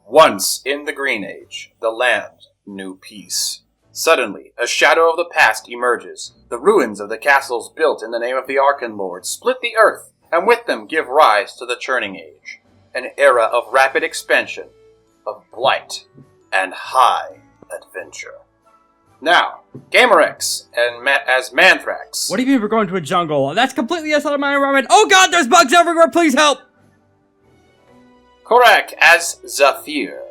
Once in the Green Age, the land knew peace. Suddenly, a shadow of the past emerges. The ruins of the castles built in the name of the Arkenlord split the earth, and with them give rise to the Churning Age, an era of rapid expansion, of blight, and high adventure. Now, Gamerex and as Mantrax. What do you mean we're going to a jungle? That's completely outside of my environment. Oh god, there's bugs everywhere, please help! Korak as Zaffir.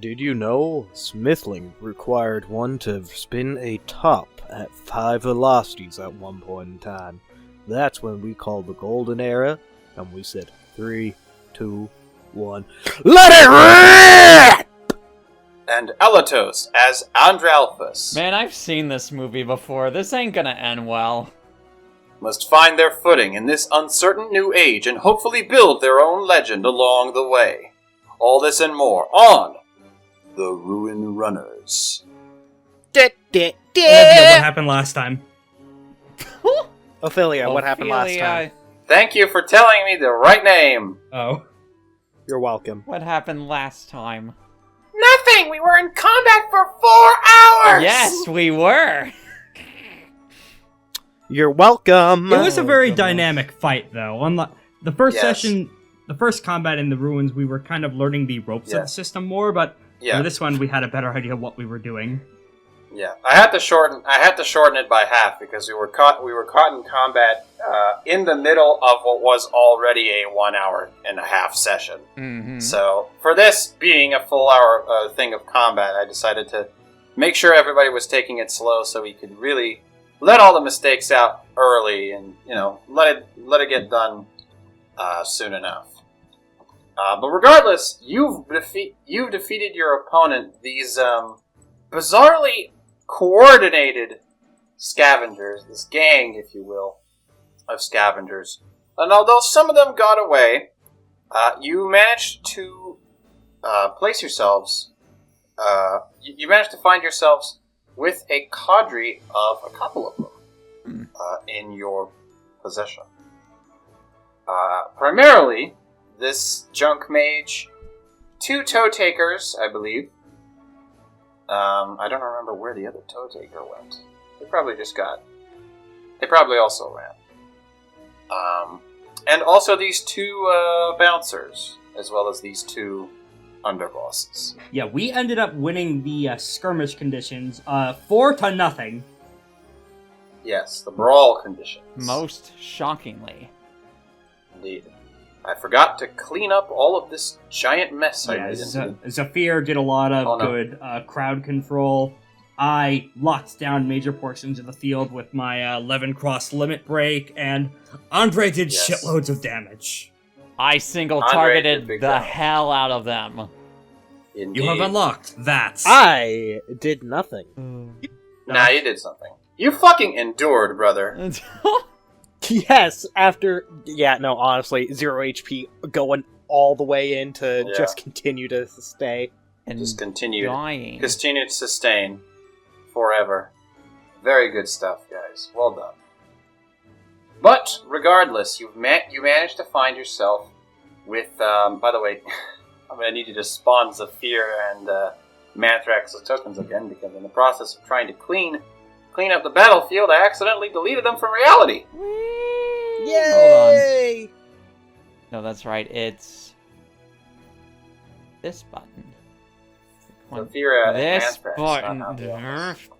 Did you know Smithling required one to spin a top at 5 velocities at one point in time? That's when we called the Golden Era, and we said 3, 2, 1, let it rip! And Elatos as Andralphus. Man, I've seen this movie before. This ain't gonna end well. Must find their footing in this uncertain new age and hopefully build their own legend along the way. All this and more on The Ruin Runners. What happened last time? Ophelia, what happened last time? Thank you for telling me the right name. Oh. You're welcome. What happened last time? Nothing! We were in combat for 4 hours! Yes, we were! You're welcome! It was a very dynamic fight, though. Unlike the first Yes. session, the first combat in the ruins, we were kind of learning the ropes of the system more, but for this one, we had a better idea of what we were doing. Yeah, I had to shorten it by half because we were caught in combat in the middle of what was already a 1.5-hour session. Mm-hmm. So for this being a full hour thing of combat, I decided to make sure everybody was taking it slow so we could really let all the mistakes out early and let it get done soon enough. But regardless, you've defeated your opponent. These bizarrely coordinated scavengers, this gang, if you will, of scavengers. And although some of them got away, you managed to place yourselves. You managed to find yourselves with a cadre of a couple of them in your possession. Primarily, this junk mage, 2 toe takers, I believe. I don't remember where the other toe taker went. They probably also ran. And also these 2 bouncers, as well as these 2 underbosses. Yeah, we ended up winning the skirmish conditions 4-0. Yes, the brawl conditions. Most shockingly. Indeed. I forgot to clean up all of this giant mess I made. Zaffir did a lot of good crowd control. I locked down major portions of the field with my 11 cross limit break, and Andre did shitloads of damage. I single-targeted the hell out of them. Indeed. You have unlocked that. I did nothing. Nah, you did something. You fucking endured, brother. Yes, after... Yeah, no, honestly, 0 HP going all the way in to just continue to stay. And just continue dying. Continue to sustain forever. Very good stuff, guys. Well done. But, regardless, you managed to find yourself with... by the way, I'm going to need you to spawn Zaffir and Mantrax's tokens again, because in the process of trying to clean up the battlefield, I accidentally deleted them from reality. Yay! No, that's right. It's this button. Zaffir This Mantrax.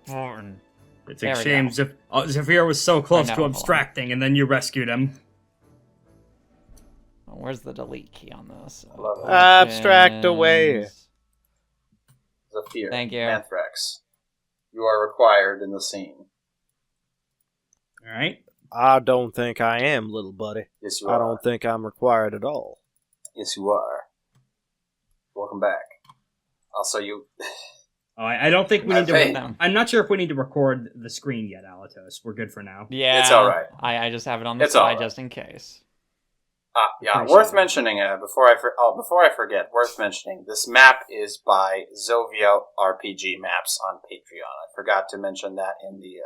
button. It's a shame. Zaffir was so close to abstracting, and then you rescued him. Oh, where's the delete key on this? Abstract away. Zaffir. Thank you. Mantrax. You are required in the scene. Alright. I don't think I am, little buddy. Yes, you are. I don't think I'm required at all. Yes, you are. Welcome back. Also, you... Oh, I don't think we need Hey. to... I'm not sure if we need to record the screen yet, Alatos. We're good for now. Yeah, It's alright. I just have it on the It's side alright. just in case. Yeah, Appreciate worth it. mentioning, before I forget, worth mentioning, this map is by Zovia RPG Maps on Patreon. I forgot to mention that in the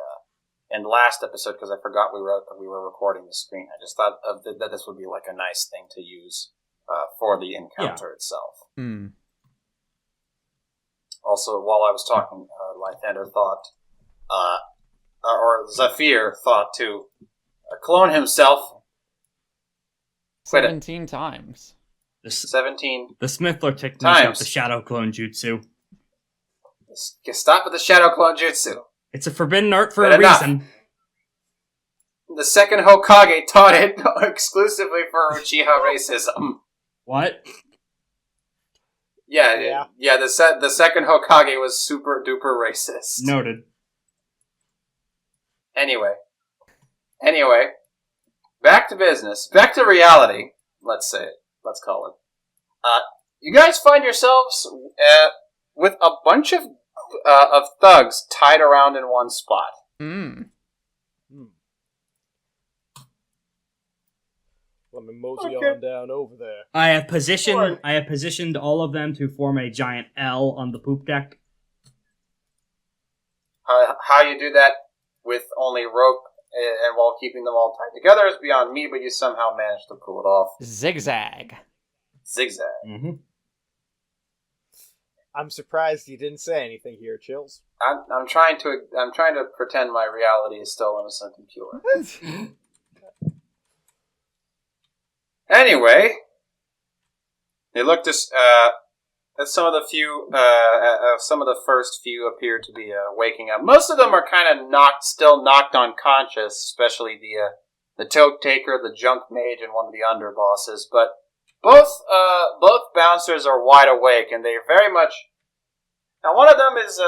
last episode because I forgot we were recording the screen. I just thought that this would be like a nice thing to use for the encounter itself. Hmm. Also, while I was talking, Lythander thought, or Zaffir thought to clone himself 17 times. 17 The Smithler technique times. of the shadow clone jutsu. Stop with the shadow clone jutsu. It's a forbidden art for a reason. The second Hokage taught it exclusively for Uchiha racism. What? Yeah. The second Hokage was super duper racist. Noted. Anyway, back to business. Back to reality. Let's say it. Let's call it. You guys find yourselves with a bunch of thugs tied around in one spot. Let me mosey on down over there. I have positioned all of them to form a giant L on the poop deck. How you do that with only rope and while keeping them all tied together is beyond me, but you somehow managed to pull it off. Zigzag. Mm-hmm. I'm surprised you didn't say anything here, Chills. I'm trying to pretend my reality is still innocent and pure. Anyway, they looked at some of the first few appear to be waking up. Most of them are kind of still knocked unconscious, especially the toymaker, the junk mage, and one of the underbosses. But both bouncers are wide awake, and they're very much. Now, one of them is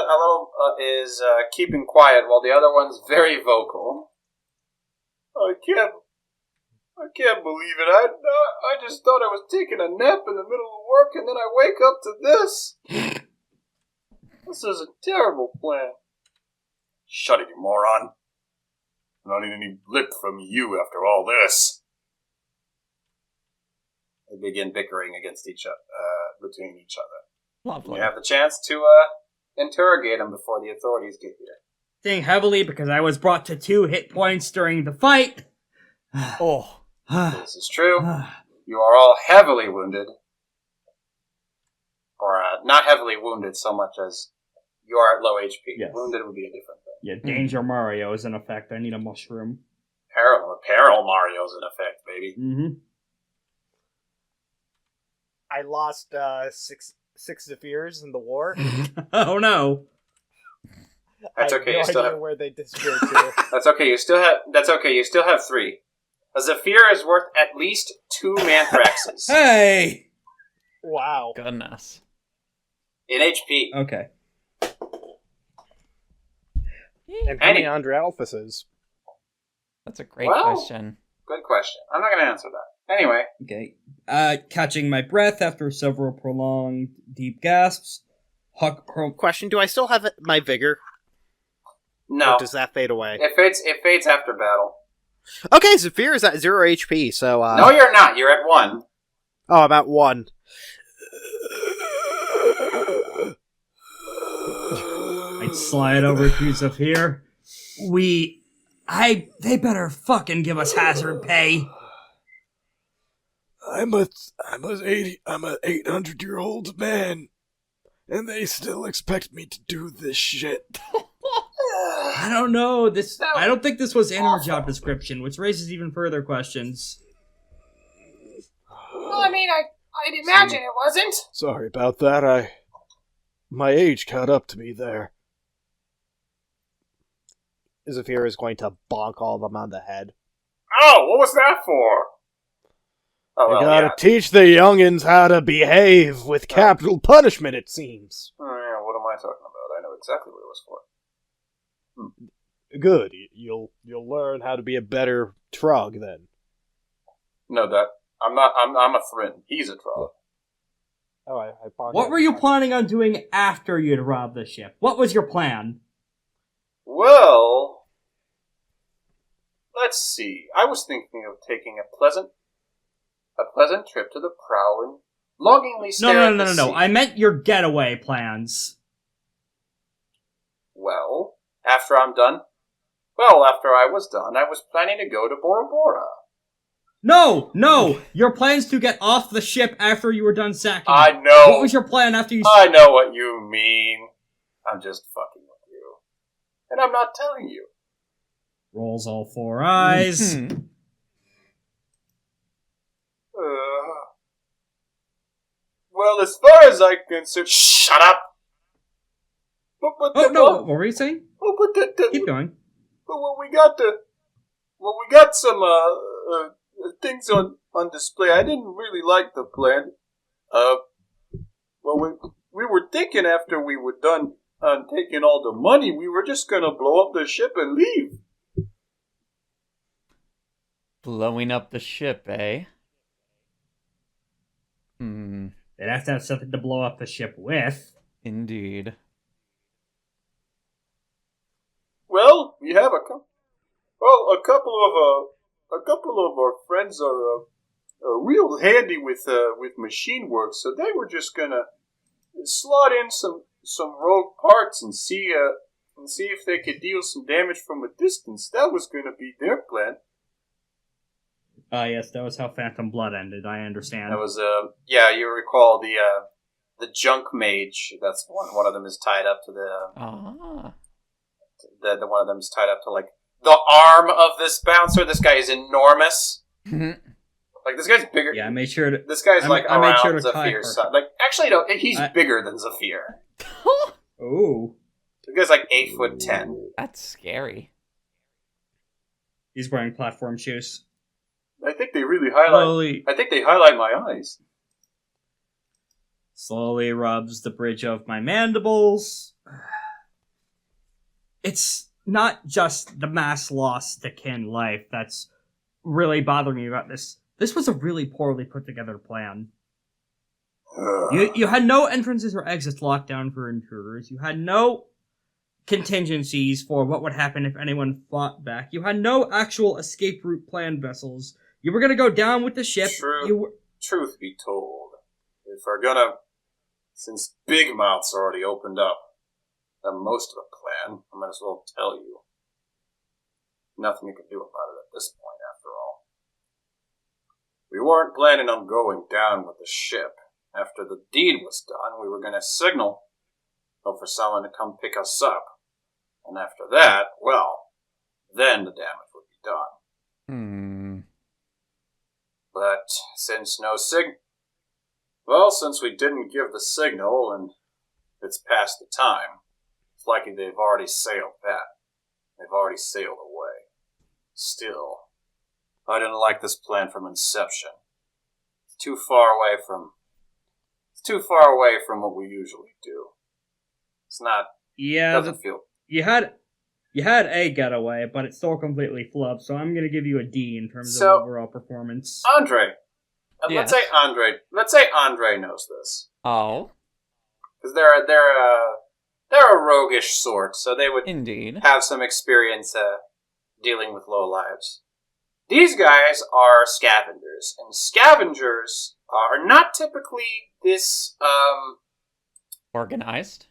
keeping quiet, while the other one's very vocal. I can't believe it. I just thought I was taking a nap in the middle of work, and then I wake up to this. This is a terrible plan. Shut it, you moron. I'm not even any lip from you after all this. They begin bickering between each other. Lovely. You have the chance to interrogate them before the authorities get here. Staying heavily because I was brought to 2 hit points during the fight. Oh. This is true. You are all heavily wounded. Or not heavily wounded so much as you are at low HP. Yes. Wounded would be a different thing. Yeah, Danger Mario is in effect. I need a mushroom. Peril Mario's in effect, baby. Mm-hmm. I lost six Zaffirs in the war. Oh no. That's okay. I You have still no idea have. where they disappeared to. That's okay. You still have. That's okay. You still have 3. A Zaffir is worth at least 2 Mantraxes Hey! Wow. Goodness. in HP. Okay. And how many Andre Alphases? That's a great Well, question. Good question. I'm not going to answer that. Anyway, Okay. Catching my breath after several prolonged deep gasps. Question, do I still have my vigor? no. Or does that fade away? It fades after battle. Okay, Zaffir is at 0 HP, so... No, you're not. You're at 1. Oh, I'm at 1. I'd slide over to Zaffir. They better fucking give us hazard pay. I'm an 800-year-old man, and they still expect me to do this shit. I don't know. I don't think this was in our job description, which raises even further questions. Well, I mean, I'd imagine it wasn't. Sorry about that. My age caught up to me there. Zaffir is going to bonk all of them on the head. Oh, what was that for? Oh, You gotta teach the youngins how to behave with capital punishment, it seems. Oh, yeah, what am I talking about? I know exactly what it was for. Good. You'll learn how to be a better Trug then. No, that I'm not. I'm a Thrin. He's a Trog. Oh, I What were you planning on doing after you'd robbed the ship? What was your plan? Well, let's see. I was thinking of taking a pleasant trip to the prow and longingly stare at the sea. No. I meant your getaway plans. Well, after I was done, I was planning to go to Bora Bora. No! Your plan's to get off the ship after you were done sacking I it. know. What was your plan after you... I know what you mean. I'm just fucking with you. And I'm not telling you. Rolls all 4 eyes. Well, as far as I'm concerned... Shut up! But What were you saying? Oh, but Keep going. But we got some things on display. I didn't really like the plan. We were thinking after we were done taking all the money, we were just gonna blow up the ship and leave. Blowing up the ship, eh? They'd have to have something to blow up the ship with. Indeed. Well, we have a couple of our friends are real handy with machine work, so they were just gonna slot in some rogue parts and see if they could deal some damage from a distance. That was gonna be their plan. Yes, that was how Phantom Blood ended, I understand. That was, you recall the junk mage. That's one of them is tied up to the one of them is tied up to, like, the arm of this bouncer. This guy is enormous. Like, this guy's bigger. Yeah, I made sure to... This guy's, around Zaffir's size. Like, actually, no, he's bigger than Zaffir. Ooh. This guy's, like, 8'10". That's scary. He's wearing platform shoes. I think they really highlight... I think they highlight my eyes. Slowly rubs the bridge of my mandibles. It's not just the mass loss to kin life that's really bothering me about this. This was a really poorly put together plan. You had no entrances or exits locked down for intruders. You had no contingencies for what would happen if anyone fought back. You had no actual escape route plan vessels. You were going to go down with the ship. Truth be told, since Big Mouth's already opened up most of the plan, I might as well tell you. Nothing you can do about it at this point, after all. We weren't planning on going down with the ship. After the deed was done, we were going to signal for someone to come pick us up. And after that, well, then the damage would be done. But since since we didn't give the signal and it's past the time, it's likely they've already sailed back. They've already sailed away. Still, I didn't like this plan from inception. It's too far away from what we usually do. It's not. Yeah, doesn't feel. You had a getaway, but it's still completely flubbed. So I'm gonna give you a D in terms of overall performance. Andre, yes. Let's say Andre knows this. Oh, because they're a roguish sort, so they would indeed have some experience dealing with low lives. These guys are scavengers, and scavengers are not typically this organized.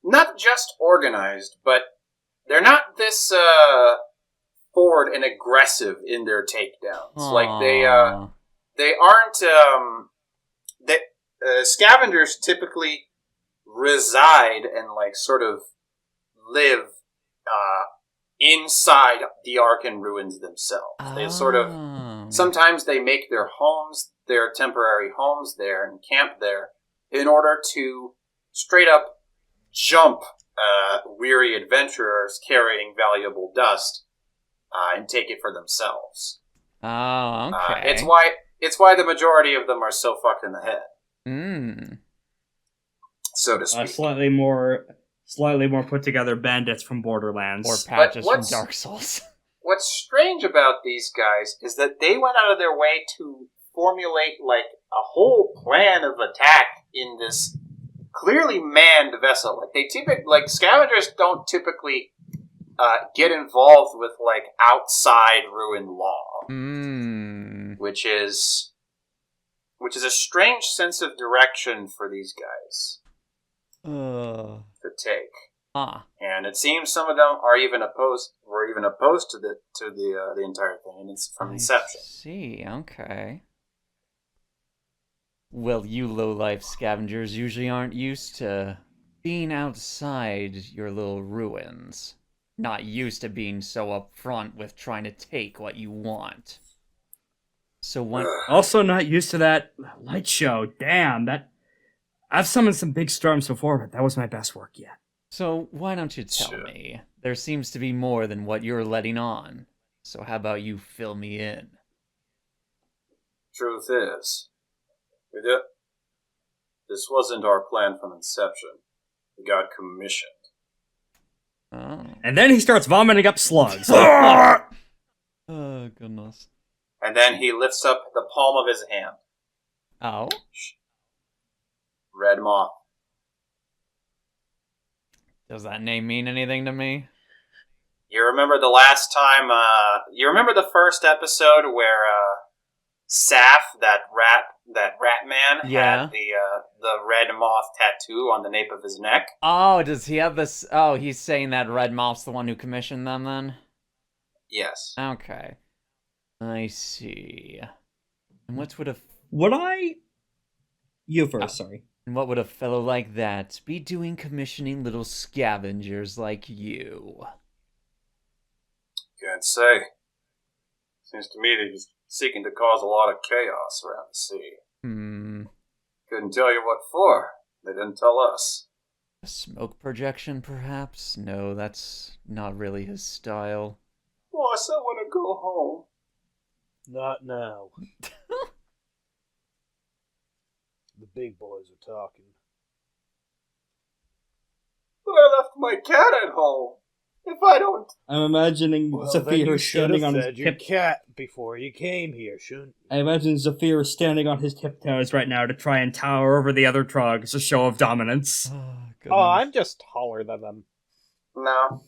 Not just organized, but they're not this forward and aggressive in their takedowns. Aww. Like they aren't. Scavengers typically reside and like sort of live inside the Arkenruins themselves. They sort of sometimes they make their homes, their temporary homes there, and camp there in order to straight up jump weary adventurers carrying valuable dust and take it for themselves. Oh, okay. It's why the majority of them are so fucked in the head. So to speak. Slightly more put together bandits from Borderlands. Or patches from Dark Souls. What's strange about these guys is that they went out of their way to formulate like a whole plan of attack in this clearly manned vessel. Like scavengers don't typically get involved with like outside ruin law, which is a strange sense of direction for these guys to take. And it seems some of them were even opposed to the entire thing, and it's from inception. See, okay. Well, you low-life scavengers usually aren't used to being outside your little ruins. Not used to being so upfront with trying to take what you want. So when... Also not used to that light show. Damn, I've summoned some big storms before, but that was my best work yet. So why don't you tell me? There seems to be more than what you're letting on. So how about you fill me in? Truth is, this wasn't our plan from inception. We got commissioned. Oh. And then he starts vomiting up slugs. Oh, goodness. And then he lifts up the palm of his hand. Oh? Red Moth. Does that name mean anything to me? You remember the last time, you remember the first episode where, Zaff, that rat man, had the red moth tattoo on the nape of his neck? Oh, does he have this? Oh, he's saying that Red Moth's the one who commissioned them then? Yes. Okay. I see. And what would You first, sorry. And what would a fellow like that be doing commissioning little scavengers like you? Can't say. Seems to me that he's seeking to cause a lot of chaos around the sea. Couldn't tell you what for. They didn't tell us. A smoke projection, perhaps? No, that's not really his style. Boss, I want to go home. Not now. The big boys are talking. But I left my cat at home. If I don't... I'm imagining Zaffir standing on his your cat before you came here, shouldn't you? I imagine Zaffir standing on his tiptoes right now to try and tower over the other trogs, a show of dominance. Oh, I'm just taller than them. No.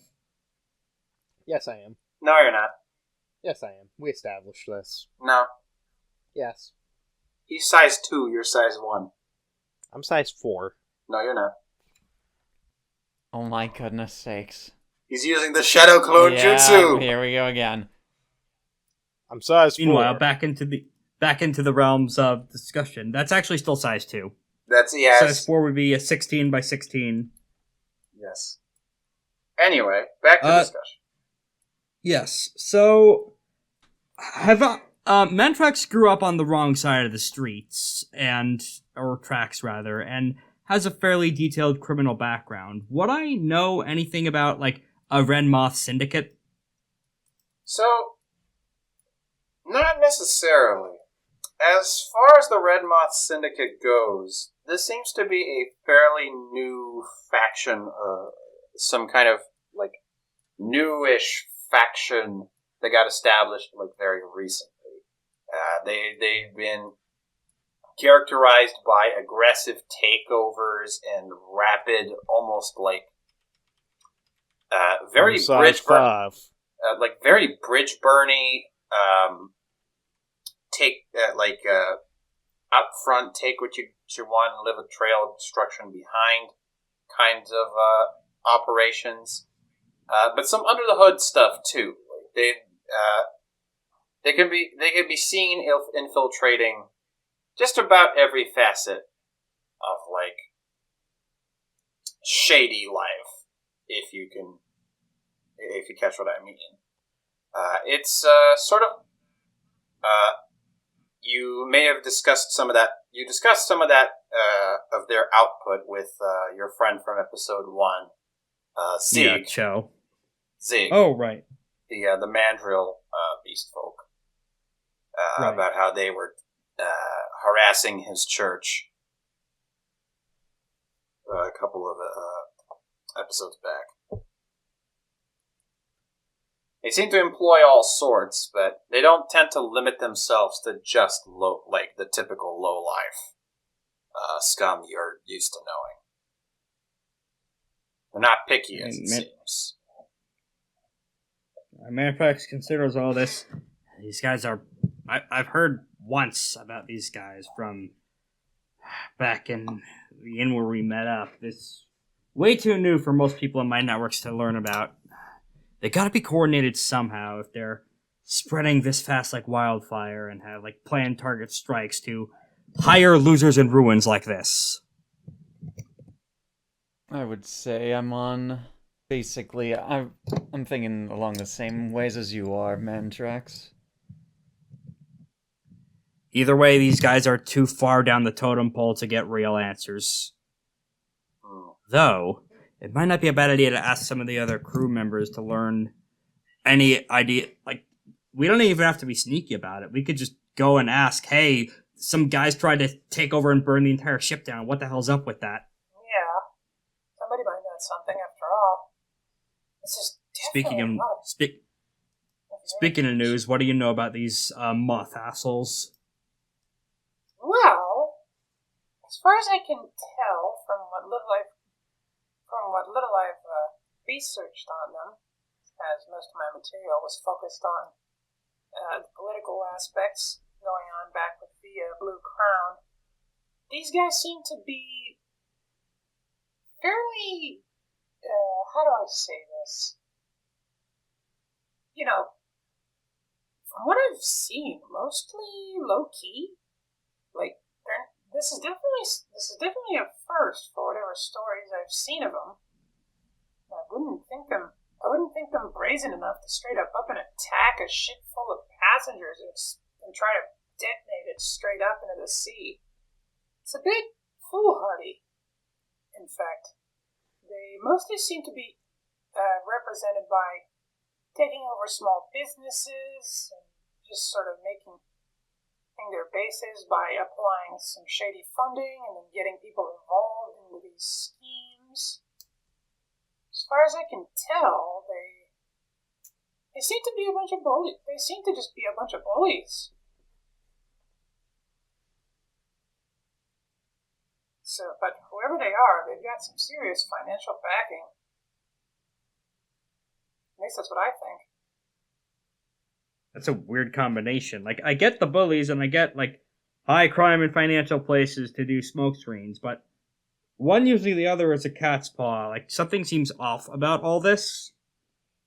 Yes, I am. No, you're not. Yes, I am. We established this. No. Yes. He's size 2, you're size 1. I'm size 4. No, you're not. Oh my goodness sakes. He's using the Shadow Clone Jutsu! Here we go again. I'm size 4. Meanwhile, back into the realms of discussion. That's actually still size 2. That's, yes. Size 4 would be a 16 by 16. Yes. Anyway, back to discussion. Yes, so... Mantrax grew up on the wrong side of the streets, or tracks rather, and has a fairly detailed criminal background. Would I know anything about, like, a Red Moth syndicate? So, not necessarily. As far as the Red Moth syndicate goes, this seems to be a fairly new faction, some kind of, like, newish faction that got established, like, very recently. They've been characterized by aggressive takeovers and rapid, almost like very bridge very bridge burny. Up front, take what you want and leave a trail of destruction behind, kinds of operations. But some under the hood stuff too. They can be seen infiltrating just about every facet of, like, shady life, if you catch what I mean. It's sort of you may have discussed some of that. You discussed some of that of their output with your friend from episode 1, Zig. Yeah, Cho. Zig. Oh, right. The mandrill beast folk. Right. About how they were harassing his church a couple of episodes back. They seem to employ all sorts, but they don't tend to limit themselves to just the typical low-life scum you're used to knowing. They're not picky, as it seems. Mantrax considers all this. These guys are... I've heard once about these guys from back in the inn where we met up. way too new for most people in my networks to learn about. They gotta be coordinated somehow if they're spreading this fast like wildfire and have like planned target strikes to hire losers in ruins like this. I would say I'm on... Basically, I'm thinking along the same ways as you are, Mantrax. Either way, these guys are too far down the totem pole to get real answers. Though, it might not be a bad idea to ask some of the other crew members to learn any idea. Like, we don't even have to be sneaky about it. We could just go and ask, hey, some guys tried to take over and burn the entire ship down. What the hell's up with that? Yeah. Somebody might know something after all. This is Speaking of news, what do you know about these moth assholes? Well, as far as I can tell from what little I've researched on them, as most of my material was focused on the political aspects going on back with the Blue Crown, these guys seem to be fairly, how do I say this? You know, from what I've seen, mostly low-key. Like, this is definitely a first for whatever stories I've seen of them. I wouldn't think them brazen enough to straight up and attack a ship full of passengers and try to detonate it straight up into the sea. It's a bit foolhardy. In fact, they mostly seem to be represented by taking over small businesses and just sort of making their bases by applying some shady funding and then getting people involved into these schemes. As far as I can tell, they seem to be a bunch of bullies. They seem to just be a bunch of bullies. So, but whoever they are, they've got some serious financial backing. At least that's what I think. That's a weird combination. Like, I get the bullies and I get, like, high crime and financial places to do smoke screens, but one usually the other is a cat's paw. Like, something seems off about all this.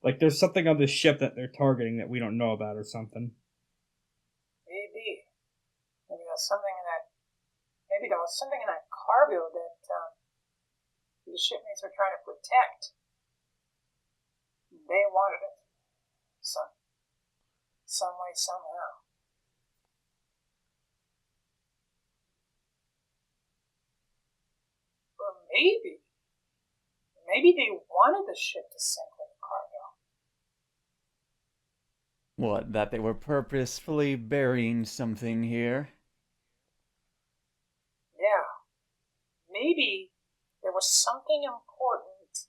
Like, there's something on this ship that they're targeting that we don't know about or something. Maybe there was something in that cargo that the shipmates were trying to protect. They wanted it. Some way, somehow. Or maybe they wanted the ship to sink with the cargo. What, that they were purposefully burying something here? Yeah. Maybe there was something important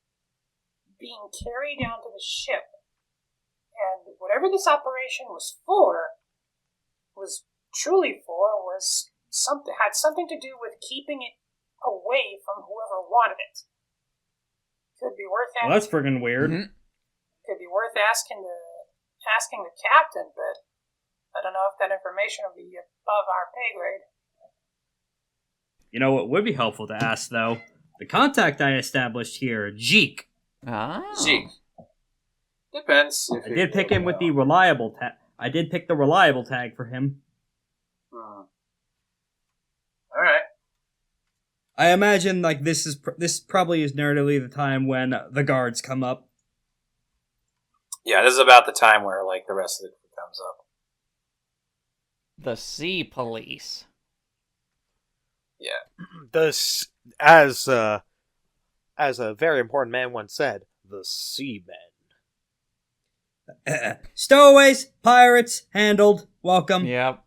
being carried down to the ship. And whatever this operation was had something to do with keeping it away from whoever wanted it. Could be worth asking. Well, that's friggin' weird. Mm-hmm. Could be worth asking the captain, but I don't know if that information will be above our pay grade. You know what would be helpful to ask, though? The contact I established here, Jeek. Ah. Zeke. Depends. I did pick him with the reliable tag. I did pick the reliable tag for him. All right. I imagine like this probably is narratively the time when the guards come up. Yeah, this is about the time where like the rest of it comes up. The Sea Police. Yeah. As a very important man once said, the Seamen. Stowaways, pirates, handled. Welcome. Yep.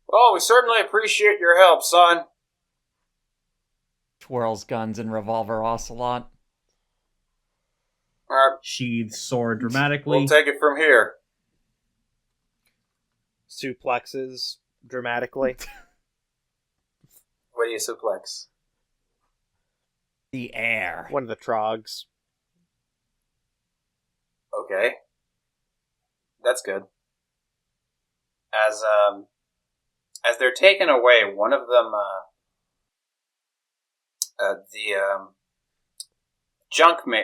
Well, we certainly appreciate your help, son. Twirls guns and revolver ocelot. All right. Sheathes sword dramatically. We'll take it from here. Suplexes dramatically. What do you suplex? The air. One of the trogs. Okay. That's good. As they're taken away, one of them,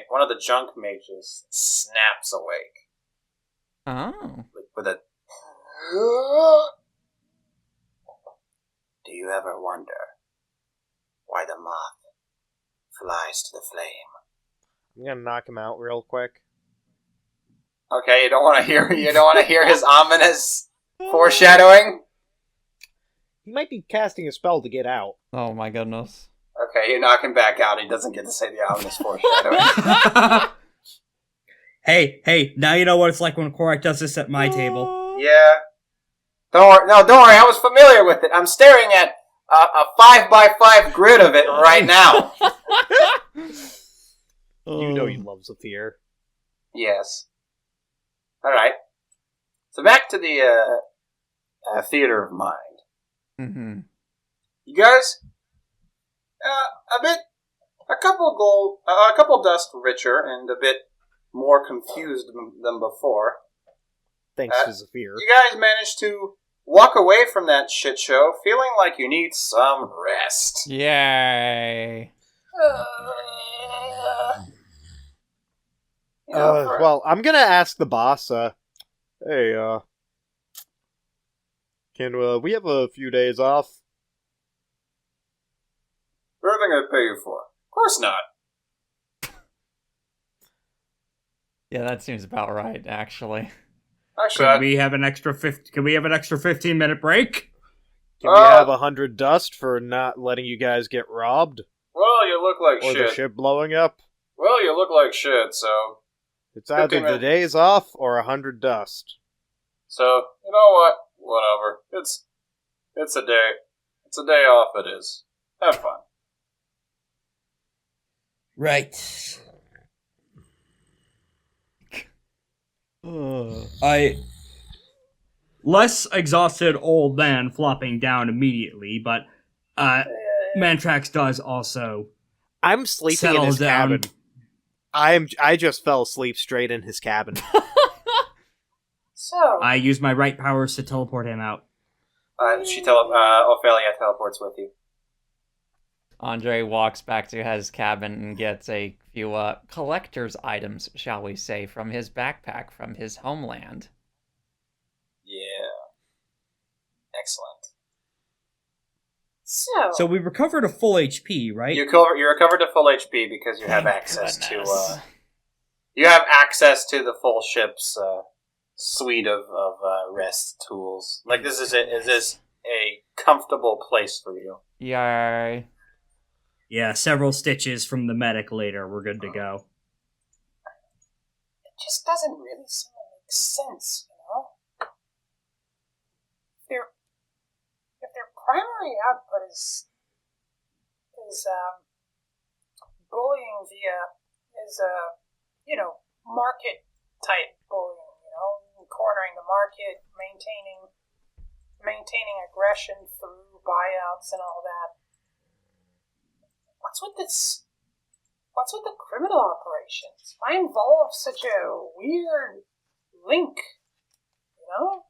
one of the junk mages snaps awake. Oh. With a... Do you ever wonder why the moth flies to the flame? I'm gonna knock him out real quick. Okay, you don't want to hear his ominous foreshadowing? He might be casting a spell to get out. Oh my goodness. Okay, you knock him back out. He doesn't get to say the ominous foreshadowing. Hey, now you know what it's like when Korak does this at my table. Yeah. Don't worry, I was familiar with it. I'm staring at a 5x5 grid of it right now. You know you love Zaffir. Yes. Alright. So back to the theater of mind. Mm-hmm. You guys, a couple dust richer and a bit more confused than before. Thanks to Zaffir. You guys managed to walk away from that shit show feeling like you need some rest. Yay. Well, I'm gonna ask the boss, hey, can we have a few days off? Everything I'd pay you for. Of course not. Yeah, that seems about right, actually. Actually, Can we have an extra 15-minute break? Can we have 100 dust for not letting you guys get robbed? well, you look like Or shit. the ship blowing up? Well, you look like shit, so... It's either 15 the minutes. days off or 100 dust. So, you know what? Whatever. It's a day. It's a day off, it is. Have fun. Right. Ugh. Less exhausted old man flopping down immediately, but Mantrax does also I'm sleeping in settle his down. cabin. I just fell asleep straight in his cabin. So, I use my right powers to teleport him out. Ophelia teleports with you. Andre walks back to his cabin and gets a few collector's items, shall we say, from his backpack from his homeland. Yeah. Excellent. So we recovered a full HP, right? You recovered to full HP because you have access goodness. to the full ship's suite of rest tools. Like this is a comfortable place for you. Yay. Yeah, several stitches from the medic later. We're good to go. it just doesn't really seem to make sense, you know? If their primary output is bullying market type bullying, you know, cornering the market, maintaining aggression through buyouts and all that. What's with the criminal operations? Why involve such a weird link, you know?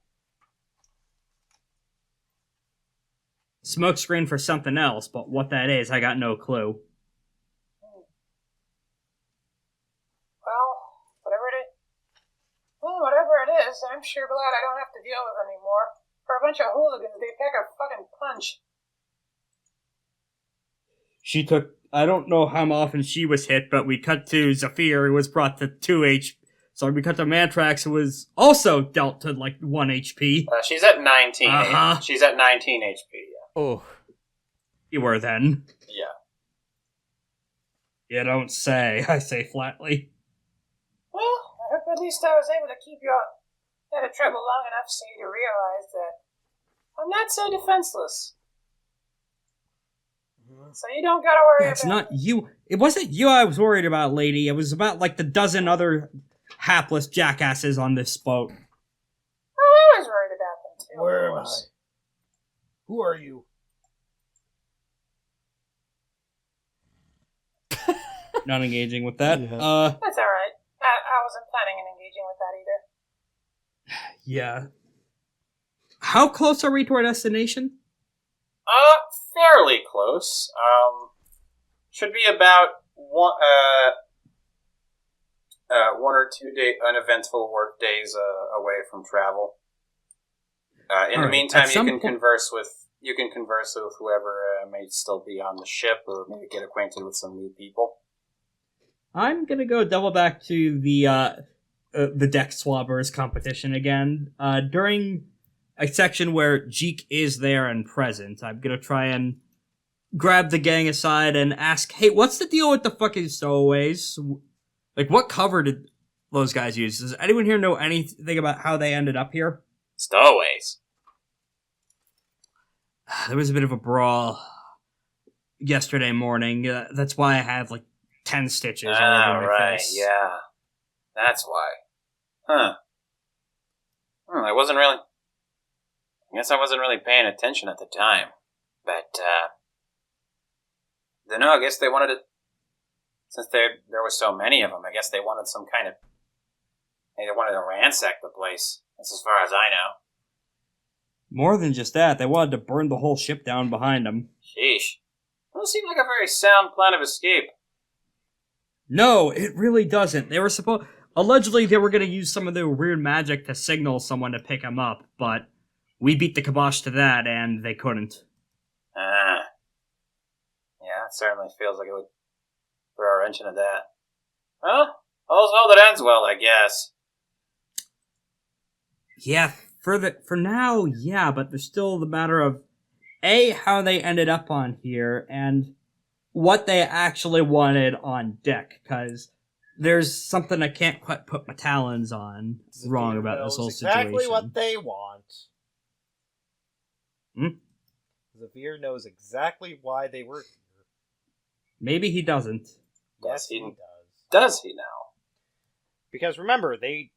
Smokescreen for something else, but what that is, I got no clue. Whatever it is, I'm sure glad I don't have to deal with anymore. For a bunch of hooligans, they pack a fucking punch. She took... I don't know how often she was hit, but we cut to Zaffir, who was brought to 2 HP. Sorry, we cut to Mantrax, who was also dealt to, 1 HP. She's at 19. Uh-huh. She's at 19 HP, yeah. Oh. You were then. Yeah. You don't say, I say flatly. Well, I hope at least I was able to keep you out of trouble long enough so you to realize that I'm not so defenseless. So you don't gotta worry It's about not you. It wasn't you I was worried about, lady. It was about, the dozen other hapless jackasses on this boat. I'm always worried about them, too. Where am I? Who are you? Not engaging with that. Yeah. That's alright. I wasn't planning on engaging with that either. Yeah. How close are we to our destination? Fairly close. Should be about 1 or 2 day uneventful work days away from travel. In the meantime, you can converse with whoever may still be on the ship, or maybe get acquainted with some new people. I'm gonna go double back to the deck swabbers competition again. During a section where Jeek is there and present, I'm gonna try and grab the gang aside and ask, hey, what's the deal with the fucking stowaways? Like, what cover did those guys use? Does anyone here know anything about how they ended up here? Stowaways. There was a bit of a brawl yesterday morning. That's why I have, 10 stitches all over my face. Yeah. That's why. Huh. I guess I wasn't really paying attention at the time. But, I don't know, I guess they wanted to... Since there were so many of them, I guess they wanted some kind of... They wanted to ransack the place. That's as far as I know. More than just that, they wanted to burn the whole ship down behind them. Sheesh. Doesn't seem like a very sound plan of escape. No, it really doesn't. They were allegedly, they were going to use some of their weird magic to signal someone to pick them up, but we beat the kibosh to that, and they couldn't. Yeah, it certainly feels like it would throw a wrench into that. Well, all's well that ends well, I guess. Yeah, for now, yeah, but there's still the matter of, A, how they ended up on here, and what they actually wanted on deck, because there's something I can't quite put my talons on wrong about this whole situation. Exactly what they want. Zaffir knows exactly why they were here. Maybe he doesn't. Yes, he does. Does he now? Because remember, they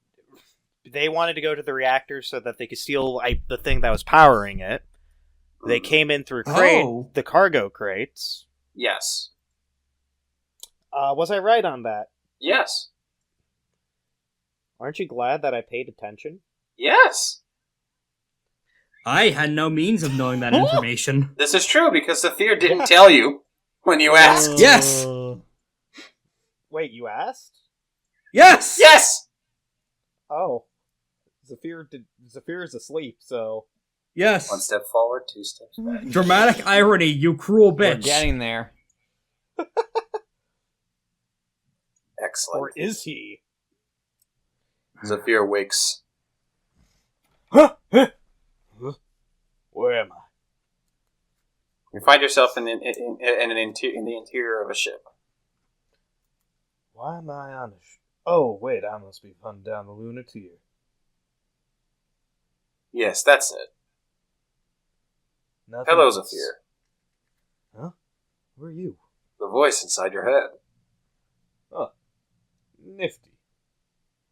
wanted to go to the reactor so that they could steal the thing that was powering it. They came in through the cargo crates. Yes. Was I right on that? Yes. Aren't you glad that I paid attention? Yes. I had no means of knowing that information. This is true, because Zaffir didn't tell you when you asked. Yes! Wait, you asked? Yes! Yes! Oh. Zaffir is asleep, so... Yes. 1 step forward, 2 steps back. Dramatic irony, you cruel bitch. We're getting there. Excellent. Or is he? Zaffir wakes. Huh? Where am I? You find yourself in the interior of a ship. Why am I on a Oh, wait, I must be hunting down the lunatic. Yes, that's it. Nothing Hello, else. Zaffir. Huh? Who are you? The voice inside your head. Huh. Nifty.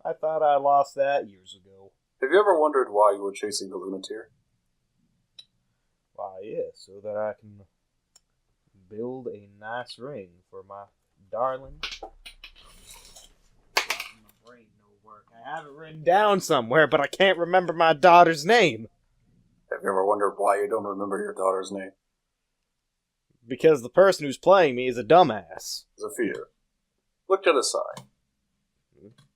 I thought I lost that years ago. Have you ever wondered why you were chasing the lunatic? Why, yeah, so that I can build a nice ring for my darling. My brain no work. I have it written down somewhere, but I can't remember my daughter's name. Have you ever wondered why you don't remember your daughter's name? Because the person who's playing me is a dumbass. Zaffir, look to the side.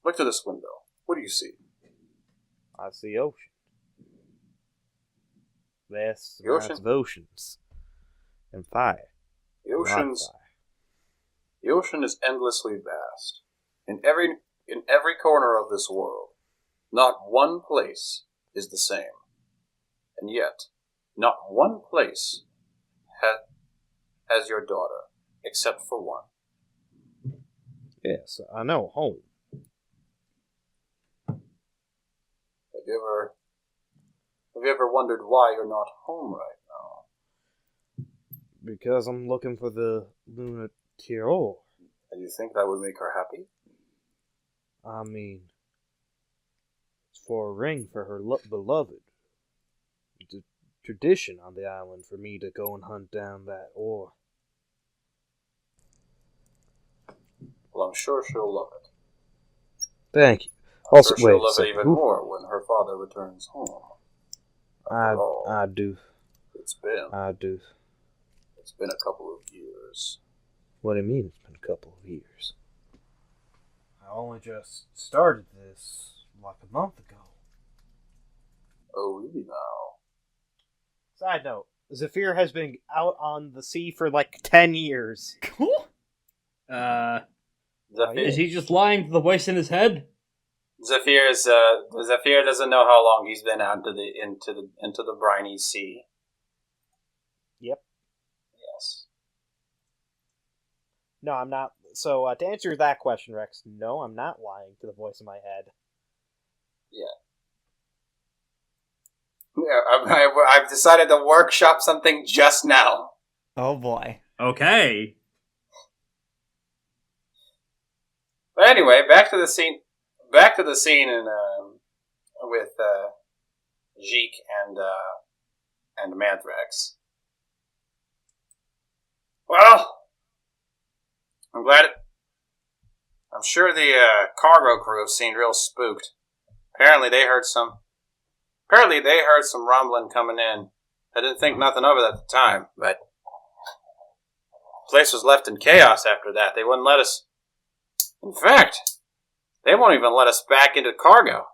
Look to this window. What do you see? I see ocean. Vast The ocean? amounts of oceans. And fire. The ocean is endlessly vast. In every corner of this world, not one place is the same. And yet, not one place has your daughter, except for one. Yes, I know, home. Have you ever wondered why you're not home right now? Because I'm looking for the lunatic ore. And you think that would make her happy? I mean, it's for a ring for her beloved. It's a tradition on the island for me to go and hunt down that ore. Well, I'm sure she'll love it. Thank you. I'm Also, sure she'll wait a love it second. even more when her father returns home. I all, do. It's been I do. a couple of years. What do you mean it's been a couple of years? I only just started this like a month ago. Oh, really now? Side note, Zaffir has been out on the sea for like 10 years. Cool. Zaffir, Is he just lying to the voice in his head? Zaffir doesn't know how long he's been out into the briny sea. Yep. Yes. No, I'm not. So, to answer that question, Rex, no, I'm not lying to the voice in my head. Yeah, I've decided to workshop something just now. Oh boy. Okay. But anyway, back to the scene. Back to the scene in with Jeek and Mantrax. Well, I'm sure the cargo crew seemed real spooked. Apparently they heard some rumbling coming in. I didn't think nothing of it at the time, but the place was left in chaos after that. They wouldn't let us. In fact, they won't even let us back into cargo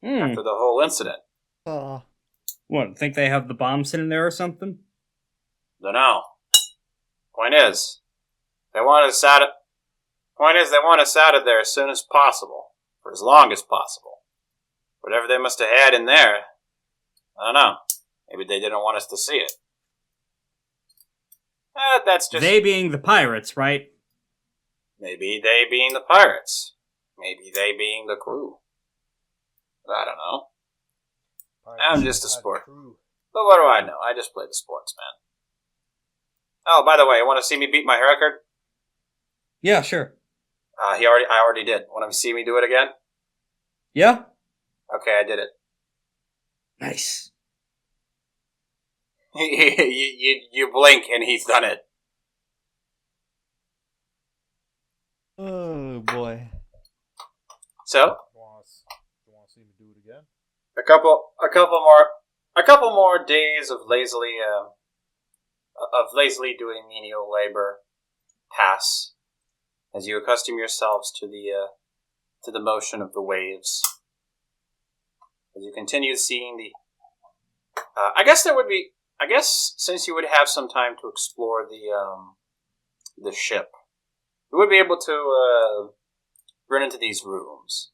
after the whole incident. What, think they have the bomb sitting there or something? Dunno. Point is, they want us out of there as soon as possible, for as long as possible. Whatever they must have had in there, I don't know. Maybe they didn't want us to see it. That's just... They being the pirates, right? Maybe they being the pirates. Maybe they being the crew. I don't know. I'm just a sport. But what do I know? I just play the sports, man. Oh, by the way, you want to see me beat my record? Yeah, sure. I already did. Want to see me do it again? Yeah? Okay, I did it. Nice. you blink and he's done it. Oh boy. So, You want to see me do it again? a couple more days of lazily doing menial labor pass as you accustom yourselves to the motion of the waves. As you continue seeing I guess since you would have some time to explore the ship, you would be able to run into these rooms.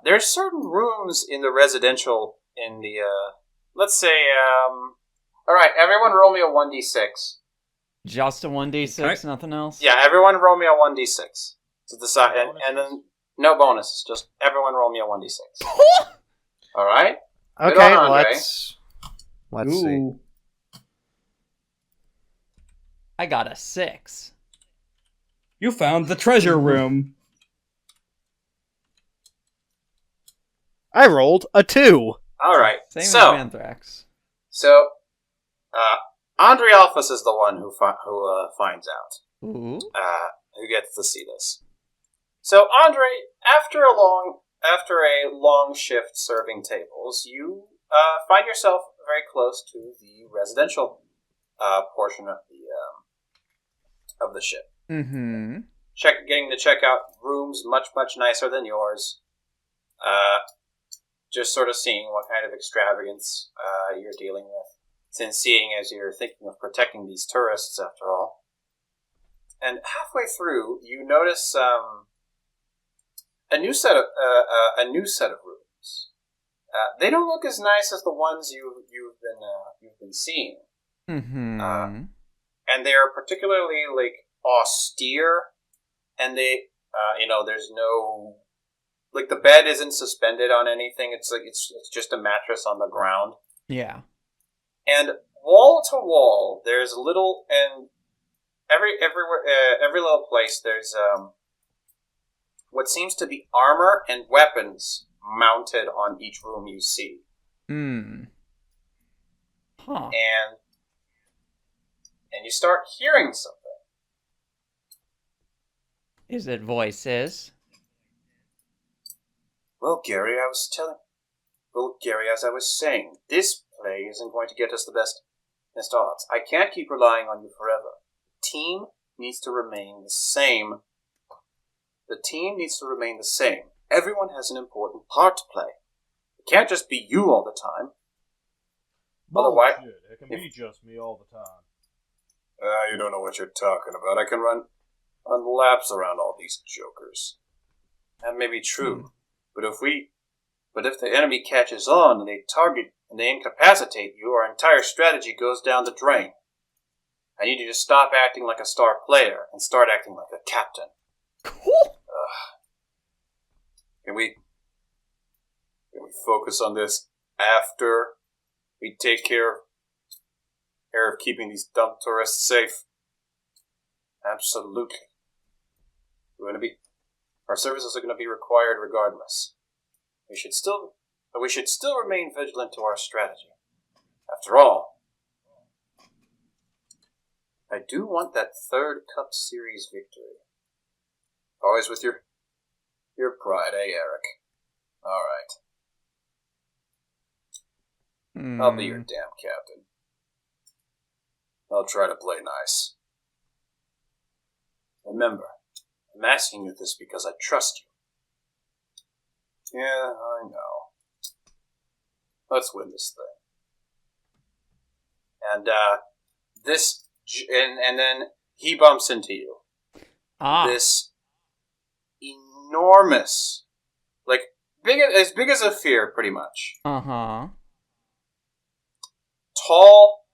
There's certain rooms in the residential let's say, alright, everyone roll me a 1d6. Just a 1d6, Okay. nothing else? Yeah, everyone roll me a 1d6. To decide, and then, no bonuses, just everyone roll me a 1d6. Alright? Good Okay, on, Andre. let's see. Ooh. I got a 6. You found the treasure room. I rolled a 2. Alright, Same so, as Mantrax. Andre Alphas is the one who finds out. Ooh. Who gets to see this. So, Andre, after a long shift serving tables, you find yourself very close to the residential portion of the ship. Mm-hmm. Getting to check out rooms much nicer than yours. Just sort of seeing what kind of extravagance you're dealing with. Since seeing as you're thinking of protecting these tourists, after all. And halfway through, you notice a new set of rooms. They don't look as nice as the ones you've been seeing. Mm-hmm. And they are particularly austere, and they there's no the bed isn't suspended on anything. It's just a mattress on the ground. Yeah. And wall to wall, there's little, and every little place there's what seems to be armor and weapons mounted on each room you see. Hmm. Huh. And you start hearing something. Is it voices? Well, Gary, as I was saying, this play isn't going to get us the best odds. I can't keep relying on you forever. Team needs to remain the same the team needs to remain the same. Everyone has an important part to play. It can't just be you all the time. Otherwise, it can be just me all the time. You don't know what you're talking about. I can run laps around all these jokers. That may be true, but if the enemy catches on and they target and they incapacitate you, our entire strategy goes down the drain. I need you to stop acting like a star player and start acting like a captain. Can we focus on this after we take care of keeping these dumb tourists safe? Absolutely. Our services are going to be required regardless. We should still remain vigilant to our strategy. After all, I do want that third Cup Series victory. Always with your pride, eh, Eric? All right. I'll be your damn captain. I'll try to play nice. Remember, I'm asking you this because I trust you. Yeah, I know. Let's win this thing. And then he bumps into you. This enormous, as big as Zaffir, pretty much. Tall,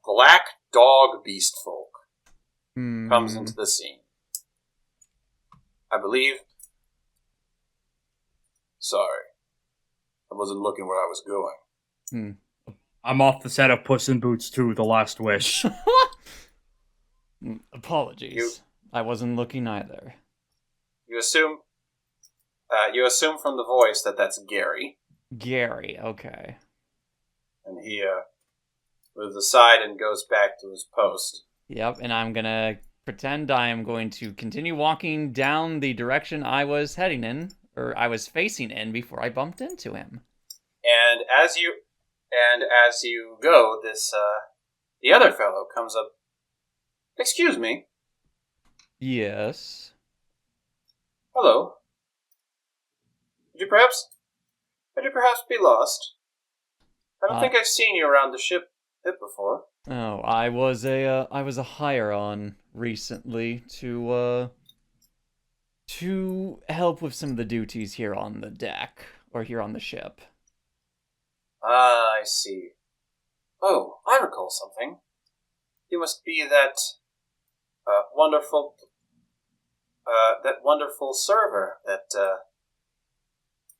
black dog beast folk comes into the scene. I believe. Sorry. I wasn't looking where I was going. I'm off the set of Puss in Boots 2, The Last Wish. Apologies. I wasn't looking either. You assume from the voice that that's Gary. Gary, okay. And he moves aside and goes back to his post. Yep, and I'm gonna pretend I am going to continue walking down the direction I was heading in, or I was facing in before I bumped into him. And as you go, the other fellow comes up. Excuse me. Yes. Hello. Could you perhaps be lost? I don't think I've seen you around the ship before. Oh, I was a hire-on recently to help with some of the duties here on the deck, or here on the ship. Ah, I see. Oh, I recall something. You must be that wonderful server that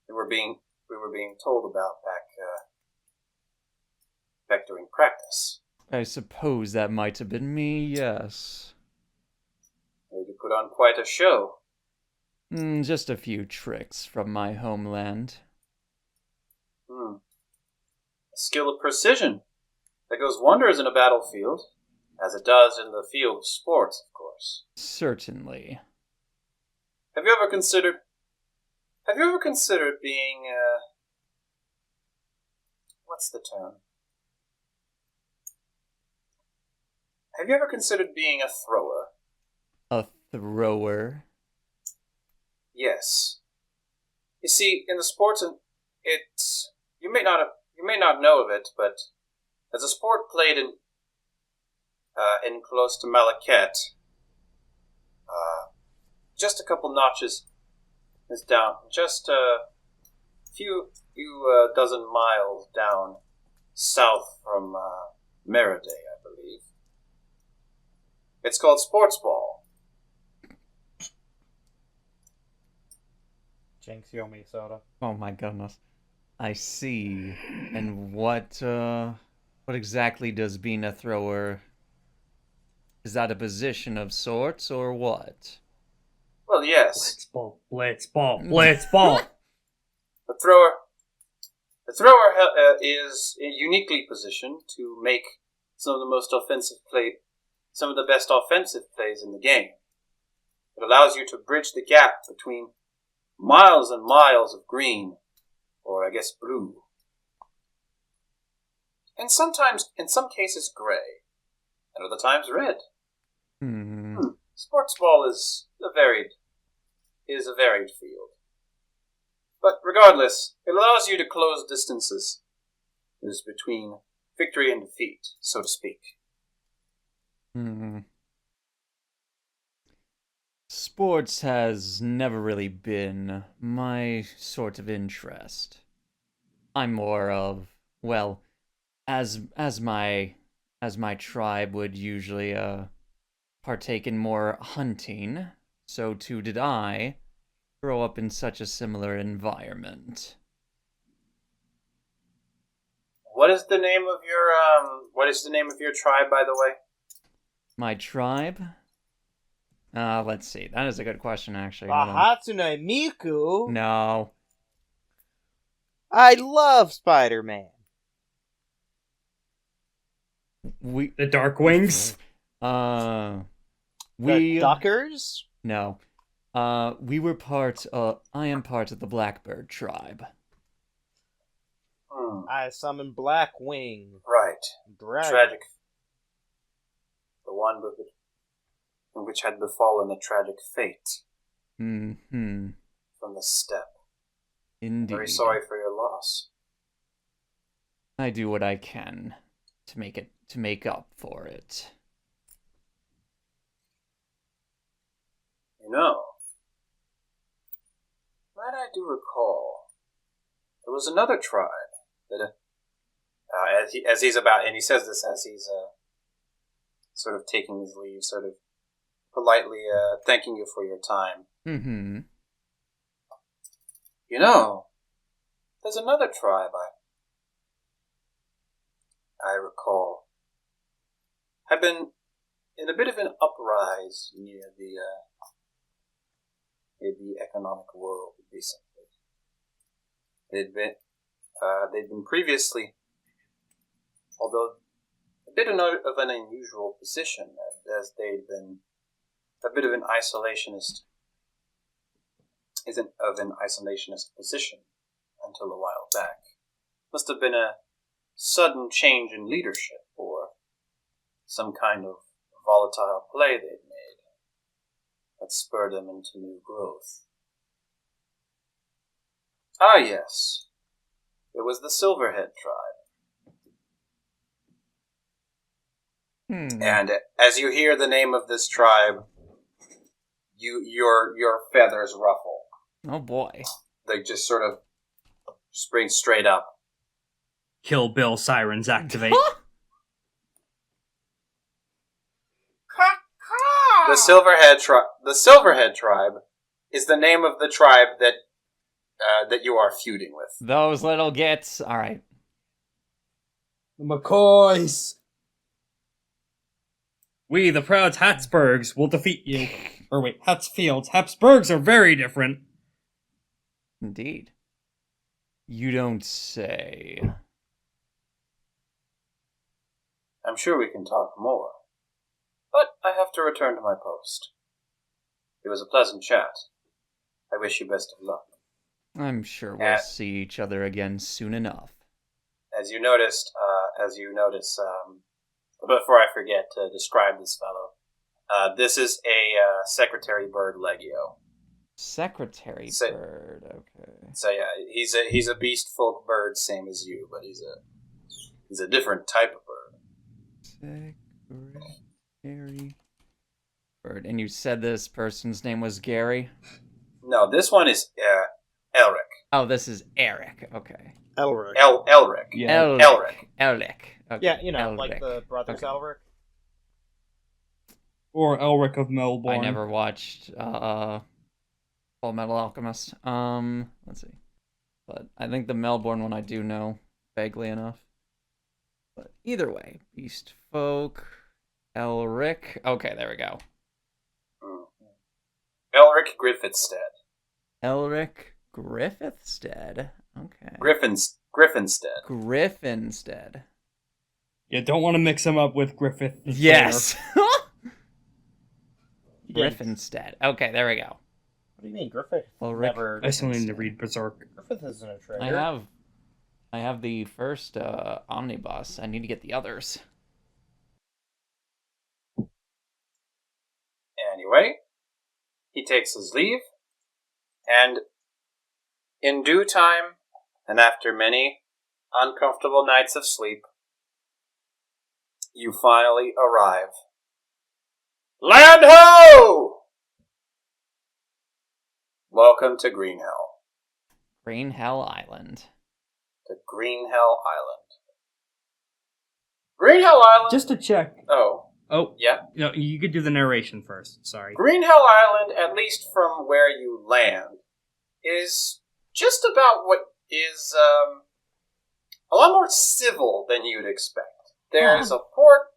we were being told about back during practice. I suppose that might have been me, yes. You put on quite a show. Just a few tricks from my homeland. A skill of precision that goes wonders in a battlefield, as it does in the field of sports, of course. Certainly. Have you ever considered being what's the term? Have you ever considered being a thrower? A thrower? Yes. You see, in the sports, you may not know of it, but as a sport played in close to Malaket, just a couple notches is down, just a few dozen miles down south from Meriday, I believe. It's called sports ball. Jinx, you owe me soda. Oh my goodness. I see. And what exactly does being a thrower... Is that a position of sorts, or what? Well, yes. Blitz ball. The thrower is uniquely positioned to make some of the best offensive plays in the game. It allows you to bridge the gap between miles and miles of green, or I guess blue, and sometimes, in some cases, gray, and other times red. Sports ball is a varied is a varied field. But regardless, it allows you to close distances. It is between victory and defeat, so to speak. Sports has never really been my sort of interest. I'm more of, well, as my tribe would usually partake in more hunting, so too did I grow up in such a similar environment. What is the name of your tribe, by the way? My tribe? Let's see. That is a good question, actually. Hold on. Hatsune Miku? No. I love Spider-Man. We The Dark Wings? The we Duckers? No. We were I am part of the Blackbird tribe. I summon Blackwing. Right. Dragon. Tragic. The one which had befallen a tragic fate. Mm-hmm. From the steppe. Indeed. Very sorry for your loss. I do what I can to make up for it. You know, that I do recall. There was another tribe that, as he's about, and he says this as he's sort of taking his leave, sort of politely thanking you for your time. Mm-hmm. You know, there's another tribe I recall had been in a bit of an uprise near the economic world recently. They'd been previously, although a bit of an unusual position, as they'd been a bit of an isolationist position until a while back. Must have been a sudden change in leadership or some kind of volatile play they'd made that spurred them into new growth. Ah, yes. It was the Silverhead tribe. And as you hear the name of this tribe, your feathers ruffle. Oh boy. They just sort of spring straight up. Kill Bill sirens activate. The Silverhead tribe is the name of the tribe that you are feuding with. Those little gits. All right. The McCoys! We, the proud Habsburgs, will defeat you. Or wait, Hatsfields. Habsburgs are very different. Indeed. You don't say. I'm sure we can talk more. But I have to return to my post. It was a pleasant chat. I wish you best of luck. I'm sure we'll see each other again soon enough. As you notice, before I forget to describe this fellow, this is a secretary bird legio. Secretary bird, okay. So yeah, he's a beast folk bird, same as you, but he's a different type of bird. Secretary bird, and you said this person's name was Gary? No, this one is Elric. Oh, this is Eric. Okay. Elric. Elric. Yeah. Elric. Okay. Yeah, you know, Elric. like the brothers Okay. Elric. Or Elric of Melbourne. I never watched Full Metal Alchemist. Let's see. But I think the Melbourne one I do know vaguely enough. But either way, Beast Folk, Elric. Okay, there we go. Elric Griffithstead. Elric Griffithstead. Okay. Griffinstead. Griffinstead. You don't want to mix him up with Griffith. the Yes. Yeah. Griffinstead. Okay, there we go. What do you mean, Griffith? Elric. Never. I still need to read Berserk. Griffith isn't a traitor. I have the first omnibus. I need to get the others. Anyway, he takes his leave, And in due time, and after many uncomfortable nights of sleep, you finally arrive. Land ho! Welcome to Green Hell. Green Hell Island. To Green Hell Island. Green Hell Island? Just to check. Oh. Oh. Yeah? No, you could do the narration first. Sorry. Green Hell Island, at least from where you land, is just about what is a lot more civil than you'd expect. There's a port,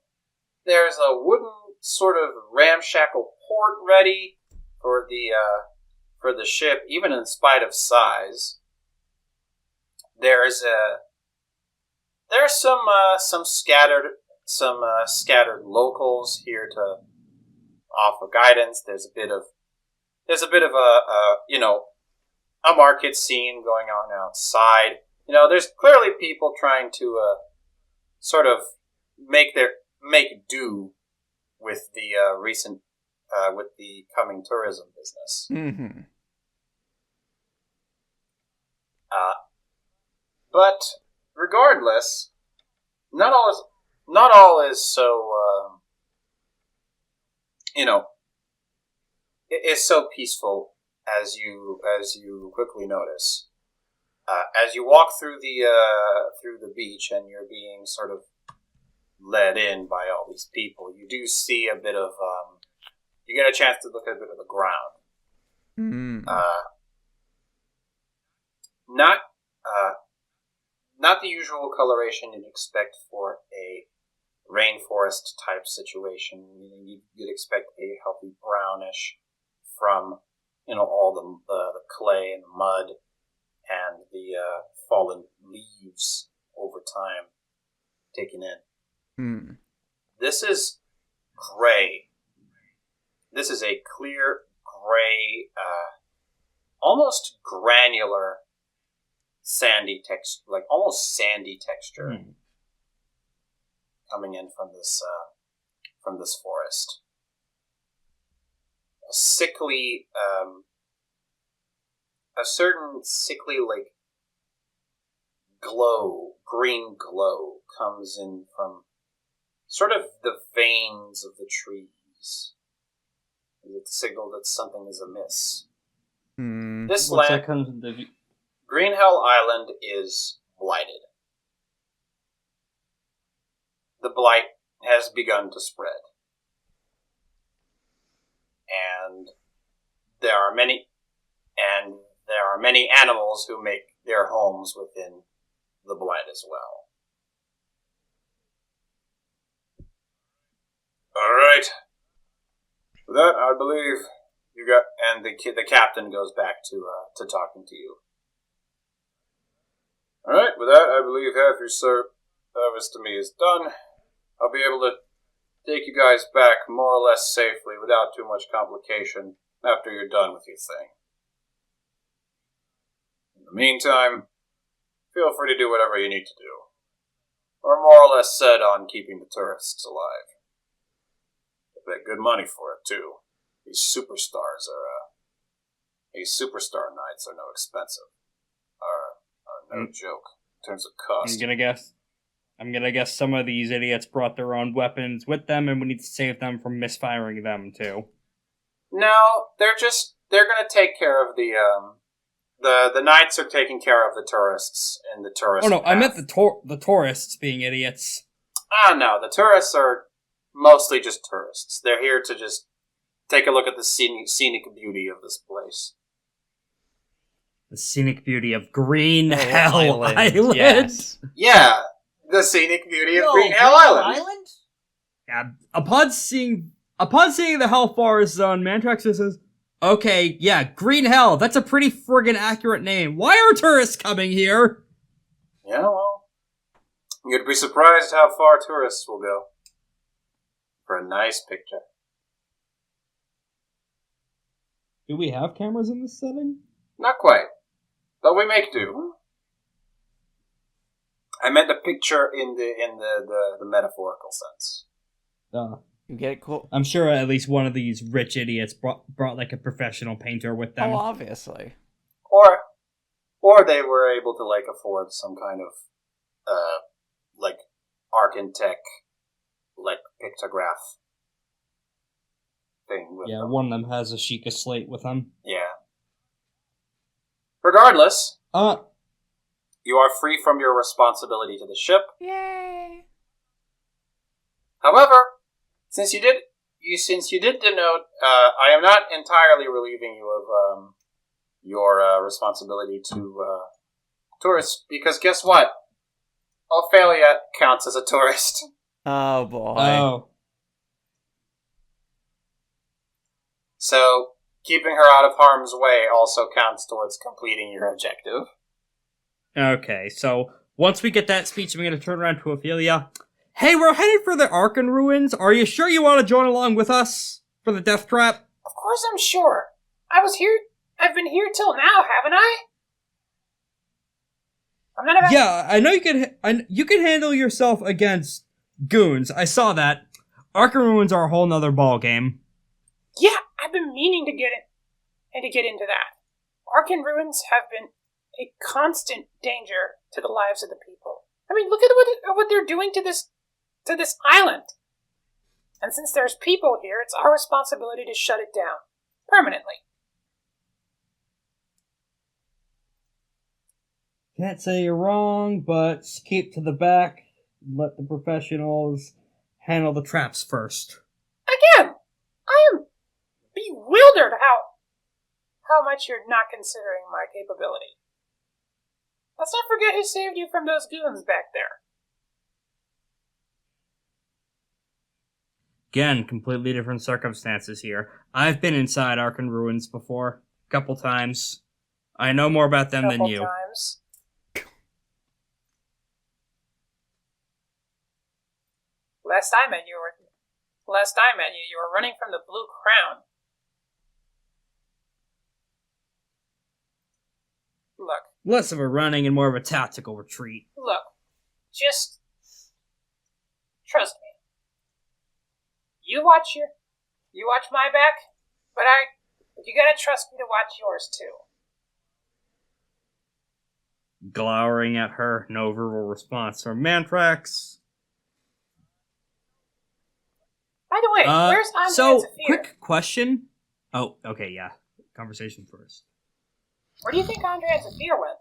there's a wooden sort of ramshackle port ready for the ship, even in spite of size. There's some scattered locals here to offer guidance. There's a bit of a market scene going on outside. There's clearly people trying to sort of make do with the with the coming tourism business. Mm-hmm. But regardless, not all is so is so peaceful as you quickly notice. As you walk through the beach and you're being sort of led in by all these people, you do see a bit of you get a chance to look at a bit of the ground. Mm. Not the usual coloration you'd expect for a rainforest type situation. You'd expect a healthy brownish from all the clay and mud and the fallen leaves over time taken in. Mm. This is gray. This is a clear gray, almost granular, sandy texture, like almost sandy texture, coming in from this forest. A sickly, a certain sickly like green glow comes in from sort of the veins of the trees. It's a signal that something is amiss. This Once land, that comes into view. Green Hell Island, is blighted. The blight has begun to spread. And there are many animals who make their homes within the blight as well. All right. With that, I believe you got, and the captain goes back to talking to you. All right. With that, I believe half your service to me is done. I'll be able to take you guys back more or less safely without too much complication after you're done with your thing. In the meantime, feel free to do whatever you need to do. We're more or less set on keeping the tourists alive. They pay good money for it, too. These superstar nights are no expensive. Are no joke in terms of cost. I'm gonna guess some of these idiots brought their own weapons with them, and we need to save them from misfiring them too. No, they're gonna take care of the knights are taking care of the tourists and the tourists. Oh no, I meant the tourists being idiots. No, the tourists are mostly just tourists. They're here to just take a look at the scenic beauty of this place. The scenic beauty of Green Hell Island. Yes. Yeah, the scenic beauty of Green Hell Island. Yeah, upon seeing the Hell Forest Zone, Mantrax says, "Okay, yeah, Green Hell. That's a pretty friggin' accurate name. Why are tourists coming here?" Yeah, well, you'd be surprised how far tourists will go for a nice picture. Do we have cameras in this setting? Not quite, but we make do. I meant a picture in the metaphorical sense. You get it cool. I'm sure at least one of these rich idiots brought like a professional painter with them. Oh, obviously. Or they were able to like afford some kind of like Arkentech like pictograph thing with them. One of them has a Sheikah slate with them. Yeah. Regardless, Uh you are free from your responsibility to the ship. Yay! However, since you did denote, I am not entirely relieving you of your responsibility to tourists, because guess what? Ophelia counts as a tourist. Oh boy. oh. So, keeping her out of harm's way also counts towards completing your objective. Okay, so once we get that speech, I'm going to turn around to Ophelia. Hey, we're headed for the Arkenruins. Are you sure you want to join along with us for the death trap? Of course I'm sure. I've been here till now, haven't I? I'm not about... Yeah, I know you can handle yourself against goons. I saw that. Arkenruins are a whole nother ball game. Yeah, I've been meaning to get into that. Arkenruins have been a constant danger to the lives of the people. I mean, look at what they're doing to this island. And since there's people here, it's our responsibility to shut it down permanently. Can't say you're wrong, but keep to the back. Let the professionals handle the traps first. Again, I am bewildered how much you're not considering my capability. Let's not forget who saved you from those goons back there. Again, completely different circumstances here. I've been inside Arkenruins before, a couple times. I know more about them than you. Times. Last I met you, you were running from the Blue Crown. Look. Less of a running and more of a tactical retreat. Look, just trust me. You watch my back, but you gotta trust me to watch yours too. Glowering at her, no verbal response from Mantrax. By the way, where's Andre So, Zaffir? quick question. Oh, okay, yeah. Conversation first. Where do you think Andre Zaffir went?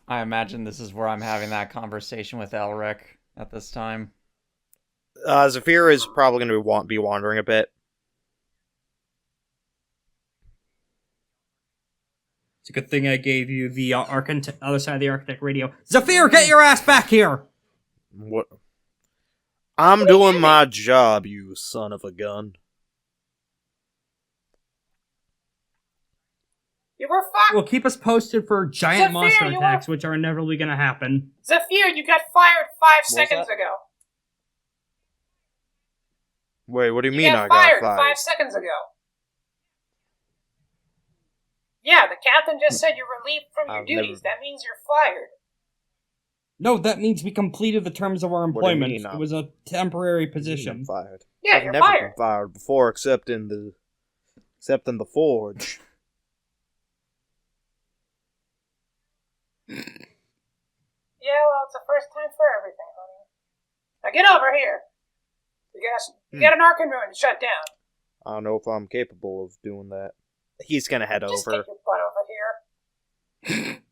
I imagine this is where I'm having that conversation with Elric at this time. Zaffir is probably going to be wandering a bit. It's a good thing I gave you the other side of the Architect radio. Zaffir, get your ass back here! What? I'm doing my job, you son of a gun. You were fired. Well, keep us posted for giant Zaffir, monster attacks, which are inevitably going to happen. Zaffir, you got fired 5 seconds ago. Wait, what do you mean You I got got fired fired? 5 seconds ago. Yeah, the captain just said you're relieved from your duties. That means you're fired. No, that means we completed the terms of our What do you employment. mean, It was a temporary position. Fired. Yeah, I've you're never fired. been fired before, except in the forge. Yeah, well, it's the first time for everything, honey. Now get over here. You got an Arkenruin to shut down. I don't know if I'm capable of doing that. He's gonna head Just over. get your butt over here.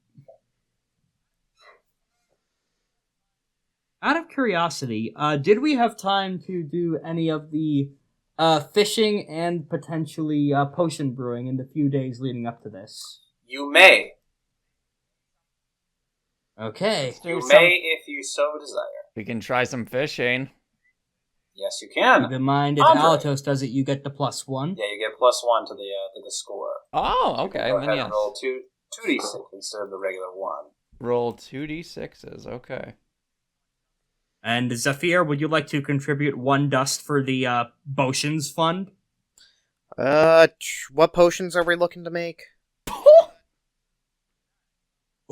Out of curiosity, did we have time to do any of the fishing and potentially potion brewing in the few days leading up to this? You may. Okay. You may if you so desire. We can try some fishing. Yes, you can. Keep in mind, if Andre. Alatos does it, you get the +1. Yeah, you get +1 to the score. Oh, okay. Go Then ahead yes. and roll 2d6 instead of the regular 1. Roll 2d6s. Okay. And Zaffir, would you like to contribute 1 dust for the potions fund? What potions are we looking to make?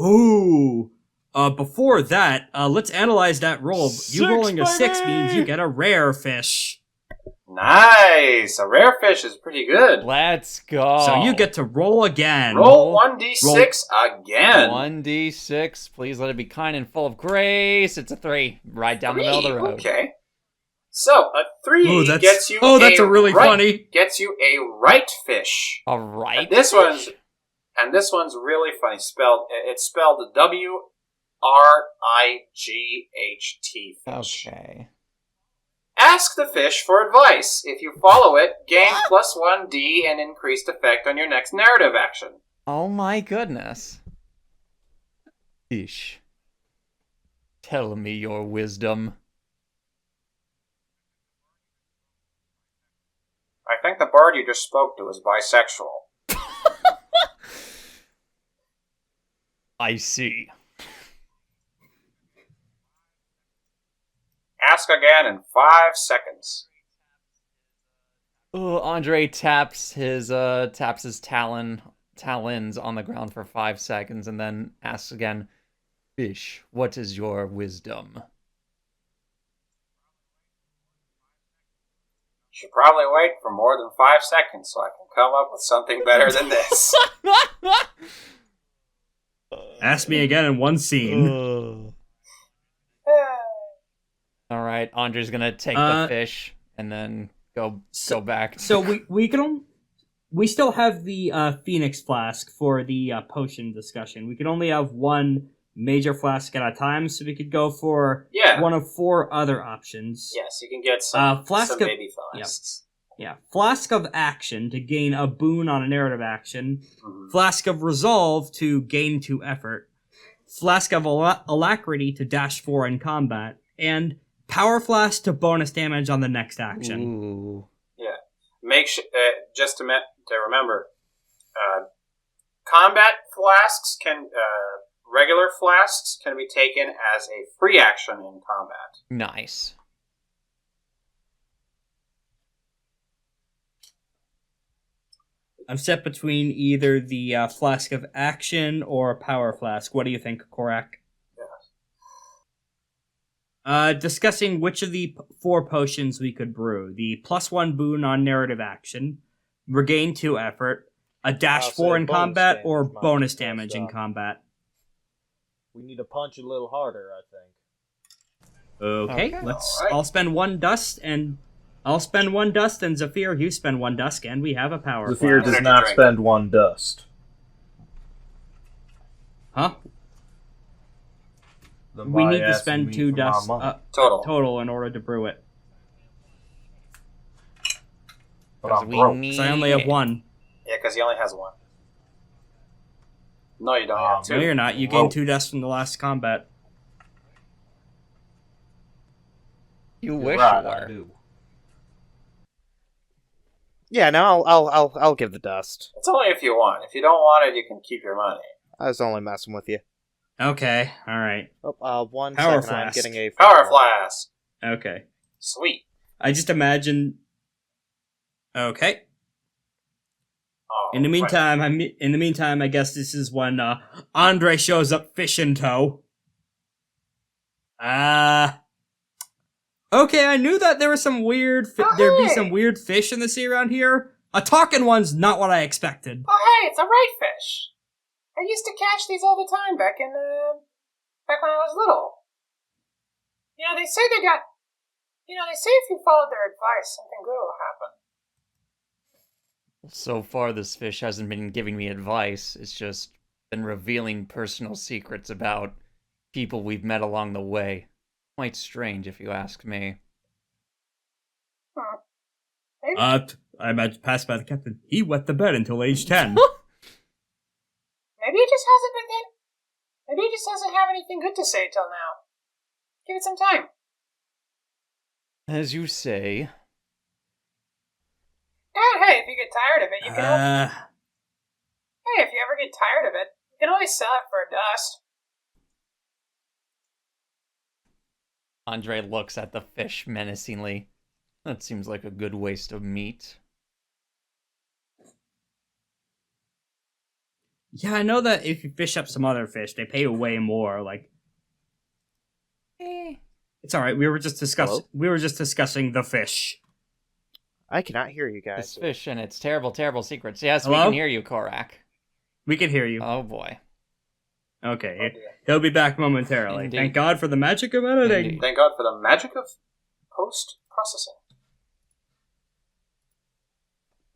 Ooh. Before that, let's analyze that roll. You rolling a 6 baby! means you get a rare fish. Nice! A rare fish is pretty good. Let's go. So you get to roll again. Roll 1d6 again. 1d6. Please let it be kind and full of grace. It's a 3. Right down the middle of the road. Okay. So, a 3 Ooh, gets you that's a really funny. Gets you a right fish. All right. And this one's really funny. It's spelled W-R-I-G-H-T fish. Okay. Ask the fish for advice. If you follow it, gain +1d and increased effect on your next narrative action. Oh my goodness. Fish. Tell me your wisdom. I think the bird you just spoke to is bisexual. I see. Ask again in 5 seconds. Andre taps his talons on the ground for 5 seconds and then asks again, Fish, what is your wisdom? Should probably wait for more than 5 seconds so I can come up with something better than this. Ask me again in one scene. All right, Andre's gonna take the fish and then go back. So we still have the Phoenix flask for the potion discussion. We can only have one major flask at a time, so we could go for one of 4 other options. Yes, you can get some baby flasks. Yeah, Flask of Action to gain a boon on a narrative action. Mm-hmm. Flask of Resolve to gain 2 effort. Flask of Alacrity to dash 4 in combat. And Power Flask to bonus damage on the next action. Ooh. Yeah. Make sure, just to remember, combat flasks regular flasks can be taken as a free action in combat. Nice. I'm set between either the Flask of Action or Power Flask. What do you think, Korak? Discussing which of the 4 potions we could brew. The +1 boon on narrative action, regain 2 effort, a dash 4 in combat, or bonus damage in combat. We need to punch a little harder, I think. Okay. I'll spend 1 dust, and Zaffir, you spend 1 dust, and we have a power. Zaffir does not spend 1 dust. Huh? We need to spend 2 dust total in order to brew it. Because I only have 1. Yeah, because he only has 1. No, you don't have 2. No, you're not. You gained 2 dust from the last combat. You wish you were. Yeah, no, I'll give the dust. It's only if you want. If you don't want it, you can keep your money. I was only messing with you. Okay, alright. One Power second, I'm flask. getting a... Power flask! Okay. Sweet. I just imagine... Okay. Oh, In the meantime, I guess this is when Andre shows up fish in tow. Okay, I knew that there was some weird there'd be some weird fish in the sea around here. A talking one's not what I expected. Oh, hey, it's a right fish. I used to catch these all the time back when I was little. They say they say if you follow their advice, something good will happen. So far, this fish hasn't been giving me advice. It's just been revealing personal secrets about people we've met along the way. Quite strange, if you ask me. Maybe. I imagine passed by the captain. He wet the bed until age 10. Maybe he just doesn't have anything good to say till now. Give it some time. As you say. And hey, if you get tired of it, you can Hey, if you ever get tired of it, you can always sell it for a dust. Andre looks at the fish menacingly. That seems like a good waste of meat. Yeah, I know that if you fish up some other fish, they pay way more. Like, It's all right. We were just discussing. Hello? We were just discussing the fish. I cannot hear you This guys. fish and its terrible, terrible secrets. Yes, we Hello? can hear you, Korak. We can hear you. Oh boy. Okay, he'll be back momentarily. Indeed. Thank God for the magic of editing. Indeed. Thank God for the magic of post-processing.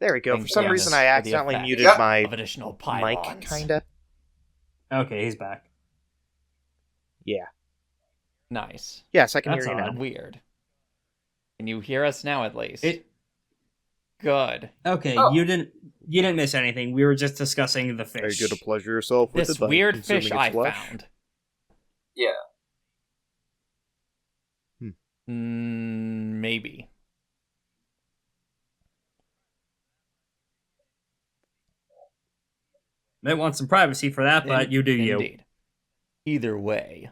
There we go. Thank For some goodness reason, I for the accidentally effect muted Yeah. my of additional pylons. mic, kinda. Okay, he's back. Yeah. Nice. Yes, I can That's hear you now. odd. Weird. Can you hear us now at least? It. Good. Okay, Oh. you didn't miss anything. We were just discussing the fish. Are you gonna pleasure yourself with This it by weird consuming fish its I flesh? found. Yeah. Maybe. Might want some privacy for that, but you do you. Indeed. Either way.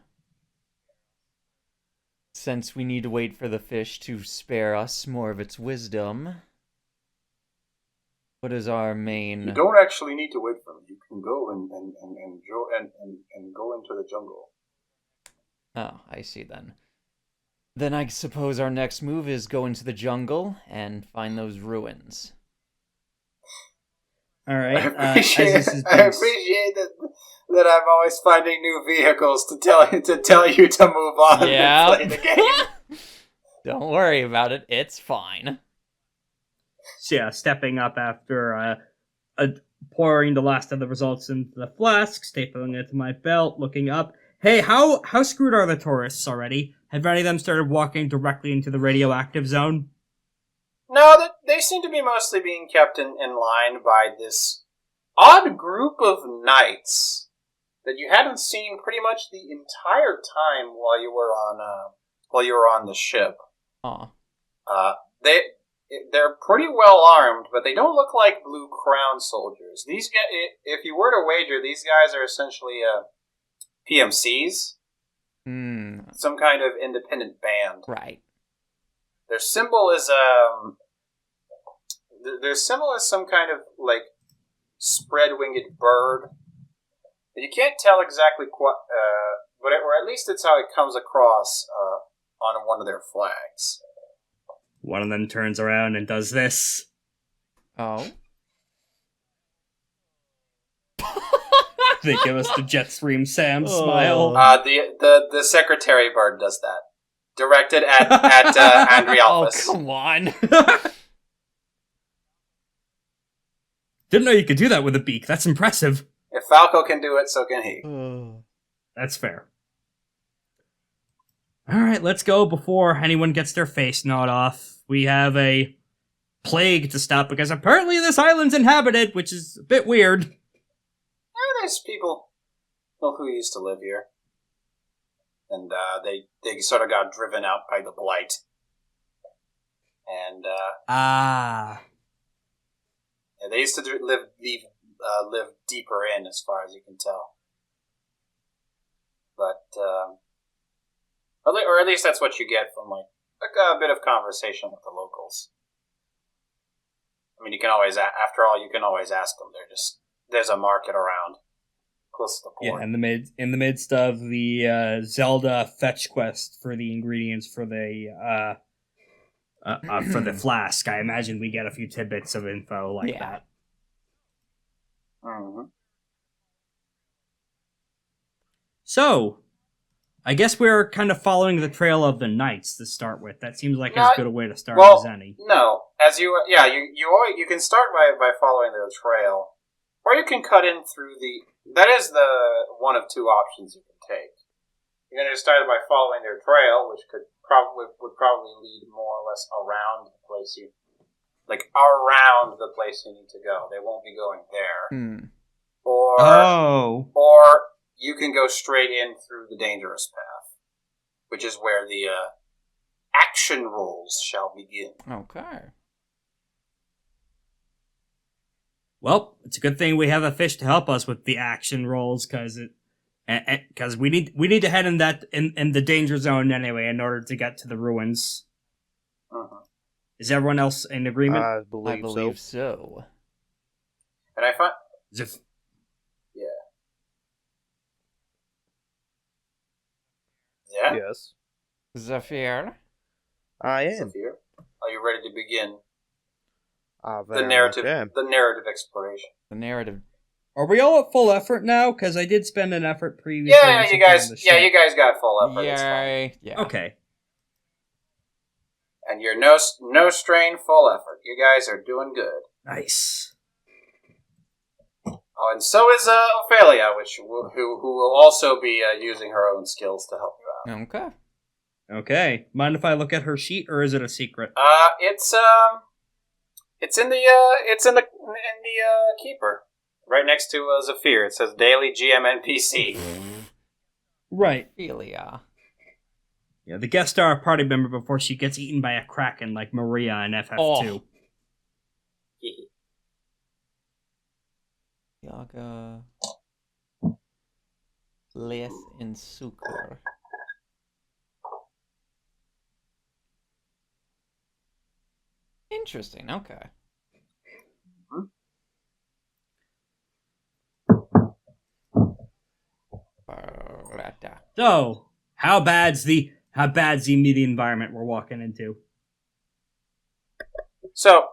Since we need to wait for the fish to spare us more of its wisdom, what is our main... You don't actually need to wait for them. You can go and go into the jungle. Oh, I see then. Then I suppose our next move is go into the jungle and find those ruins. All right. I as this is I being- appreciate that I'm always finding new vehicles to tell you to move on Yeah. and play the game. Don't worry about it. It's fine. So yeah, stepping up after pouring the last of the results into the flask, stapling it to my belt, looking up. Hey, how screwed are the tourists already? Have any of them started walking directly into the radioactive zone? No, they seem to be mostly being kept in line by this odd group of knights that you hadn't seen pretty much the entire time while you were on the ship. Aw. They're pretty well armed, but they don't look like Blue Crown soldiers. These guys, if you were to wager, these guys are essentially PMCs, some kind of independent band. Right. Their symbol is some kind of like spread-winged bird. You can't tell exactly what, or at least it's how it comes across on one of their flags. One of them turns around and does this. Oh. They give us the Jetstream Sam Oh. smile. The secretary bird does that, directed at Andri Oh, Alphys. come on. Didn't know you could do that with a beak. That's impressive. If Falco can do it, so can he. That's fair. Alright, let's go before anyone gets their face gnawed off. We have a plague to stop because apparently this island's inhabited, which is a bit weird. There's people who used to live here, and they sort of got driven out by the blight, and yeah, they used to live deeper in, as far as you can tell. But or at least that's what you get from like a bit of conversation with the locals. I mean, you can always, after all, you can always ask them. There's a market around close to the port. Yeah, in the midst of the Zelda fetch quest for the ingredients for the flask, I imagine we get a few tidbits of info like that. Mm-hmm. So, I guess we're kind of following the trail of the knights to start with. That seems like as good a way to start as any. No, you can start by following their trail, or you can cut in through the. That is the one of two options you can take. You're going to start by following their trail, which would probably lead more or less around the place you need to go. They won't be going there. Or you can go straight in through the dangerous path, which is where the action rolls shall begin. Okay. Well, it's a good thing we have a fish to help us with the action rolls, because we need to head in the danger zone anyway in order to get to the ruins. Uh-huh. Is everyone else in agreement? I I believe believe so. so. And I find Yes. Zaffir? I am. Zaffir, are you ready to begin the Very narrative? much am. The narrative exploration. The narrative. Are we all at full effort now? Because I did spend an effort previously. Yeah, you guys. Yeah, you guys got full effort. It's fine. Yay. Yeah. Okay. And you're no strain, full effort. You guys are doing good. Nice. Oh, and so is Ophelia, who will also be using her own skills to help you out. Okay. Okay. Mind if I look at her sheet, or is it a secret? It's in the keeper, right next to Zaffir. It says daily GM NPC. Right. Ophelia. Yeah, the guest star party member before she gets eaten by a kraken like Maria in FF2. Yaga. Leth in Sukur. Interesting, okay. So, how bad's the media environment we're walking into? So,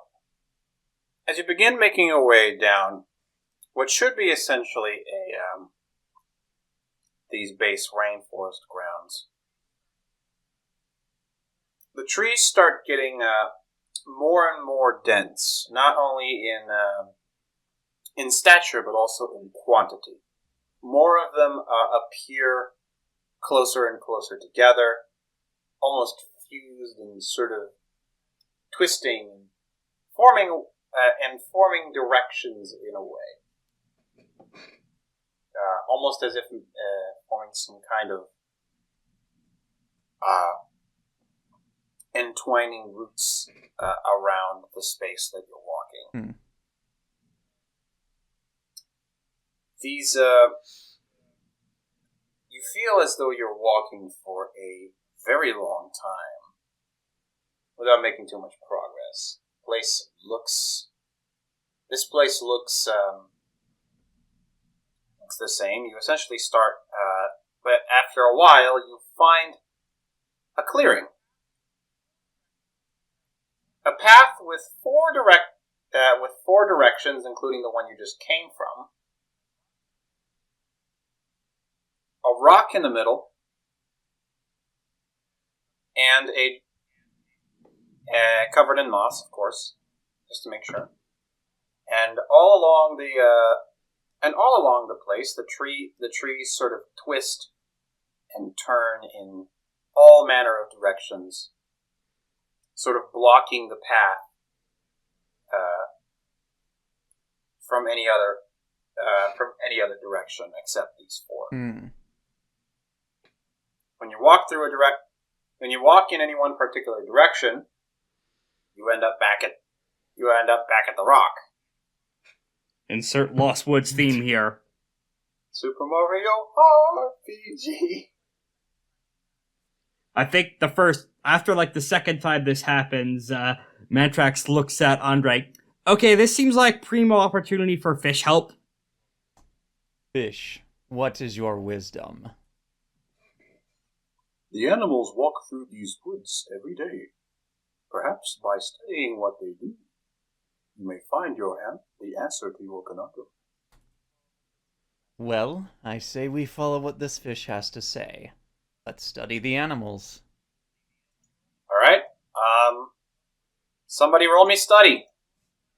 as you begin making your way down what should be essentially these base rainforest grounds, the trees start getting more and more dense, not only in stature but also in quantity. More of them appear closer and closer together, almost fused and sort of twisting, forming directions in a way, almost as if forming some kind of entwining roots around the space that you're walking. These, you feel as though you're walking for a very long time without making too much progress. This place looks the same. You essentially start, but after a while, you find a clearing. A path with four directions, including the one you just came from. A rock in the middle, and covered in moss, of course, just to make sure. And all along the place, the trees sort of twist and turn in all manner of directions, sort of blocking the path from any other direction except these four. When you walk in any one particular direction, you end up back at the rock. Insert Lost Woods theme here. Super Mario RPG. I think after the second time this happens, Mantrax looks at Andre. Okay, this seems like primo opportunity for fish help. Fish, what is your wisdom? The animals walk through these woods every day. Perhaps by studying what they do, you may find the answer to your conundrum. Well, I say we follow what this fish has to say. Let's study the animals. Alright, somebody roll me study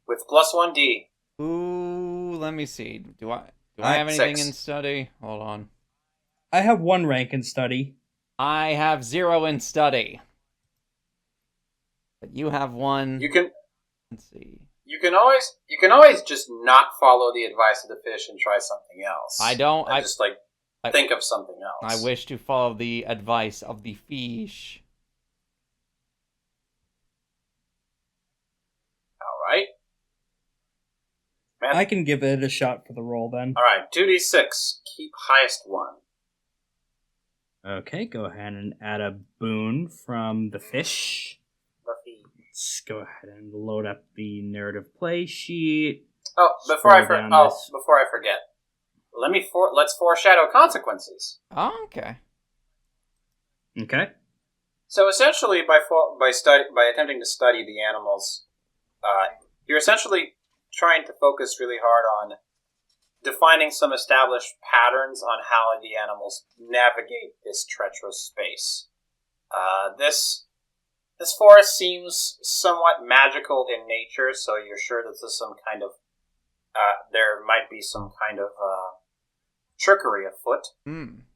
with +1d. Ooh, let me see. Do I have anything 6. in study? Hold on. I have 1 rank in study. I have 0 in study. But you have 1. Let's see. You can always just not follow the advice of the fish and try something else. I don't. Think of something else. I wish to follow the advice of the fish. Alright. I can give it a shot for the roll then. Alright, 2d6. Keep highest 1. Okay, go ahead and add a boon from the fish. Let's go ahead and load up the narrative play sheet. Oh, before I forget, let's foreshadow consequences. Oh, okay. Okay. So essentially, by attempting to study the animals, you're essentially trying to focus really hard on defining some established patterns on how the animals navigate this treacherous space. This forest seems somewhat magical in nature, so you're sure that there's some kind of there might be some kind of trickery afoot. Hmm.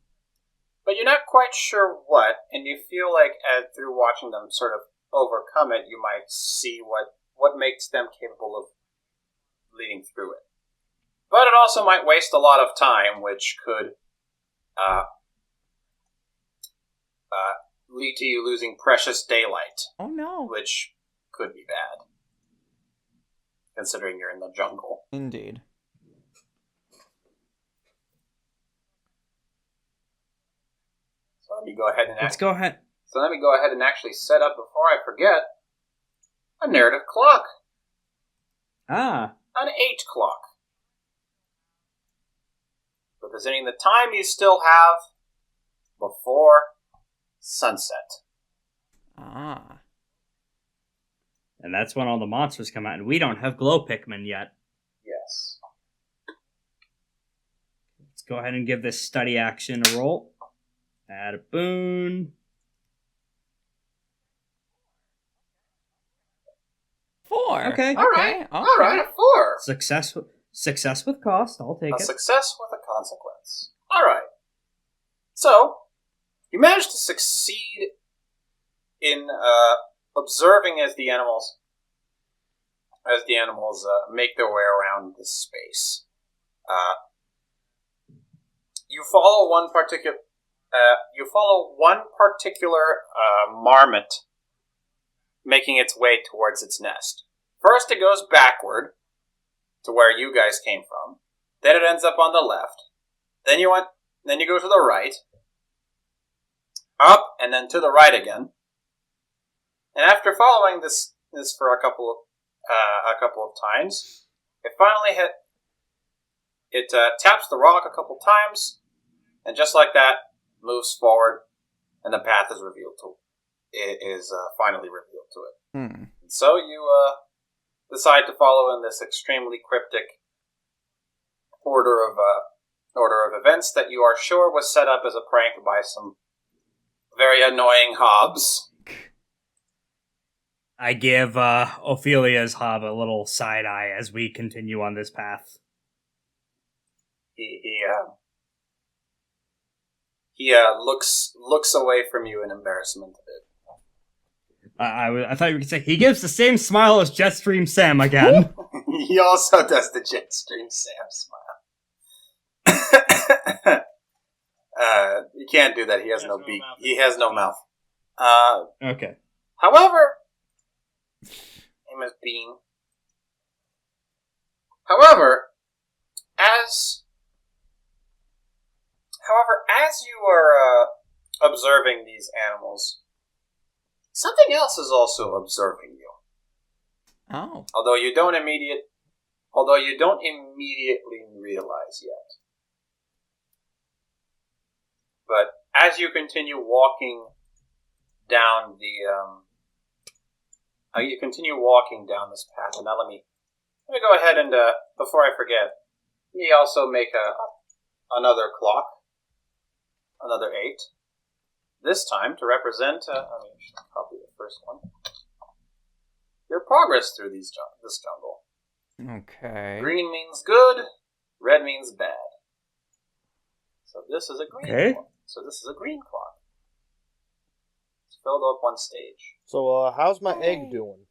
But you're not quite sure what, and you feel like through watching them sort of overcome it, you might see what makes them capable of leading through it. But it also might waste a lot of time, which could lead to you losing precious daylight. Oh no. Which could be bad, considering you're in the jungle. Indeed. So let me go ahead and So let me go ahead and actually set up, before I forget, a narrative clock. Ah. An 8 clock. Representing the time you still have before sunset. Ah. And that's when all the monsters come out, and we don't have glow Pikmin yet. Yes. Let's go ahead and give this study action a roll. Add a boon. 4. Okay. All right, a 4. Success with cost. I'll take A it. success with a consequence. All right. So, you managed to succeed in observing as the animals make their way around this space. You follow one particular marmot making its way towards its nest. First, it goes backward to where you guys came from. Then it ends up on the left. Then you go to the right, up, and then to the right again. And after following this for a couple of times, it finally taps the rock a couple times, and just like that, moves forward, and the path is finally revealed to it. Hmm. And so you decide to follow in this extremely cryptic order of events that you are sure was set up as a prank by some very annoying hobs. I give Ophelia's hob a little side eye as we continue on this path. He looks away from you in embarrassment a bit. I thought you were going to say, he gives the same smile as Jetstream Sam again. He also does the Jetstream Sam smile. You can't do that. He has no beak. He has no mouth. Okay. However, name is Bean. However, as you are observing these animals, something else is also observing you. Oh. Although you don't immediately realize yet. But as you continue walking down this path, and now let me go ahead and before I forget, let me also make another clock, another 8. This time to represent. Let me copy the first one. Your progress through this jungle. Okay. Green means good. Red means bad. So this is a green clock. So this is a green clock. It's filled up one stage. So, how's my egg doing?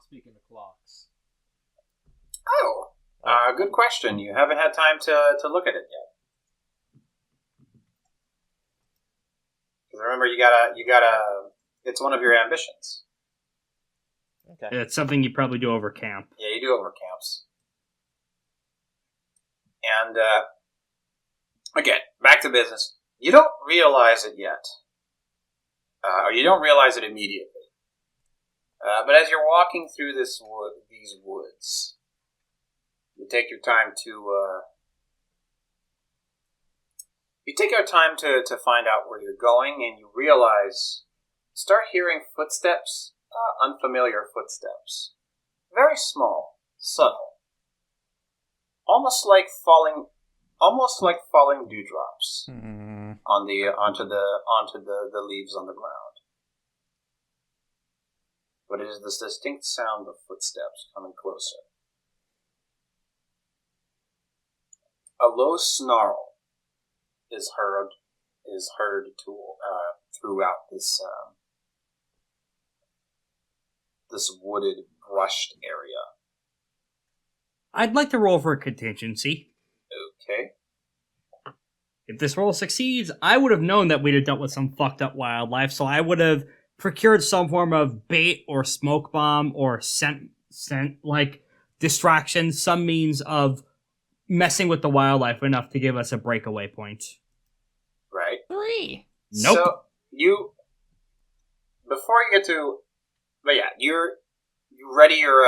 Speaking of clocks. Good question. You haven't had time to look at it yet. Because remember, you gotta. It's one of your ambitions. Okay. It's something you probably do over camp. Yeah, you do over camps. And again, back to business. You don't realize it yet, or you don't realize it immediately. But as you're walking through these woods, you take your time to You take your time to find out where you're going, and you start hearing footsteps, unfamiliar footsteps. Very small, subtle. Almost like falling dewdrops onto the leaves on the ground. But it is this distinct sound of footsteps coming closer. A low snarl is heard throughout this wooded, brushed area. I'd like to roll for a contingency. Okay. If this roll succeeds, I would have known that we'd have dealt with some fucked up wildlife, so I would have procured some form of bait or smoke bomb or scent like distraction, some means of messing with the wildlife enough to give us a breakaway point. Right. 3. Nope. So before you get to, but yeah, you ready your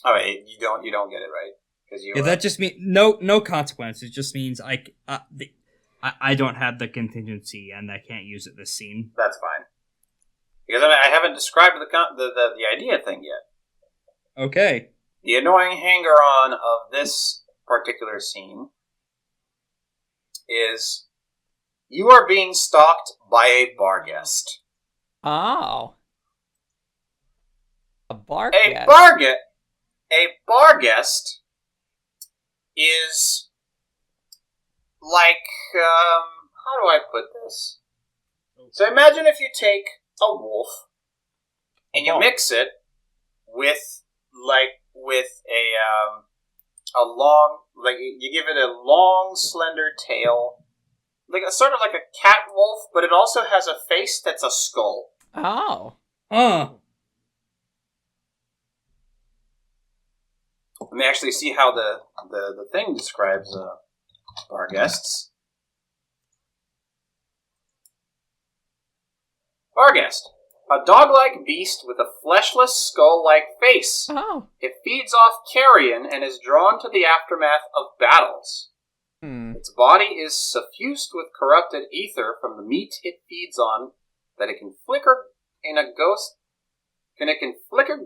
Oh wait, you don't get it right because you. Yeah, that just means no consequence. It just means I don't have the contingency and I can't use it this scene. That's fine because I haven't described the idea thing yet. Okay. The annoying hanger-on of this particular scene is you are being stalked by a bar guest. Oh. A bar guest. A bar guest is like, how do I put this? So imagine if you take a wolf and you mix it with a long, like you give it a long, slender tail, like sort of like a cat wolf, but it also has a face that's a skull. Oh. Let me actually see how the thing describes bar guests. Bar guest. A dog-like beast with a fleshless, skull-like face. Oh. It feeds off carrion and is drawn to the aftermath of battles. Its body is suffused with corrupted ether from the meat it feeds on, that it can flicker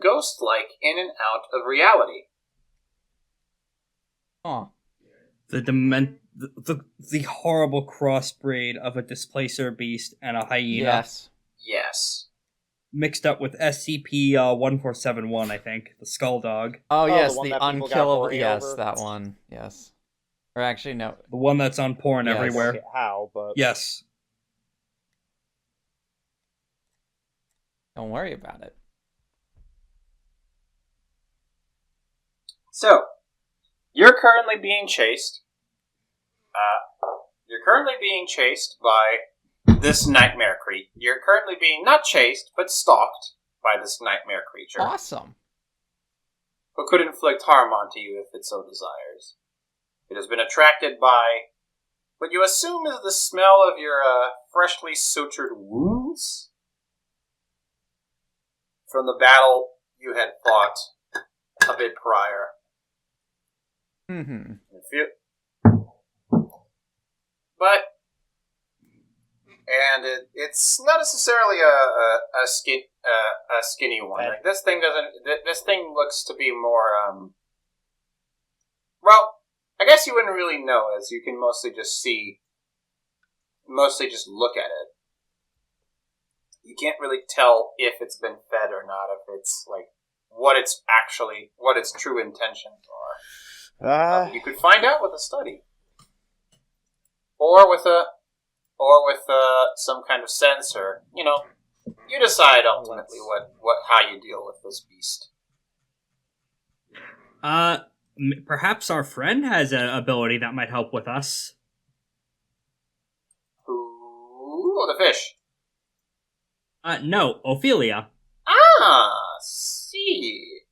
ghost-like in and out of reality. Oh. The horrible crossbreed of a displacer beast and a hyena. Yes. Mixed up with SCP-1471, I think. The skull dog. Oh, yes, the unkillable. Yes, over. That one. Yes. Or actually, no. The one that's on porn everywhere. Okay, how, but... Yes. Don't worry about it. So, you're currently being chased. You're currently being chased by this nightmare creature. You're currently being not chased, but stalked by this nightmare creature. Awesome. Who could inflict harm onto you if it so desires. It has been attracted by what you assume is the smell of your freshly sutured wounds from the battle you had fought a bit prior. Mm-hmm. It's not necessarily a skinny one. Like this thing doesn't. This thing looks to be more. Well, I guess you wouldn't really know, as you can mostly just look at it. You can't really tell if it's been fed or not. If it's like what its true intentions are. You could find out with a study, or with some kind of sensor. You know, you decide ultimately how you deal with this beast. Perhaps our friend has an ability that might help with us. Ooh, the fish. No, Ophelia. See.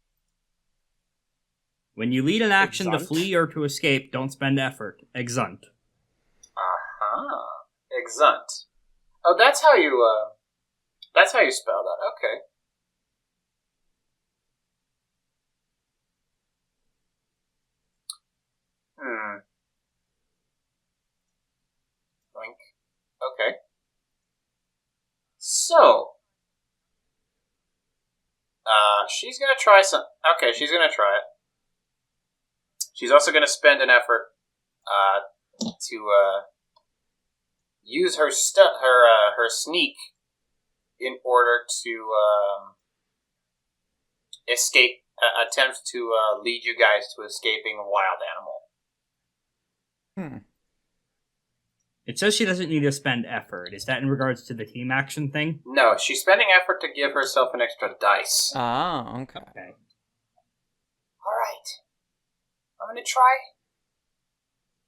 When you lead an action to Exunt? flee or to escape, don't spend effort. Exunt. Exunt. Oh, that's how you spell that. Okay. Okay. So, she's gonna try some. Okay, she's gonna try it. She's also gonna spend an effort to use her her sneak in order to escape. Attempt to lead you guys to escaping a wild animal. It says she doesn't need to spend effort. Is that in regards to the team action thing? No, she's spending effort to give herself an extra dice. Oh, okay. Alright. I'm going to try.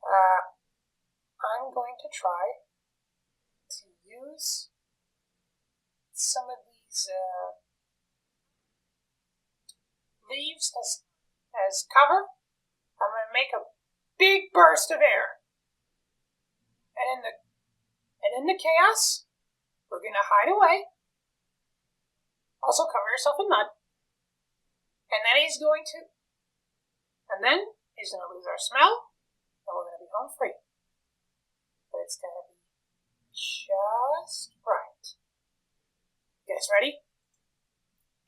I'm going to try to use some of these leaves as cover. I'm going to make a big burst of air. And in the chaos, we're going to hide away. Also cover yourself in mud. And then he's going to lose our smell, and we're going to be home free. But it's going to be just right. You guys ready?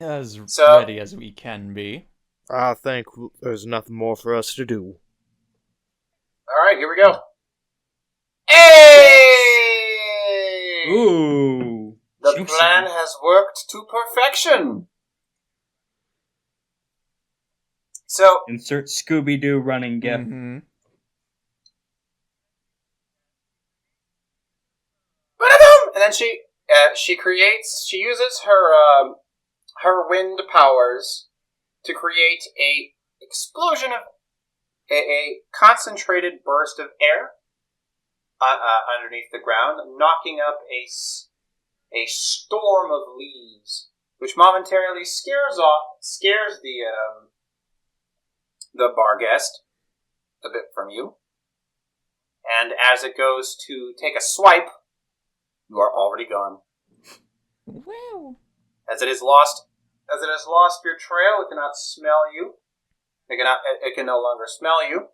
As ready as we can be. I think there's nothing more for us to do. Alright, here we go. Hey! Ooh. The plan has worked to perfection. So, insert Scooby-Doo running gif. Mm-hmm. And then she uses her wind powers to create a explosion of a concentrated burst of air underneath the ground, knocking up a storm of leaves, which momentarily scares the bar guest a bit from you. And as it goes to take a swipe, you are already gone. Wow. As it has lost your trail, it cannot smell you. It can no longer smell you.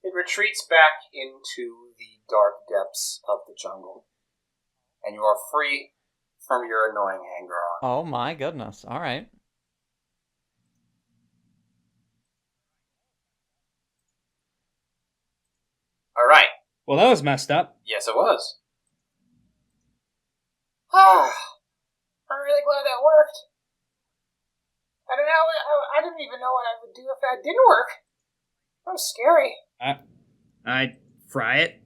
It retreats back into the dark depths of the jungle. And you are free from your annoying hanger-on. Oh my goodness. Alright. Alright. Well, that was messed up. Yes, it was. I'm really glad that worked. I didn't even know what I would do if that didn't work. That was scary. I'd fry it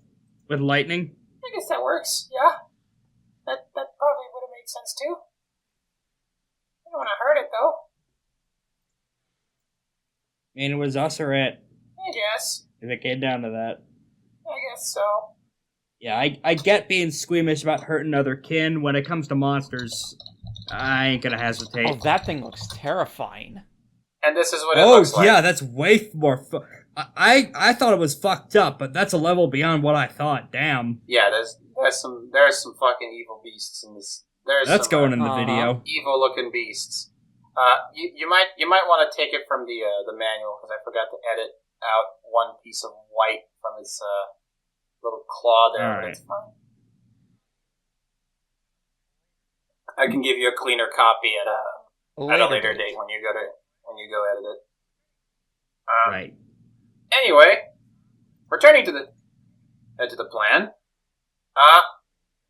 with lightning. I guess that works, yeah. That probably would have made sense too. I don't want to hurt it though. I mean, it was us or it. I guess. If it came down to that. I guess so. Yeah, I get being squeamish about hurting other kin. When it comes to monsters, I ain't gonna hesitate. Oh, that thing looks terrifying. And this is what it looks like. Oh, yeah, that's way more... I thought it was fucked up, but that's a level beyond what I thought. Damn. Yeah, there's some fucking evil beasts in this. That's going in the video. Evil-looking beasts. You might want to take it from the manual, because I forgot to edit out one piece of white from its little claw there. All right. It's fine. I can give you a cleaner copy at a later date when you go edit it. Right. Anyway, returning to the plan,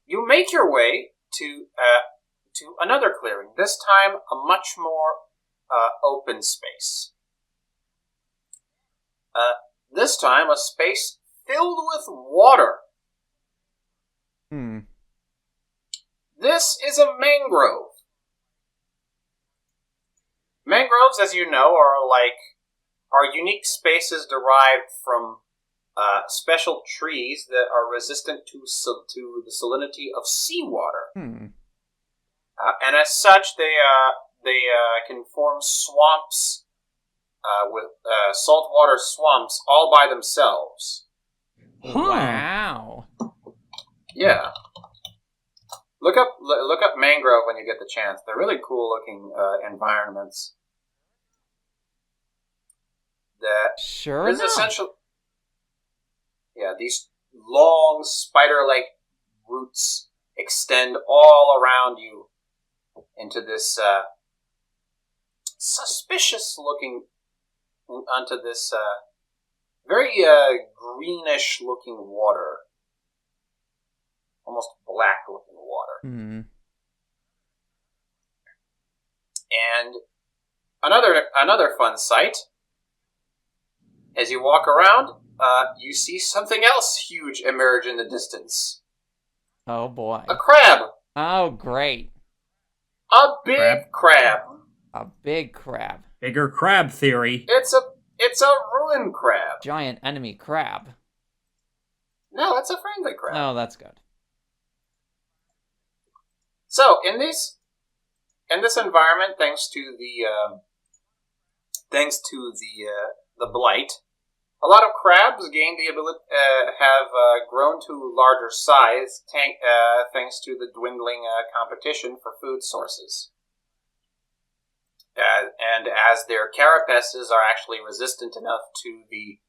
you make your way to another clearing. This time, a much more open space. This time, a space filled with water. This is a mangrove. Mangroves, as you know, are unique spaces derived from special trees that are resistant to the salinity of seawater. And as such, they can form swamps with saltwater swamps all by themselves. Wow. Yeah. Look up mangrove when you get the chance. They're really cool looking environments. Sure This is enough. essential. Yeah, these long spider-like roots extend all around you into this suspicious-looking, onto this very greenish-looking water. Almost black-looking water. Hmm. And another fun sight, as you walk around, you see something else huge emerge in the distance. Oh boy. A crab. Oh, great. A big crab. A big crab. Bigger crab theory. It's a ruin crab. Giant enemy crab. No, it's a friendly crab. Oh, that's good. So in this environment, thanks to the blight, a lot of crabs gain the ability have grown to larger size, thanks to the dwindling competition for food sources. And as their carapaces are actually resistant enough to the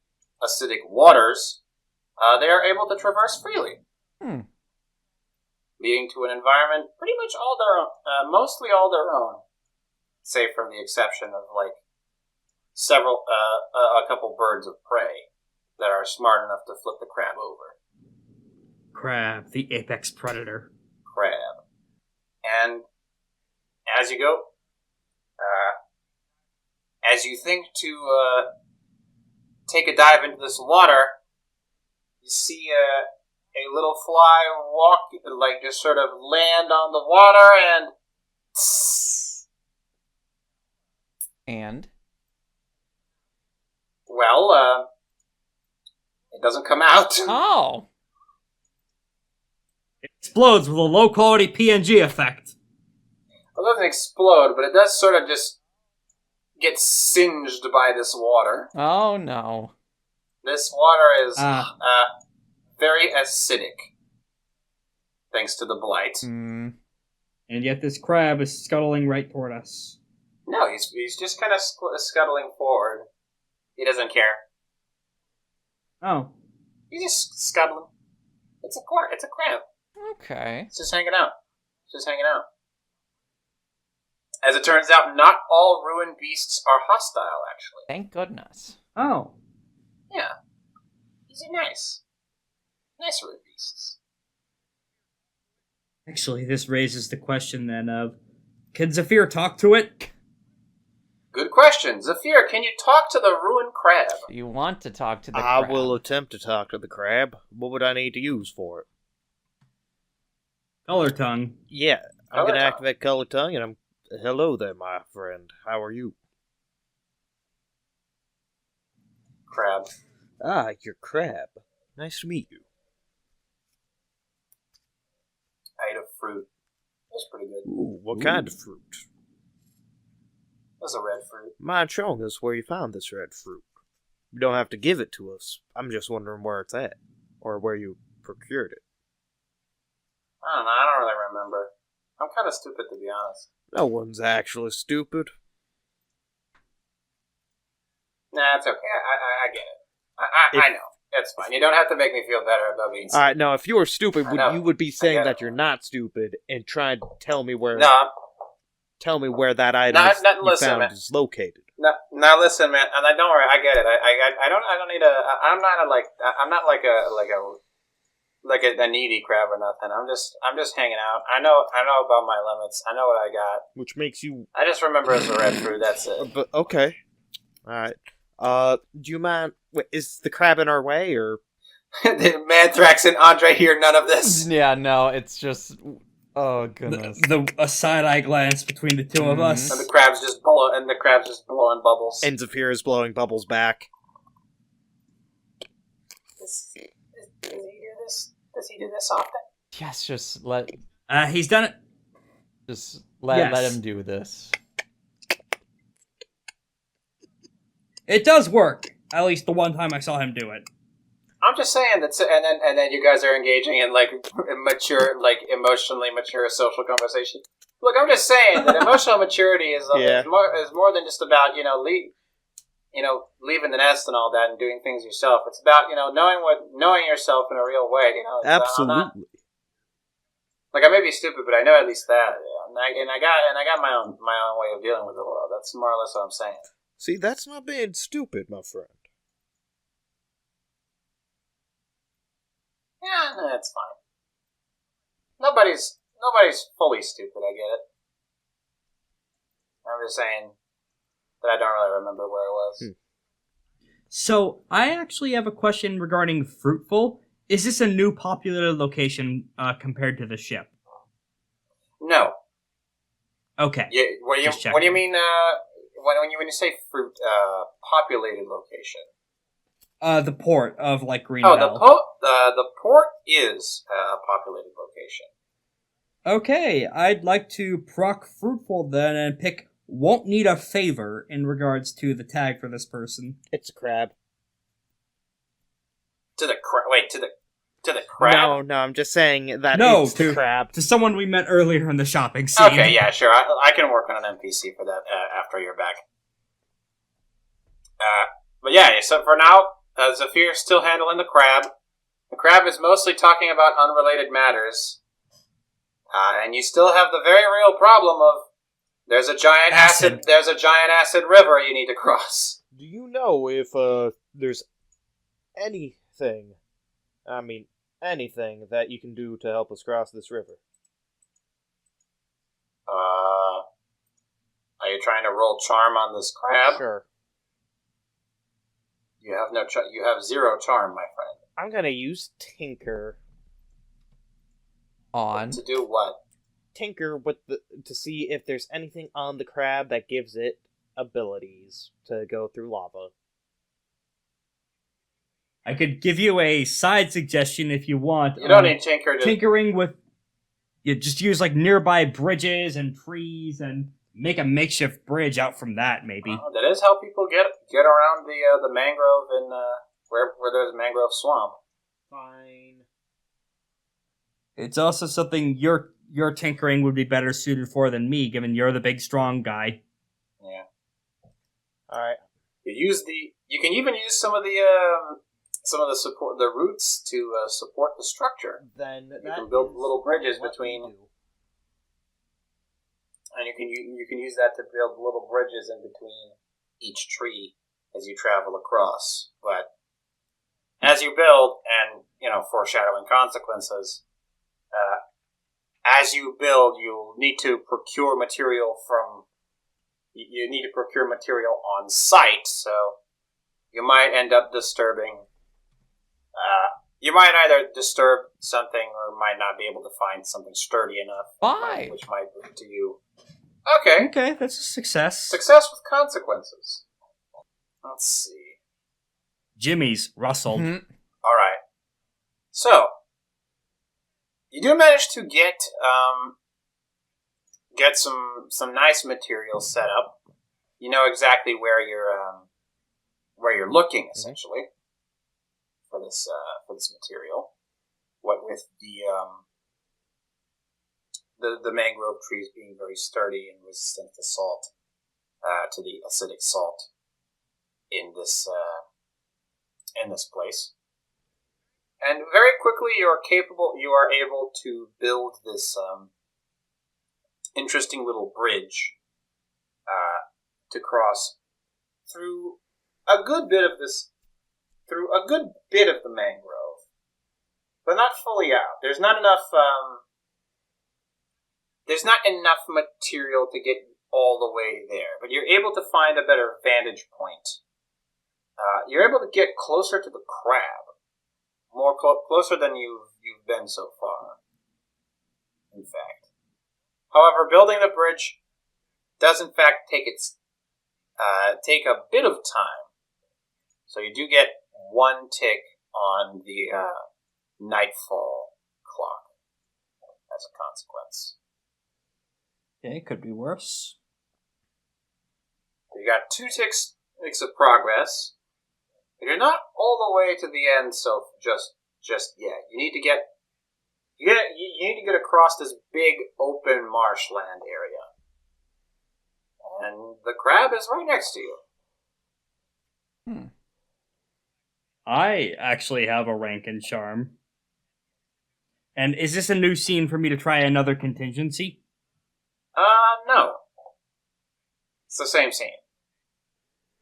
acidic waters, they are able to traverse freely, leading to an environment pretty much all their own, mostly all their own, save from the exception of like a couple birds of prey that are smart enough to flip the crab over. Crab, the apex predator. Crab. And as you go, as you think to take a dive into this water, you see a little fly walk, like just sort of land on the water and... And? Well, it doesn't come out. Oh! It explodes with a low-quality PNG effect. It doesn't explode, but it does sort of just get singed by this water. Oh, no. This water is very acidic, thanks to the blight. And yet this crab is scuttling right toward us. No, he's just kind of scuttling forward. He doesn't care. Oh. He's just scuttling. It's a crab. Okay. It's just hanging out. As it turns out, not all ruined beasts are hostile, actually. Thank goodness. Oh. Yeah. These are nice ruined beasts. Actually, this raises the question then of, can Zaffir talk to it? Good question. Zaffir, can you talk to the ruined crab? You want to talk to the I crab. will attempt to talk to the crab. What would I need to use for it? Color tongue. Yeah, I'm Color going to tongue. activate Color Tongue, and I'm... Hello there, my friend. How are you? Crab. Ah, you're Crab. Nice to meet you. I ate a fruit. It was pretty good. Ooh, what kind of fruit? It was a red fruit. Mind showing us where you found this red fruit? You don't have to give it to us. I'm just wondering where it's at. Or where you procured it. I don't know. I don't really remember. I'm kind of stupid, to be honest. No one's actually stupid. Nah, it's okay. I get it. I know. It's fine. You don't have to make me feel better about being stupid. Alright, now if you were stupid, I know. you would be saying get that it. you're not stupid and try and tell me where that item you listen, found man. is located. Now listen, man. And don't worry. I get it. I don't need a. I'm not like a needy crab or nothing. I'm just hanging out. I know about my limits. I know what I got. Which makes you... I just remember it's a red fruit. That's it. But, okay. Alright. Do you mind... Wait, is the crab in our way, or... Did Mantrax and Andre hear none of this? Yeah, no, it's just... Oh, goodness. A side-eye glance between the two of us. And the crab's just blowing bubbles. And Zaffir is blowing bubbles back. Does he do this? Does he do this often? Yes, just let... He's done it. Just let Yes. him do this. It does work. At least the one time I saw him do it. I'm just saying that, and then you guys are engaging in like mature, like emotionally mature social conversation. Look, I'm just saying that emotional maturity is more than just about leaving the nest and all that and doing things yourself. It's about knowing yourself in a real way. It's Absolutely. Like, I may be stupid, but I know at least that. Yeah. And I got my own way of dealing with the world. That's more or less what I'm saying. See, that's not being stupid, my friend. Yeah, no, it's fine. Nobody's fully stupid. I get it. I'm just saying that I don't really remember where it was. So, I actually have a question regarding Fruitful. Is this a new popular location compared to the ship? No. Okay. Yeah, what do you mean? When you say fruit, populated location? The port of like Green Oh, Bell. the port is a populated location. Okay, I'd like to proc Fruitful then and pick won't need a favor in regards to the tag for this person. It's a crab. To the crab? No, I'm just saying that No, it's the crab. To someone we met earlier in the shopping scene. Okay, yeah, sure. I can work on an NPC for that after you're back. But yeah, so for now, Zaffir's still handling the crab. The crab is mostly talking about unrelated matters. And you still have the very real problem of there's a giant acid river you need to cross. Do you know if there's anything that you can do to help us cross this river? Are you trying to roll charm on this crab? Sure. You have you have 0 charm, my friend. I'm gonna use Tinker. On. To do what? Tinker to see if there's anything on the crab that gives it abilities to go through lava. I could give you a side suggestion if you want. You don't need Tinker to... Tinkering with... You just use like nearby bridges and trees and make a makeshift bridge out from that, maybe. That is how people get around the mangrove and where there's a mangrove swamp. Fine. It's also something your tinkering would be better suited for than me, given you're the big strong guy. Yeah. All right. You can even use some of the support the roots to support the structure. Then you can build little bridges between, and you can use that to build little bridges in between each tree as you travel across. But as you build, and foreshadowing consequences. As you build, you'll need to procure material on site, so you might end up disturbing. You might either disturb something or might not be able to find something sturdy enough. Why? Which might lead to you. Okay. Okay, that's a success. Success with consequences. Let's see. Jimmy's rustled. Mm-hmm. All right. So, you do manage to get some nice materials set up. You know exactly where you're looking, essentially, for this material. What with the mangrove trees being very sturdy and resistant to salt, to the acidic salt in this place. And very quickly you are able to build this interesting little bridge to cross through a good bit of the mangrove, but not fully out. There's not enough material to get all the way there, but you're able to find a better vantage point. You're able to get closer to the crab. More closer than you've been so far, in fact. However, building the bridge does in fact take a bit of time. So you do get 1 tick on the nightfall clock as a consequence. Okay, could be worse. You got 2 ticks of progress. You're not all the way to the end, so just yet. You need to get across this big open marshland area, and the crab is right next to you. I actually have a rank in charm. And is this a new scene for me to try another contingency? No. It's the same scene.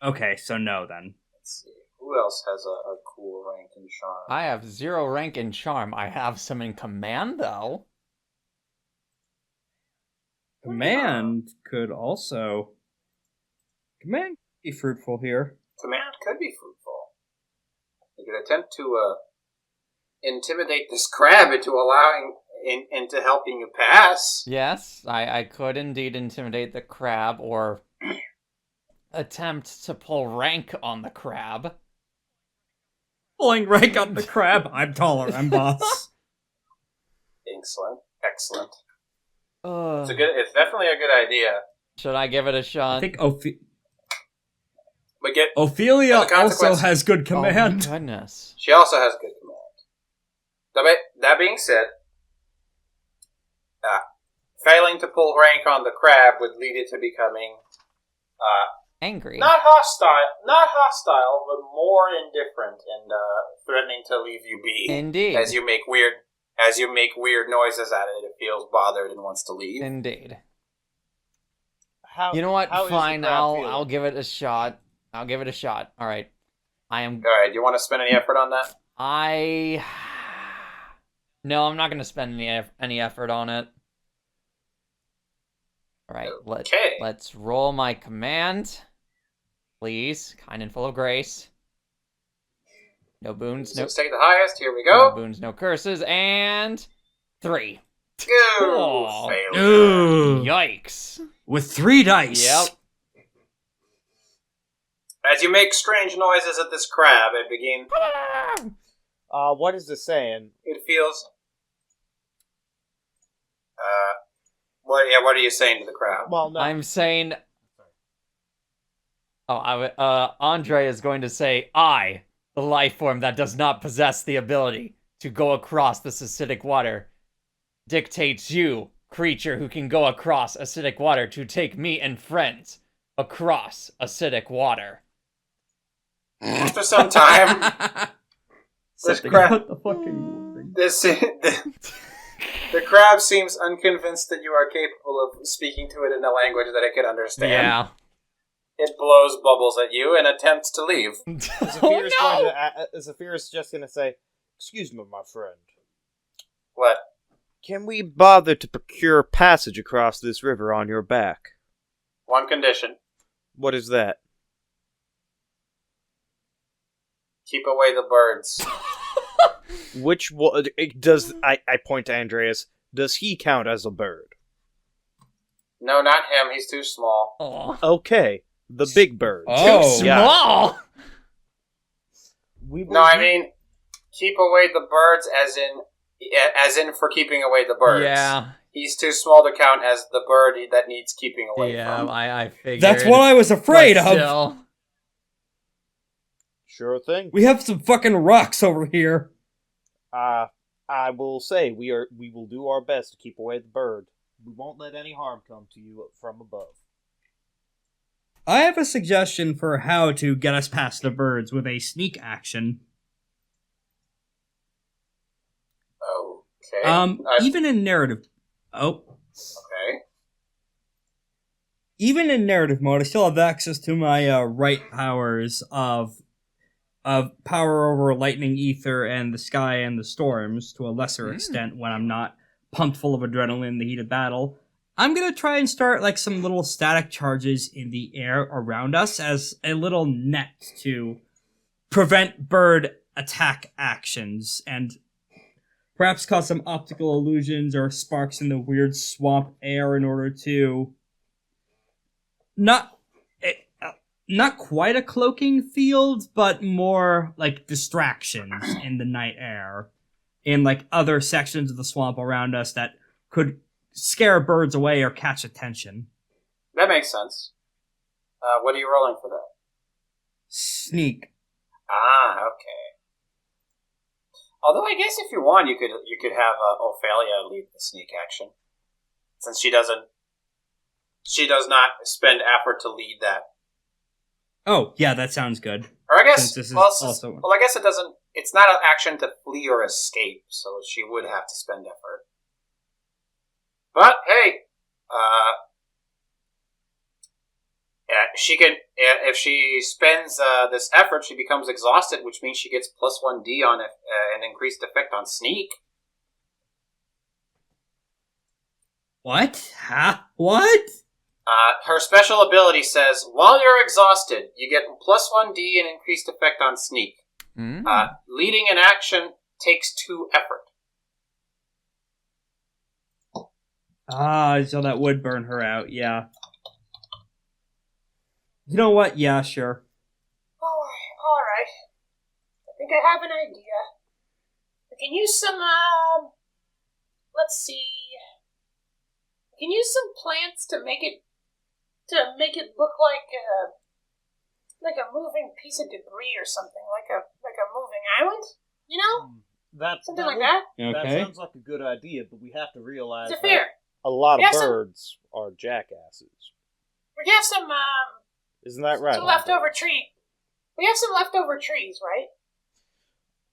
Okay, so no then. Let's see. Who else has a cool rank in charm? I have 0 rank in charm. I have some in command, though. Command could also... Command could be fruitful here. Command could be fruitful. You could attempt to intimidate this crab into into helping you pass. Yes, I could indeed intimidate the crab, or attempt to pull rank on the crab. Pulling rank on the crab. I'm taller. I'm boss. Excellent. It's definitely a good idea. Should I give it a shot? I think But get Ophelia also has good command. Oh my goodness. She also has good command. That being said, failing to pull rank on the crab would lead it to becoming Angry. not hostile, but more indifferent and threatening to leave you be. Indeed. As you make weird noises at it, it feels bothered and wants to leave. Indeed. How, You know what? how is the Fine, crab I'll feeling? give it a shot. All right. I am. All right, do you want to spend any effort on that? No, I'm not going to spend any effort on it. All right, Okay. let's roll my command. Please, kind and full of grace. No boons, So no, let's take the highest. Here we no go. boons, no curses, and 3. Go. Failure. Ooh. Yikes. With 3 dice. Yep. As you make strange noises at this crab, it begins. What is this saying? It feels. What are you saying to the crab? Well, no. I'm saying. Andre is going to say, I, the life form that does not possess the ability to go across this acidic water, dictates you, creature who can go across acidic water, to take me and friends across acidic water. After some time, this crab. The crab seems unconvinced that you are capable of speaking to it in a language that it can understand. Yeah. It blows bubbles at you and attempts to leave. Zaffir is just going to say, "Excuse me, my friend. What? Can we bother to procure passage across this river on your back?" One condition. What is that? Keep away the birds. Which one does I point to Andreas? Does he count as a bird? No, not him. He's too small. Aw. Okay, the big bird. Oh. Too small! No, I mean, keep away the birds as in for keeping away the birds. Yeah. He's too small to count as the bird that needs keeping away Yeah, from. I figured. That's what I was afraid but of. still. Sure thing. We have some fucking rocks over here. I will say we will do our best to keep away the bird. We won't let any harm come to you from above. I have a suggestion for how to get us past the birds with a sneak action. Okay. Even in narrative... Oh. Okay. Even in narrative mode, I still have access to my right powers of power over lightning, ether, and the sky and the storms to a lesser extent when I'm not pumped full of adrenaline in the heat of battle. I'm gonna try and start like some little static charges in the air around us as a little net to prevent bird attack actions and perhaps cause some optical illusions or sparks in the weird swamp air in order to not quite a cloaking field, but more like distractions in the night air in like other sections of the swamp around us that could scare birds away or catch attention. That makes sense. What are you rolling for that? Sneak. Okay. Although I guess if you want, you could have Ophelia lead the sneak action, since she does not spend effort to lead that. Oh, yeah, that sounds good. Or I guess, Since this is I guess it doesn't. it's not an action to flee or escape, so she would have to spend effort. But hey, she can. If she spends this effort, she becomes exhausted, which means she gets plus 1d on it, an increased effect on sneak. What? Huh? What? Her special ability says, while you're exhausted, you get plus 1d and increased effect on sneak. Leading an action takes 2 effort. So that would burn her out, yeah. You know what? Yeah, sure. Alright. I think I have an idea. We can use some, let's see. We can use some plants to make it look like a moving piece of debris or something, like a moving island, you know? Something like that. That Okay. sounds like a good idea, but we have to realize Zaffir, that a lot of Yes, birds are jackasses. we have some Isn't that right? some leftover tree. We have some leftover trees, right?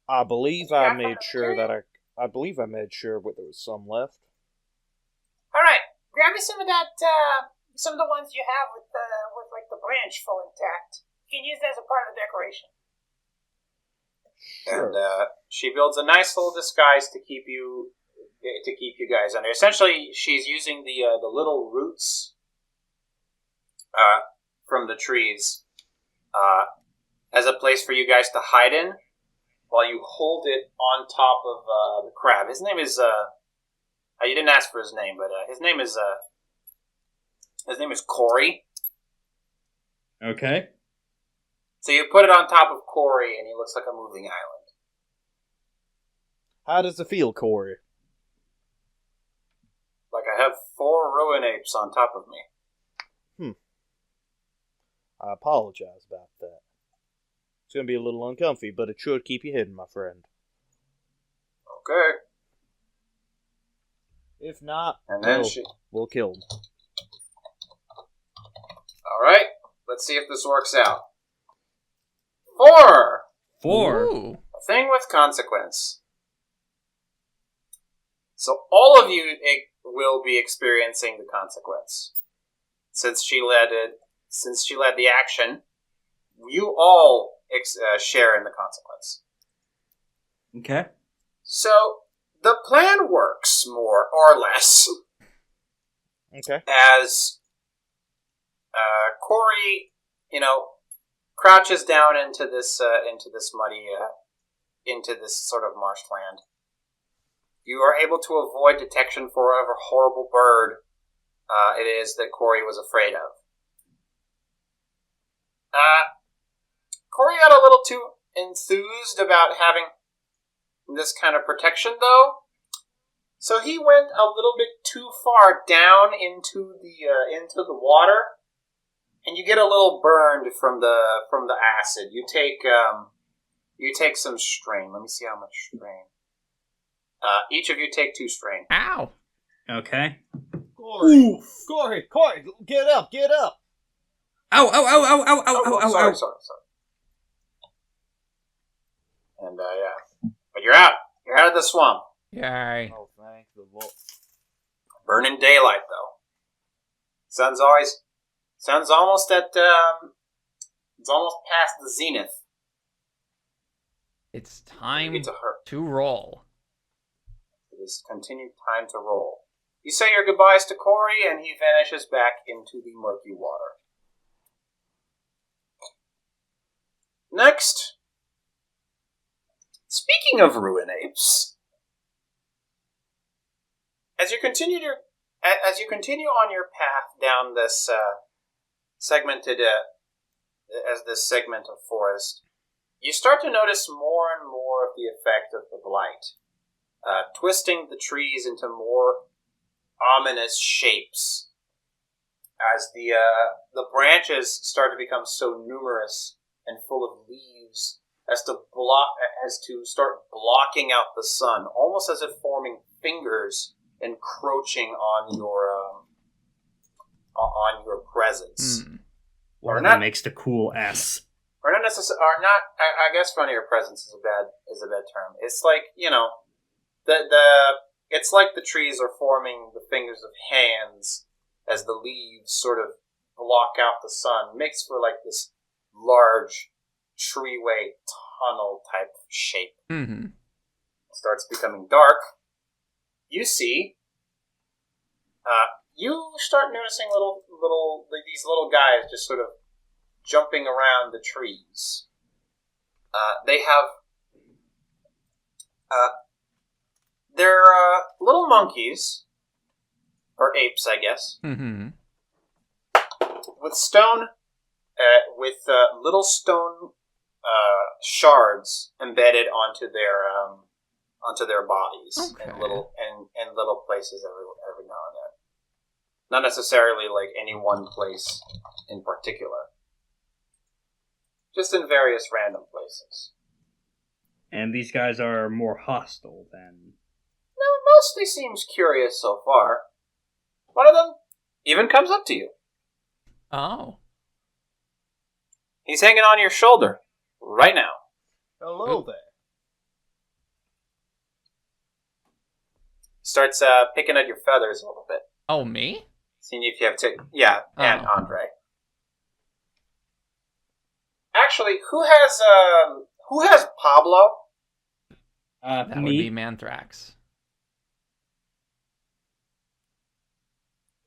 I believe Yeah, I from made the sure that material. I believe I made sure that there was some left. All right, grab me some of that. Some of the ones you have with like the branch full intact. You can use that as a part of the decoration. Sure. And she builds a nice little disguise to keep you guys under. Essentially, she's using the little roots from the trees as a place for you guys to hide in, while you hold it on top of the crab. His name is you didn't ask for his name, but his name is Corey. Okay. So you put it on top of Corey, and he looks like a moving island. How does it feel, Corey? Like I have 4 ruin apes on top of me. I apologize about that. It's going to be a little uncomfy, but it should keep you hidden, my friend. Okay. If not, And then we'll kill him. All right. Let's see if this works out. 4. 4. Ooh. A thing with consequence. So all of you will be experiencing the consequence. Since she led the action, you all share in the consequence. Okay. So the plan works more or less Okay. as Corey, crouches down into this muddy, into this sort of marshland. You are able to avoid detection for whatever horrible bird it is that Corey was afraid of. Corey got a little too enthused about having this kind of protection, though, so he went a little bit too far down into the water, and you get a little burned from the acid. You take some strain. Let me see how much strain. Each of you take 2 strain. Ow! Okay. Corey, get up! Ow, ow, ow, ow, ow, ow, ow, ow, Sorry. ow. And yeah, but you're out. You're out of the swamp. Yay. Oh, thank the Lord. Burning daylight, though. Sun's almost at it's almost past the zenith. It's time You get to her. to roll. It is continued time to roll. You say your goodbyes to Corey, and he vanishes back into the murky water. Next, speaking of ruin apes, as you continue on your path down this segment of forest, you start to notice more and more of the effect of the blight, twisting the trees into more ominous shapes as the branches start to become so numerous and full of leaves as to start blocking out the sun, almost as if forming fingers encroaching on your presence. Or that makes the cool S. Or not necessarily, or not. I guess frontier presence is a bad term. It's like it's like the trees are forming the fingers of hands as the leaves sort of block out the sun. Makes for like this large treeway tunnel type shape. Mm-hmm. It starts becoming dark. You see. You start noticing these little guys just sort of jumping around the trees. They have they're little monkeys or apes, I guess, Mm-hmm. with little stone shards embedded onto their bodies Okay. and little places every now and then. Not necessarily like any one place in particular. Just in various random places. And these guys are more hostile than... No, mostly seems curious so far. One of them even comes up to you. Oh. He's hanging on your shoulder right now. Hello there. Starts picking at your feathers a little bit. Oh, me? Seeing if you have and Oh. Andre. Actually, who has Pablo? That would me. be Mantrax.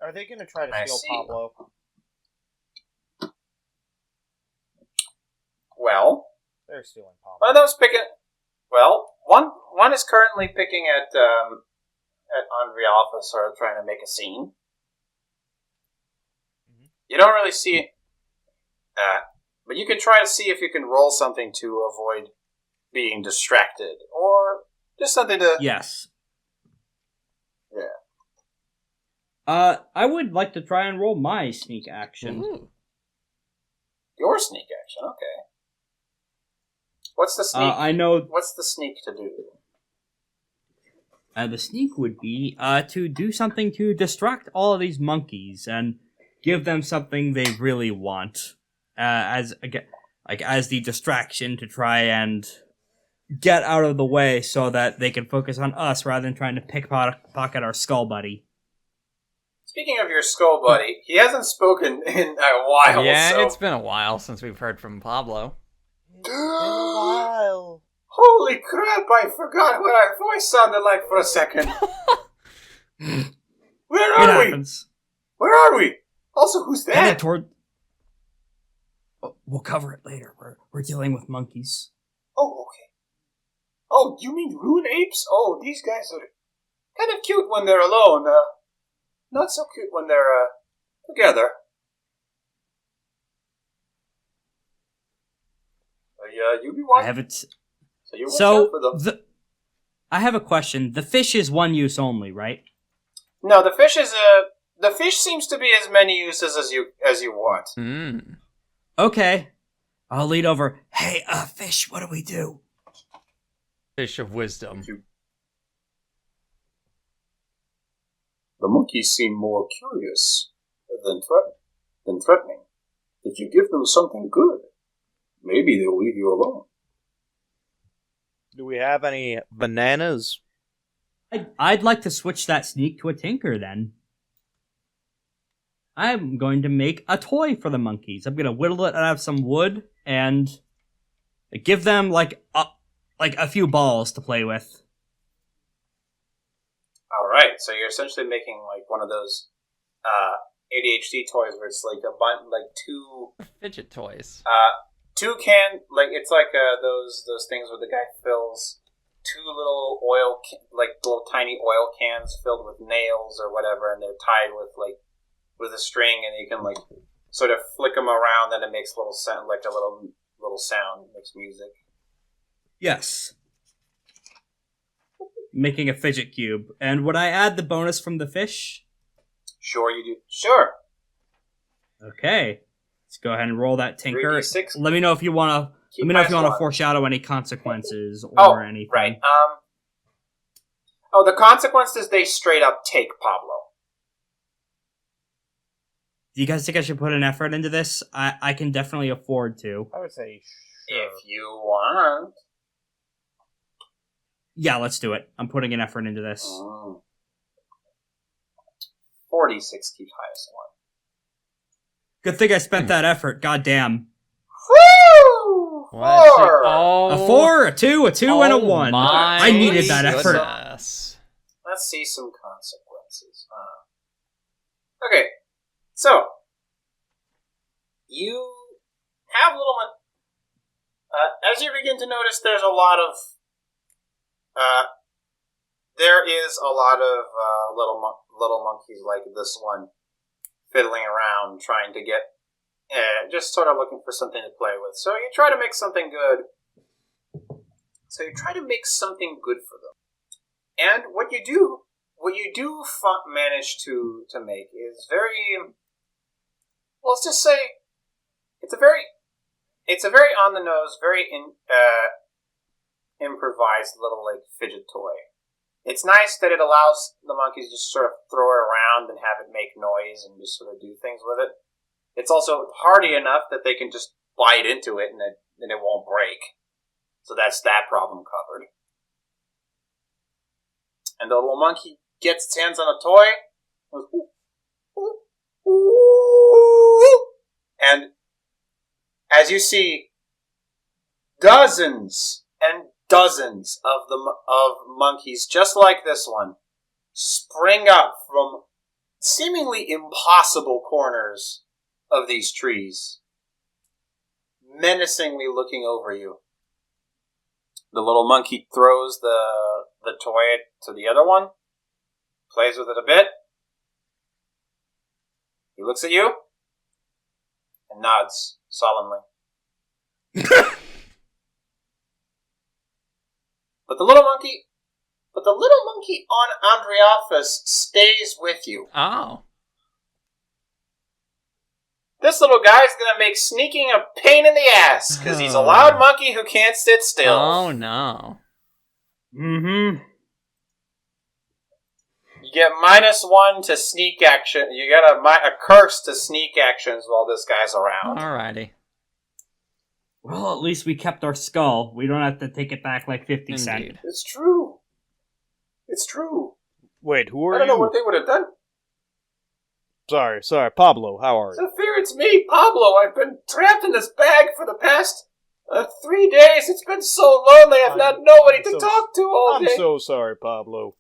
Are they going to try to I steal see. Pablo? Well, They're stealing Pablo. one of them's picking. Well, one is currently picking at Andre Alpha, sort of trying to make a scene. Mhm. You don't really see it, but you can try to see if you can roll something to avoid being distracted, or just something to. Yes. Yeah. I would like to try and roll my sneak action. Ooh. Your sneak action, okay. What's the sneak? I know What's the sneak to do? the sneak would be to do something to distract all of these monkeys and give them something they really want as the distraction to try and get out of the way so that they can focus on us rather than trying to pickpocket our skull buddy. Speaking of your skull buddy, he hasn't spoken in a while. Yeah, so. it's been a while since we've heard from Pablo. It's been a while. Holy crap! I forgot what our voice sounded like for a second. Where It are we? happens. Where are we? Also, who's Headed that? toward. We'll cover it later. We're dealing with monkeys. Oh, okay. Oh, you mean ruin apes? Oh, these guys are kind of cute when they're alone. Not so cute when they're together. You be I watching. haven't. So you watch So out for them. I have a question. The fish is one use only, right? No, the fish is the fish seems to be as many uses as you want. Mm. Okay. I'll lead over. Hey, fish, what do we do? Fish of wisdom. The monkeys seem more curious than threatening. If you give them something good, maybe they'll leave you alone. Do we have any bananas? I'd like to switch that sneak to a tinker then. I'm going to make a toy for the monkeys. I'm going to whittle it out of some wood and give them like a few balls to play with. All right, so you're essentially making like one of those ADHD toys where it's like a bunch, like two Fidget toys. it's like those things where the guy fills two little little tiny oil cans filled with nails or whatever, and they're tied with a string, and you can like sort of flick them around, and it makes a little sound, like a little sound, makes music. Yes. Making a fidget cube. And would I add the bonus from the fish? Sure, you do. Sure. Okay. Let's go ahead and roll that tinker. 3d6. Let me know if you want to. Keep Let me know if you want to -1. foreshadow any consequences or anything. Right. The consequences, they straight up take Pablo. Do you guys think I should put an effort into this? I can definitely afford to. I would say If you want. Yeah, let's do it. I'm putting an effort into this. 46 keeps highest one. Good thing I spent that effort. Goddamn. Woo! 4! A 4, a 2, a 2, and a 1. I needed that effort. Goodness. Let's see some consequences. Okay, so you have little. As you begin to notice, there is a lot of little monkeys like this one fiddling around, trying to get, just sort of looking for something to play with. So you try to make something good. For them. And what you do manage to make is very, well, let's just say, it's a very on the nose, very improvised little like fidget toy. It's nice that it allows the monkeys to just sort of throw it around and have it make noise and just sort of do things with it. It's also hardy enough that they can just bite into it and it won't break. So that's that problem covered. And the little monkey gets its hands on a toy. And as you see, dozens and dozens of monkeys just like this one spring up from seemingly impossible corners of these trees, menacingly looking over you. The little monkey throws the toy to the other one, plays with it a bit. He looks at you and nods solemnly. But the little monkey on Andreophis stays with you. Oh. This little guy's gonna make sneaking a pain in the ass, because he's a loud monkey who can't sit still. Oh, no. Mm-hmm. You get -1 to sneak action. You get a curse to sneak actions while this guy's around. Alrighty. Well, at least we kept our skull. We don't have to take it back like 50 cents. Indeed. It's true. It's true. Wait, who are you? I don't know what they would have done. Sorry, Pablo, how are you? Zaffir, it's me, Pablo. I've been trapped in this bag for the past 3 days. It's been so lonely. I've not nobody to talk to all day. I'm so sorry, Pablo.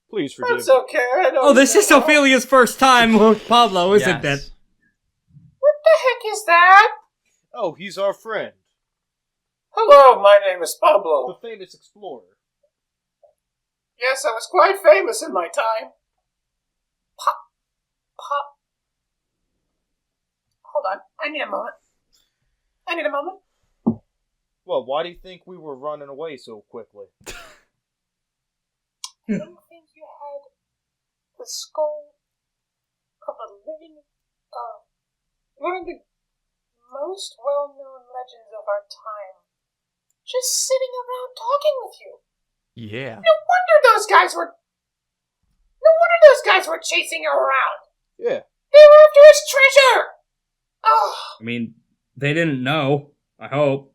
Please forgive me. That's okay. I know. Oh, this is Ophelia's first time with Pablo, isn't it? What the heck is that? Oh, he's our friend. Hello, my name is Pablo. The famous explorer. Yes, I was quite famous in my time. Hold on. I need a moment. Well, why do you think we were running away so quickly? I didn't think you had the skull of a living, one of the most well-known legends of our time, just sitting around talking with you. Yeah. No wonder those guys were chasing you around. Yeah. They were after his treasure. Oh. I mean, they didn't know. I hope.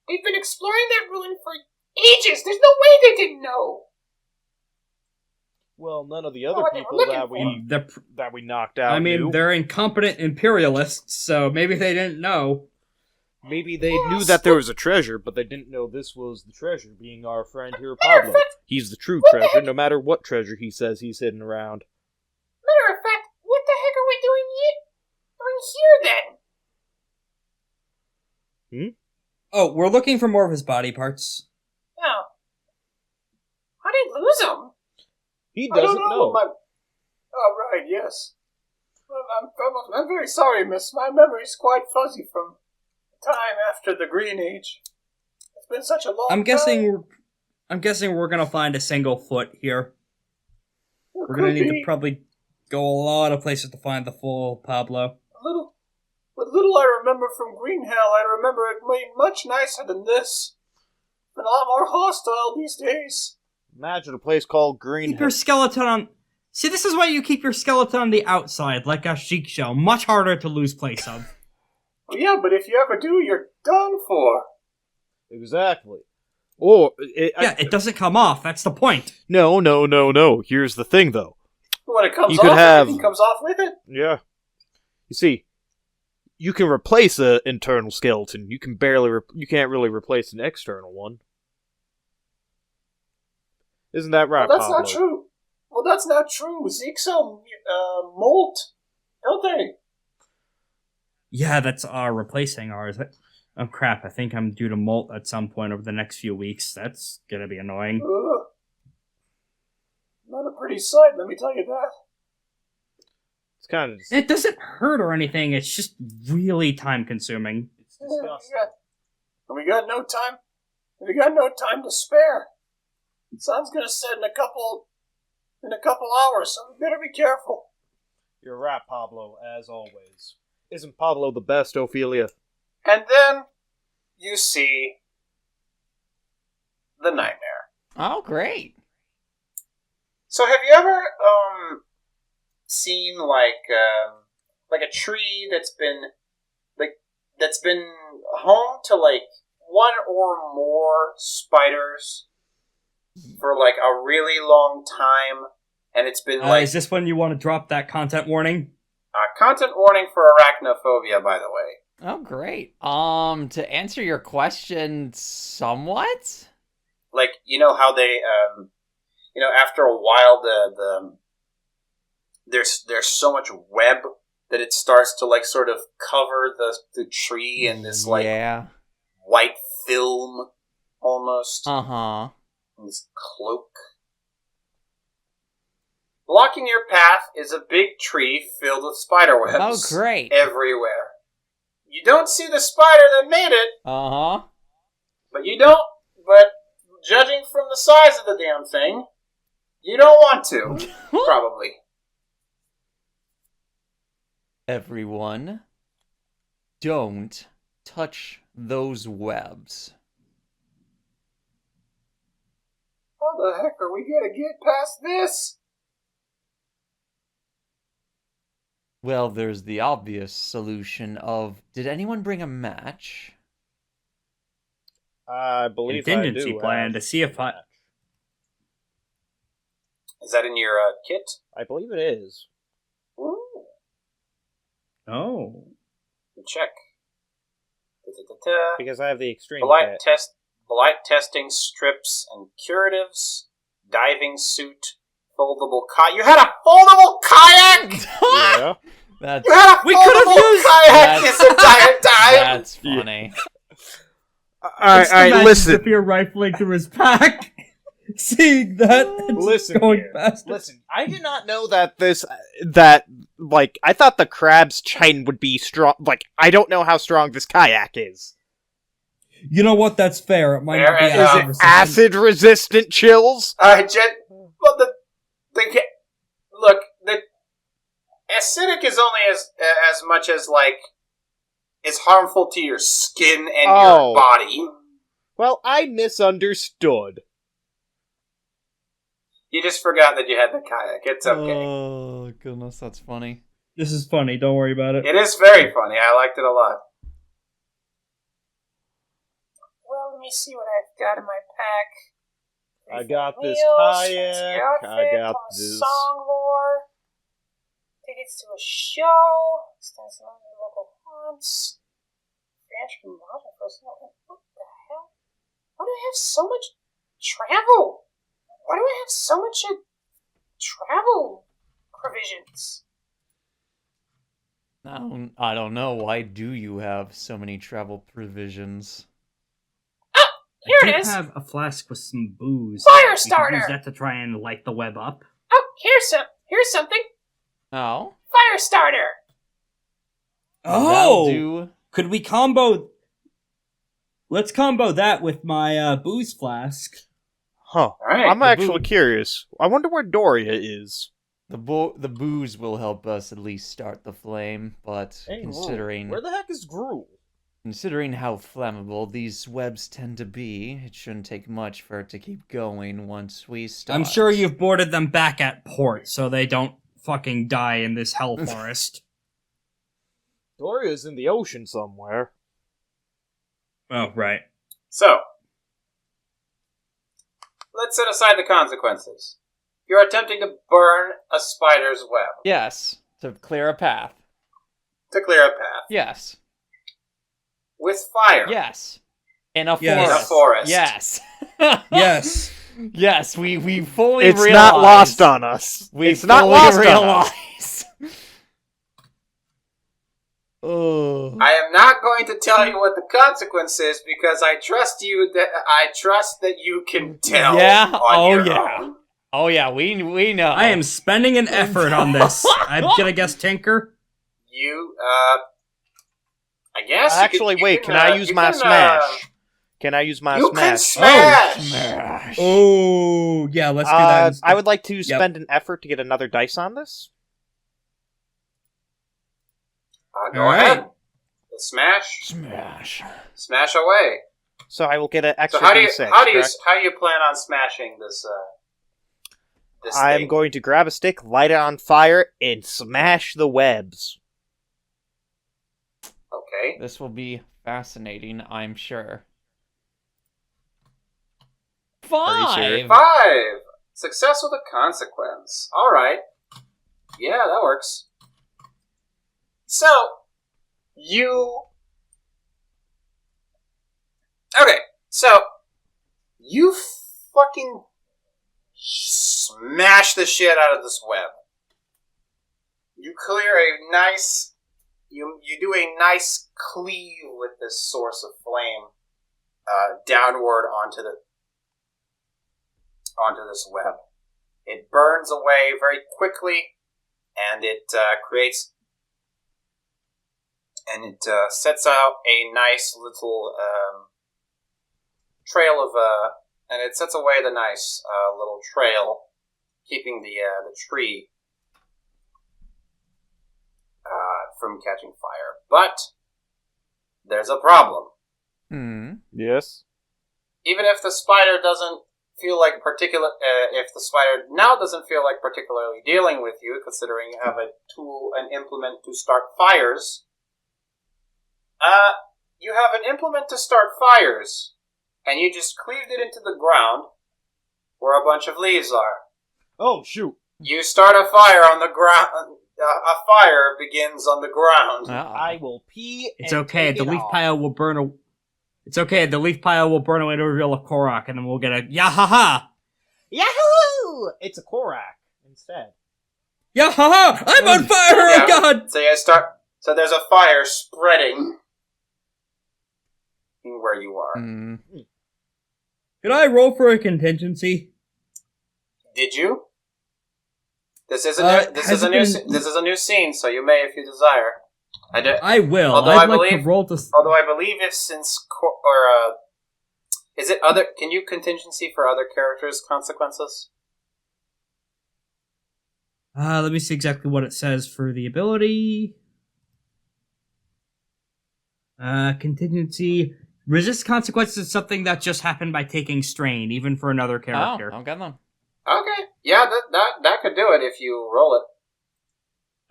We've been exploring that ruin for ages. There's no way they didn't know. Well, none of the other what they people were that we knocked out I mean, knew. they're incompetent imperialists, so maybe they didn't know. Maybe they knew that there was a treasure, but they didn't know this was the treasure, being our friend here, Pablo. He's the true treasure, no matter what treasure he says he's hidden around. Matter of fact, what the heck are we doing here then? Oh, we're looking for more of his body parts. Oh. How did he lose them? He I doesn't don't know. Oh, right, yes. Well, I'm very sorry, miss. My memory's quite fuzzy from the time after the Green Age. It's been such a long I'm guessing we're gonna find a single foot here. We're gonna need to probably go a lot of places to find the full Pablo. What little I remember from Green Hell, I remember it made much nicer than this. Been a lot more hostile these days. Imagine a place called Green Keep your skeleton on... See, this is why you keep your skeleton on the outside, like a chic shell. Much harder to lose place of. Well, yeah, but if you ever do, you're done for. Exactly. Or it doesn't come off. That's the point. No. Here's the thing, though. When it comes You off, could have- everything comes off with it. Yeah. You see, you can replace an internal skeleton. You can you can't really replace an external one. Isn't that right, Well, that's Pablo? not true. Well, that's not true. Zeke's molt, don't they? Yeah, that's replacing ours. Oh crap, I think I'm due to molt at some point over the next few weeks. That's gonna be annoying. Not a pretty sight, let me tell you that. It's kind of... It doesn't hurt or anything, it's just really time consuming. It's disgusting. We got no time. We got no time to spare. The sun's gonna set in a couple hours, so we better be careful. You're right, Pablo, as always. Isn't Pablo the best, Ophelia? And then you see the nightmare. Oh, great. So have you ever seen like a tree that's been home to like one or more spiders for like a really long time, and it's been like Is this when you want to drop that content warning? content warning for arachnophobia, by the way. Oh, great. To answer your question, somewhat? Like, you know how they, after a while, there's so much web that it starts to, like, sort of cover the tree in this, like, white film, almost. Uh-huh. This cloak. Blocking your path is a big tree filled with spider webs. Oh, great. Everywhere. You don't see the spider that made it. Uh-huh. But judging from the size of the damn thing, you don't want to. Probably. Everyone, don't touch those webs. How the heck are we gonna get past this? Well, there's the obvious solution of, did anyone bring a match? I believe Contingency I do. plan to see if I... Is that in your kit? I believe it is. Ooh. Oh. Check. Because I have the extreme kit. Blight testing strips and curatives, diving suit, foldable kayak. You had a foldable kayak! Yeah. That's, You had a We could have foldable used- kayak this entire time! that's funny. Alright, listen. Zaffir rifling through his pack, seeing that, and Listen going here. past it. Listen, I did not know that I thought the crab's chain would be strong. Like, I don't know how strong this kayak is. You know what? That's fair. It might not be Fair Is enough. acid it resistant. acid-resistant chills? Well, the acidic is only as much as, like, is harmful to your skin and your body. Well, I misunderstood. You just forgot that you had the kayak. It's okay. Oh, goodness, that's funny. This is funny. Don't worry about it. It is very funny. I liked it a lot. Well, let me see what I've got in my pack. I got this Meals, kayak, fancy I outfit, got plus this... song lore, tickets to a show, extends on the local haunts, ranch from model personnel. What the hell? Why do I have so much travel? Why do I have so much travel provisions? I don't know. Why do you have so many travel provisions? Here I it did is. have a flask with some booze. Fire We could starter. use that to try and light the web up. Oh, here's something. Oh? Fire starter. That'll do. Could we combo... Let's combo that with my booze flask. Huh. Alright, I'm the actually curious. I wonder where Doria is. The booze will help us at least start the flame, but considering Where the heck is Gruel? considering how flammable these webs tend to be, it shouldn't take much for it to keep going once we start. I'm sure you've boarded them back at port so they don't fucking die in this hell forest. Doria's in the ocean somewhere. Oh, right. So, let's set aside the consequences. You're attempting to burn a spider's web. Yes, to clear a path. To clear a path. Yes. With fire. Yes. In a Yes. forest. In a forest. Yes. Yes. Yes, we fully It's realize. not lost on us. It's not fully lost on us. realize. Oh. I am not going to tell you what the consequence is because I trust that you can tell. Yeah? On Oh, your yeah. own. Oh yeah, we know. I am spending an effort on this. I'm gonna guess Tinker. You, I guess. Actually, wait. Can I use my smash? Can I use my You can smash? smash. Oh, yeah, let's do that. instead. I would like to spend an effort to get another dice on this. Go All ahead. right. Smash. Smash. Away. So I will get an So extra how do you d6. how do you correct? how do you plan on smashing this? This I'm thing? going to grab a stick, light it on fire, and smash the webs. Okay. This will be fascinating, I'm sure. Are you sure? 5. Success with a consequence. All right. Yeah, that works. So you. Okay. So you fucking smash the shit out of this web. You clear a nice. You do a nice cleave with this source of flame downward onto this web. It burns away very quickly, and it creates, and it sets out a nice little trail of, and it sets away the nice little trail, keeping the tree from catching fire. But there's a problem. Yes. Even if the spider doesn't feel like if the spider now doesn't feel like particularly dealing with you, considering you have a tool, an implement to start fires, you have an implement to start fires, and you just cleaved it into the ground where a bunch of leaves are. Oh, shoot. You start a fire on the ground. A fire begins on the ground. I will pee. It's and okay. take The it leaf off. pile will burn. It's okay. The leaf pile will burn away to reveal a Korok, and then we'll get a Yahaha. Yahoo! It's a Korak instead. Yahaha! I'm on fire! Yeah. Oh God! So you start. So there's a fire spreading where you are. Can I roll for a contingency? Did you? This is a new scene, so you may if you desire. I will. Although I'd I like believe- to roll to. Although I believe if is it other? Can you contingency for other characters' consequences? Let me see exactly what it says for the ability. Contingency. Resist consequences is something that just happened by taking strain, even for another character. Oh, okay then. Okay, yeah, that could do it if you roll it.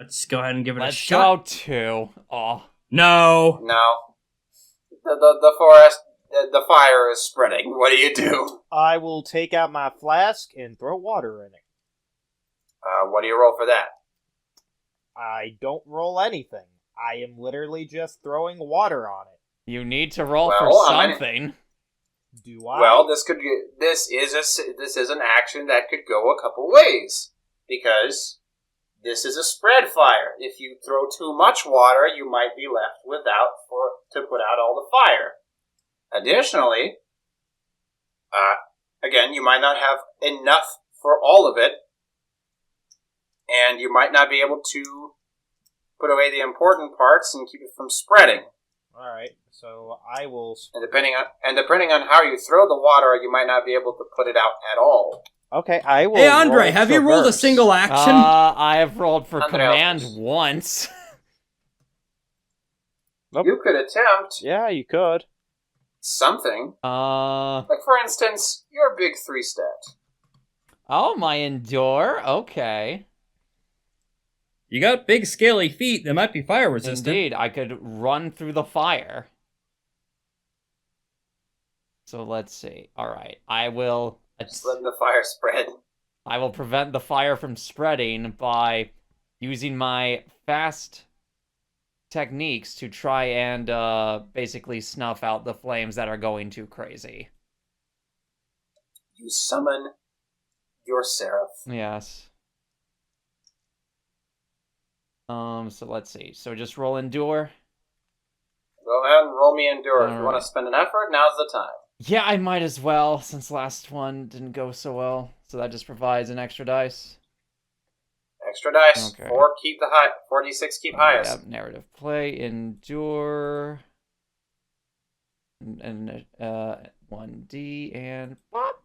Let's go ahead and give it a Let's shot. go 2. Oh. No. No, the forest, the fire is spreading. What do you do? I will take out my flask and throw water in it. What do you roll for that? I don't roll anything. I am literally just throwing water on it. You need to roll Well, for I'm something. Do I? Well, this is an action that could go a couple ways because this is a spread fire. If you throw too much water, you might be left to put out all the fire. Additionally, again, you might not have enough for all of it, and you might not be able to put away the important parts and keep it from spreading. Alright, so I will... And depending on how you throw the water, you might not be able to put it out at all. Okay, I will Hey, Andre, roll have you rolled a traverse. single action? I have rolled for Andre, command once. Nope. You could attempt Yeah, you could. something. Like, for instance, your big 3 stat. Oh, my endure? Okay. You got big, scaly feet that might be fire resistant. Indeed, I could run through the fire. So let's see. Alright, I will... Just letting the fire spread. I will prevent the fire from spreading by using my fast techniques to try and basically snuff out the flames that are going too crazy. You summon your seraph. Yes. So let's see. So just roll endure. Go ahead and roll me endure. If you All want right. to spend an effort, now's the time. Yeah, I might as well, since last one didn't go so well. So that just provides an extra dice. Extra dice. Okay. 4 keep the high. 4d6 keep highest. Yep, narrative play, endure, and 1d, and pop.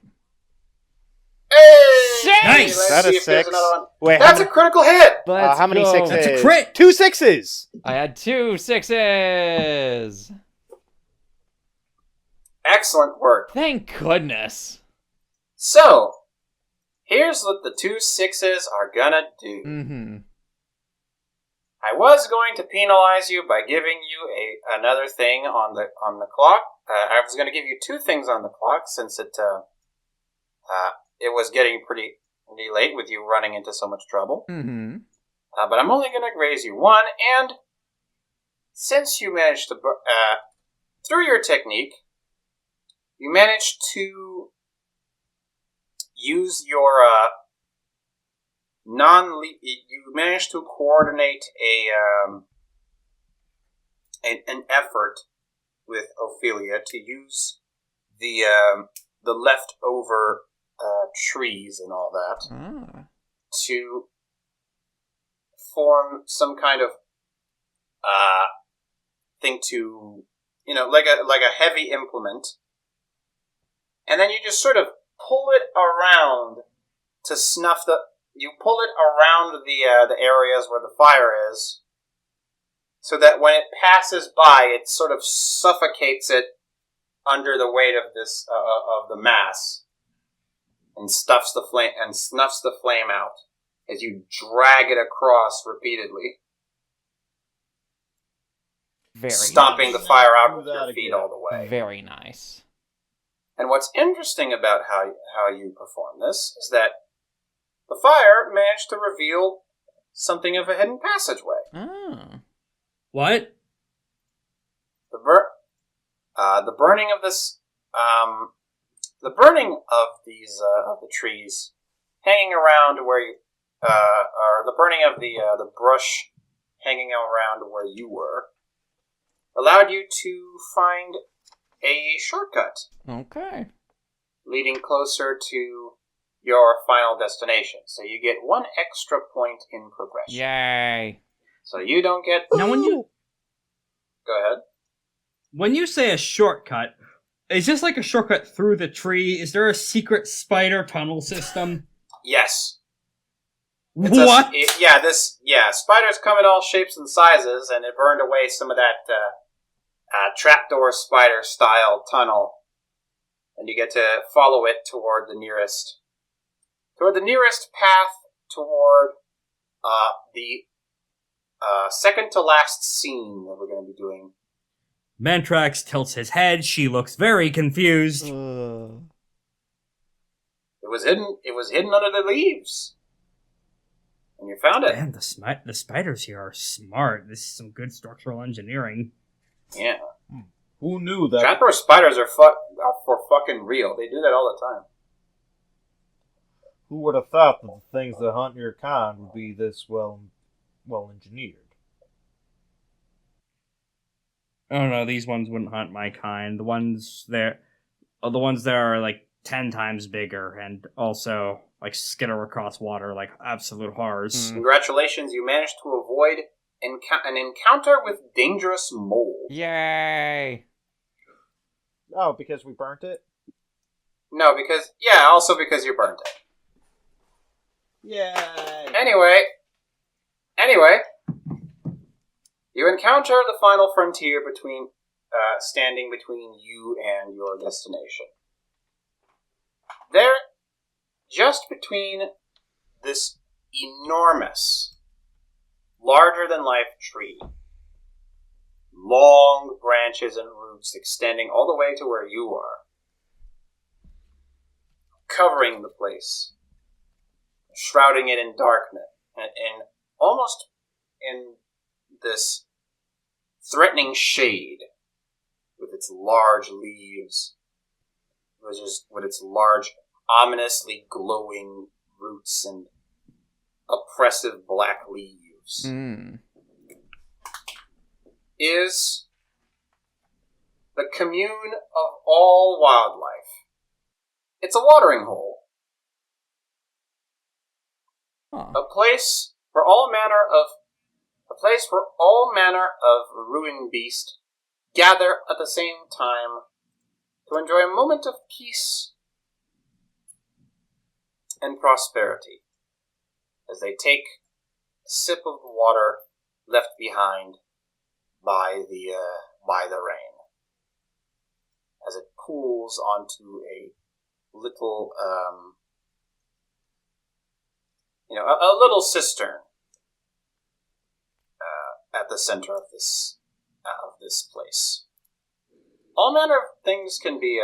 Hey! Nice! Let's That see is if there's 6. another one. Wait, That's a critical hit! how many go. sixes? That's a crit! 2 6s! I had 2 6s! Excellent work. Thank goodness. So, here's what the 2 6s are gonna do. Mm-hmm. I was going to penalize you by giving you another thing on the clock. I was going to give you 2 things on the clock since it was getting pretty late with you running into so much trouble. Mm-hmm. But I'm only going to raise you 1, and since you managed to, through your technique, you managed to use your you managed to coordinate an effort with Ophelia to use the leftover trees and all that to form some kind of thing to, like a heavy implement, and then you just sort of pull it around to snuff you pull it around the areas where the fire is, so that when it passes by, it sort of suffocates it under the weight of this of the mass, and snuffs the flame out as you drag it across repeatedly, Very stomping nice. the fire out with Do that your feet again. all the way. Very nice. And what's interesting about how you perform this is that the fire managed to reveal something of a hidden passageway. Oh. What? The burning of this, the burning of these of the trees hanging around where you, or the burning of the brush hanging around where you were, allowed you to find a shortcut Okay. leading closer to your final destination. So you get 1 extra point in progression. Yay. So you don't get... Now, Go ahead. when you say a shortcut, is this like a shortcut through the tree? Is there a secret spider tunnel system? Yes. What? Spiders come in all shapes and sizes, and it burned away some of that trapdoor spider style tunnel, and you get to follow it toward the nearest path toward the second to last scene that we're going to be doing. Mantrax tilts his head. She looks very confused. It was hidden under the leaves, and you found it. Damn, the spiders here are smart. This is some good structural engineering. Yeah. Who knew that? Trapdoor spiders are for fucking real. They do that all the time. Who would have thought that the things that hunt your kind would be this well engineered? I don't know, these ones wouldn't hunt my kind. The ones there are like 10 times bigger and also like skitter across water like absolute horrors. Congratulations, you managed to avoid an encounter with dangerous mold. Yay. Oh, because we burnt it? No, because you burnt it. Yay! Anyway, you encounter the final frontier standing between you and your destination. There, just between this enormous larger-than-life tree. Long branches and roots extending all the way to where you are, covering the place, shrouding it in darkness, and almost in this threatening shade with its large leaves, with its large, ominously glowing roots and oppressive black leaves, is the commune of all wildlife. It's a watering hole. Huh. A place where all manner of ruined beasts gather at the same time to enjoy a moment of peace and prosperity as they take a sip of the water left behind by the rain, as it pools onto a little a little cistern at the center of this place. All manner of things can be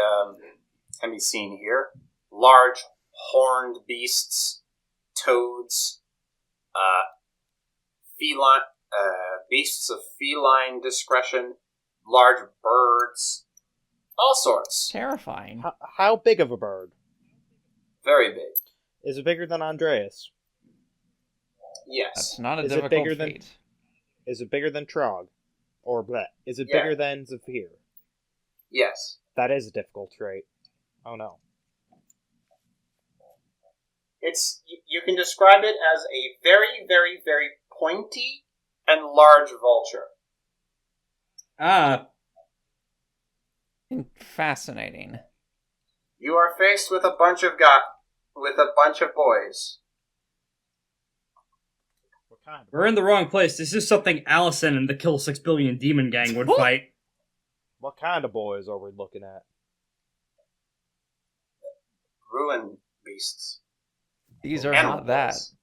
seen here. Large horned beasts, toads, feline beasts of feline discretion, large birds, all sorts. Terrifying. How big of a bird? Very big. Is it bigger than Andreas? Yes. That's not a Is it difficult bigger than- feat. Is it bigger than Trog? Or bleh. Is it Yeah. bigger than Zaffir? Yes. That is a difficult trait. Oh no. You can describe it as a very, very, very pointy and large vulture. Fascinating. You are faced with a bunch of boys. What kind? We're in the wrong place. This is something Allison and the Kill 6 Billion Demon Gang would fight. What kind of boys are we looking at? Ruin beasts. These are Animal not that. boys.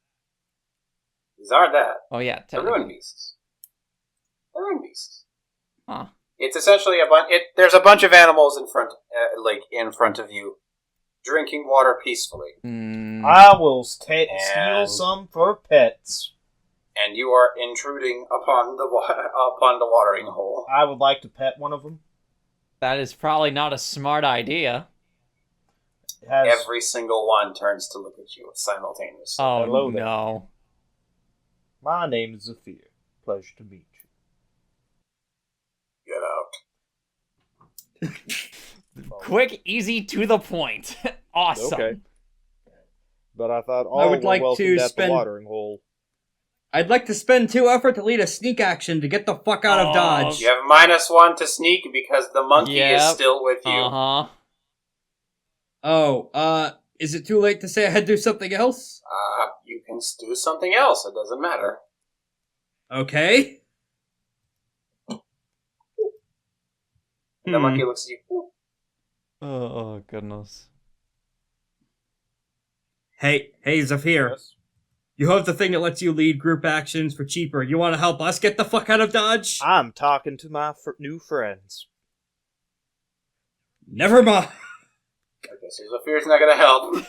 These are that. Oh yeah, They're ruin technically. beasts. They're ruin beasts. Huh. It's essentially there's a bunch of animals in front of you, drinking water peacefully, I will steal some for pets. and you are intruding upon the watering hole. I would like to pet one of them. That is probably not a smart idea. It has Every single one turns to look at you simultaneously. Oh Hello there. no. My name is Zaffir. Pleasure to meet you. Get out. Quick, easy, to the point. Awesome. Okay. But I thought all I would were like welcomed to at spend- the watering hole. I'd like to spend 2 effort to lead a sneak action to get the fuck out of Dodge. You have -1 to sneak because the monkey is Yep. still with you. Uh-huh. Oh, is it too late to say I had to do something else? You can do something else. It doesn't matter. Okay. The monkey looks at you. Oh, goodness. Hey, Zaffir. Yes. You have the thing that lets you lead group actions for cheaper. You want to help us get the fuck out of Dodge? I'm talking to my new friends. Never mind. Okay, so Zaffir's not gonna help.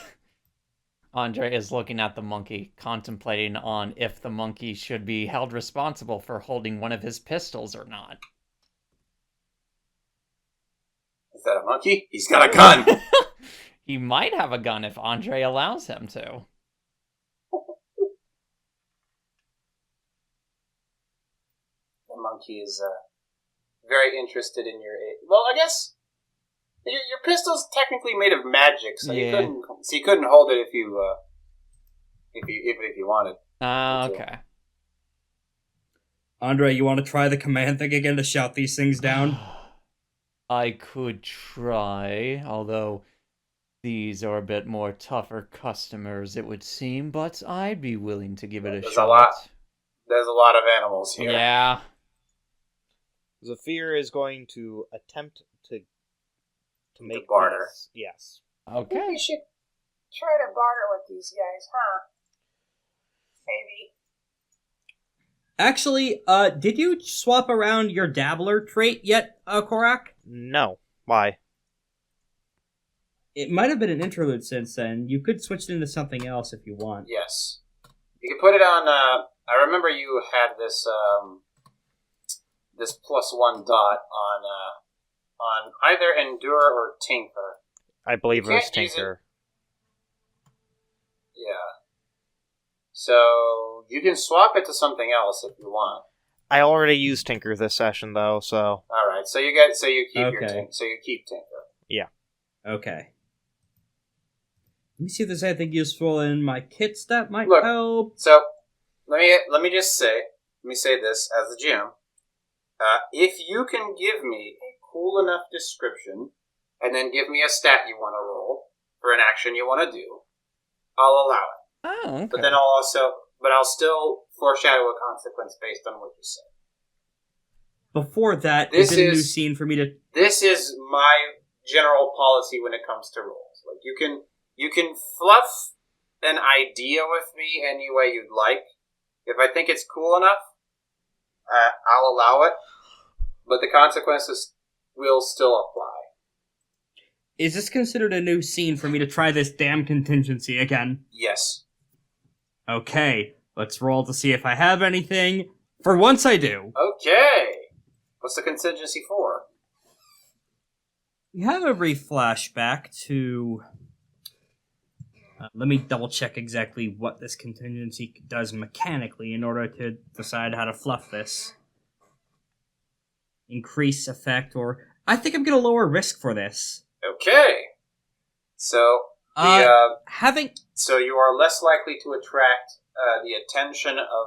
Andre is looking at the monkey, contemplating on if the monkey should be held responsible for holding one of his pistols or not. Is that a monkey? He's got a gun. He might have a gun if Andre allows him to. The monkey is very interested in your aid. Well, I guess your pistol's technically made of magic, so Yeah. you couldn't hold it if you wanted. Okay. Andre, you want to try the command thing again to shout these things down? I could try, although these are a bit more tougher customers, it would seem, but I'd be willing to give it a There's shot. There's a lot of animals here. Yeah. Zaffir is going to attempt to make barter. peace. Yes. Okay. We should try to barter with these guys, huh? Maybe. Actually, did you swap around your dabbler trait yet, Korak? No. Why? It might have been an interlude since then. You could switch it into something else if you want. Yes. You can put it on, I remember you had this, this +1 dot on either Endure or Tinker. I believe it was can't use it. Tinker. Yeah. So, you can swap it to something else if you want. I already used Tinker this session, though, so... Alright, so you keep your Okay. so you keep Tinker. Yeah. Okay. Let me see if there's anything useful in my kits that might Look. help. So, let me say this as the GM. If you can give me a cool enough description, and then give me a stat you want to roll for an action you want to do, I'll allow it. Oh, okay. But then I'll still foreshadow a consequence based on what you say. Before that, This is it a new is- scene for me to... This is my general policy when it comes to rolls. Like you can fluff an idea with me any way you'd like. If I think it's cool enough, I'll allow it. But the consequences will still apply. Is this considered a new scene for me to try this damn contingency again? Yes. Okay, let's roll to see if I have anything. For once I do. Okay. What's the contingency for? We have a brief flashback to... let me double check exactly what this contingency does mechanically in order to decide how to fluff this. Increase effect, or... I think I'm gonna lower risk for this. Okay. So So you are less likely to attract the attention of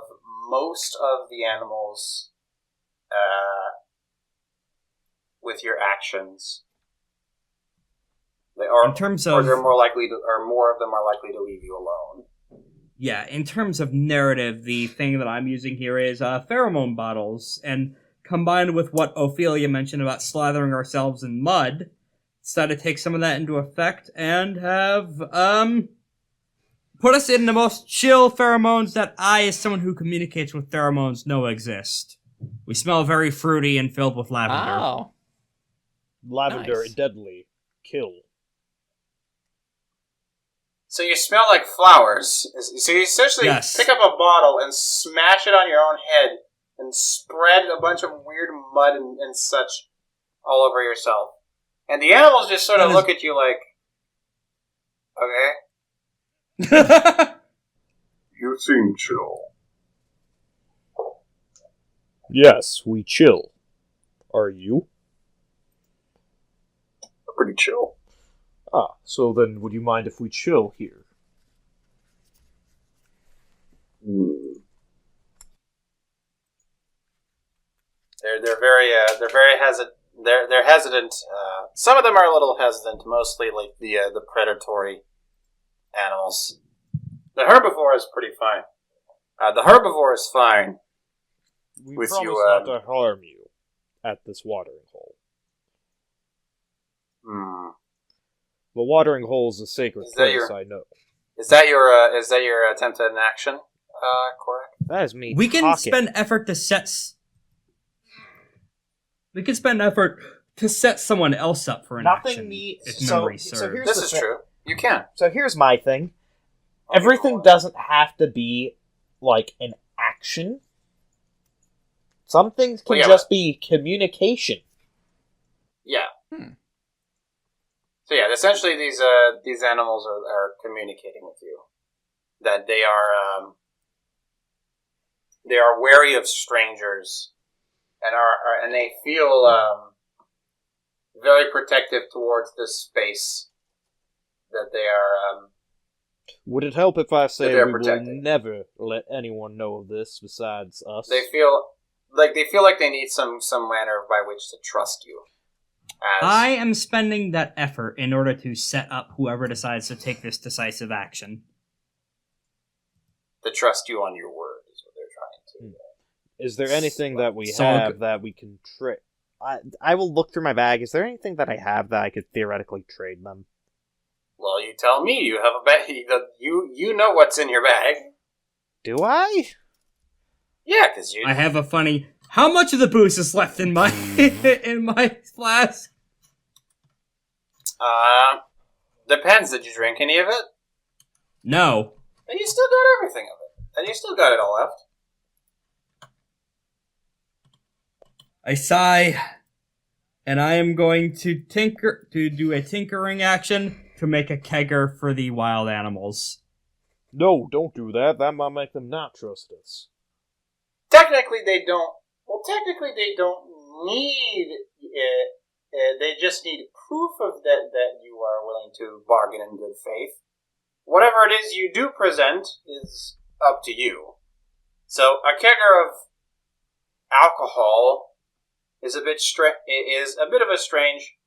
most of the animals with your actions. In terms of... or more of them are likely to leave you alone. Yeah, in terms of narrative, the thing that I'm using here is pheromone bottles, and combined with what Ophelia mentioned about slathering ourselves in mud, decided to take some of that into effect and have, put us in the most chill pheromones that I, as someone who communicates with pheromones, know exist. We smell very fruity and filled with lavender. Oh. Lavender, Nice. deadly. Kill. So you smell like flowers. So you essentially Yes. pick up a bottle and smash it on your own head and spread a bunch of weird mud and such all over yourself. And the animals just sort of look at you like, okay. You seem chill. Yes, we chill. Are you? Pretty chill. Ah, so then would you mind if we chill here? They're very hesitant. They're hesitant. Some of them are a little hesitant. Mostly like the predatory animals. The herbivore is pretty fine. The herbivore is fine. We With promise you, not to harm you at this watering hole. Hmm. The watering hole is a sacred Is that place, your- I know. Is that your attempt at an action, Korak? That is me. We can talking. spend effort to We can spend effort to set someone else up for an Nothing action. me- If so- memory so serves. here's This the is thing. true. You can. So here's my thing. Everything doesn't have to be like an action. Some things can Well, yeah, just be communication. Yeah. Hmm. So yeah, essentially these animals are communicating with you that they are wary of strangers and they feel very protective towards this space that they are. Would it help if I say they're we will protecting. never let anyone know of this besides us? They feel like they need some manner by which to trust you. I am spending that effort in order to set up whoever decides to take this decisive action. To trust you on your word is what they're trying to. Is there anything that we So- have that we can trade? I will look through my bag. Is there anything that I have that I could theoretically trade them? Well, you tell me. You have a bag. You know what's in your bag. Do I? Yeah, because you... I have a funny... How much of the booze is left in my in my flask? Depends. Did you drink any of it? No. And you still got everything of it. And you still got it all left. I sigh, and I am going to do a tinkering action to make a kegger for the wild animals. No, don't do that. That might make them not trust us. Technically, they don't... Well, technically, they don't need it. They just need proof of that you are willing to bargain in good faith. Whatever it is you do present is up to you. So, a kegger of alcohol is a bit of a strange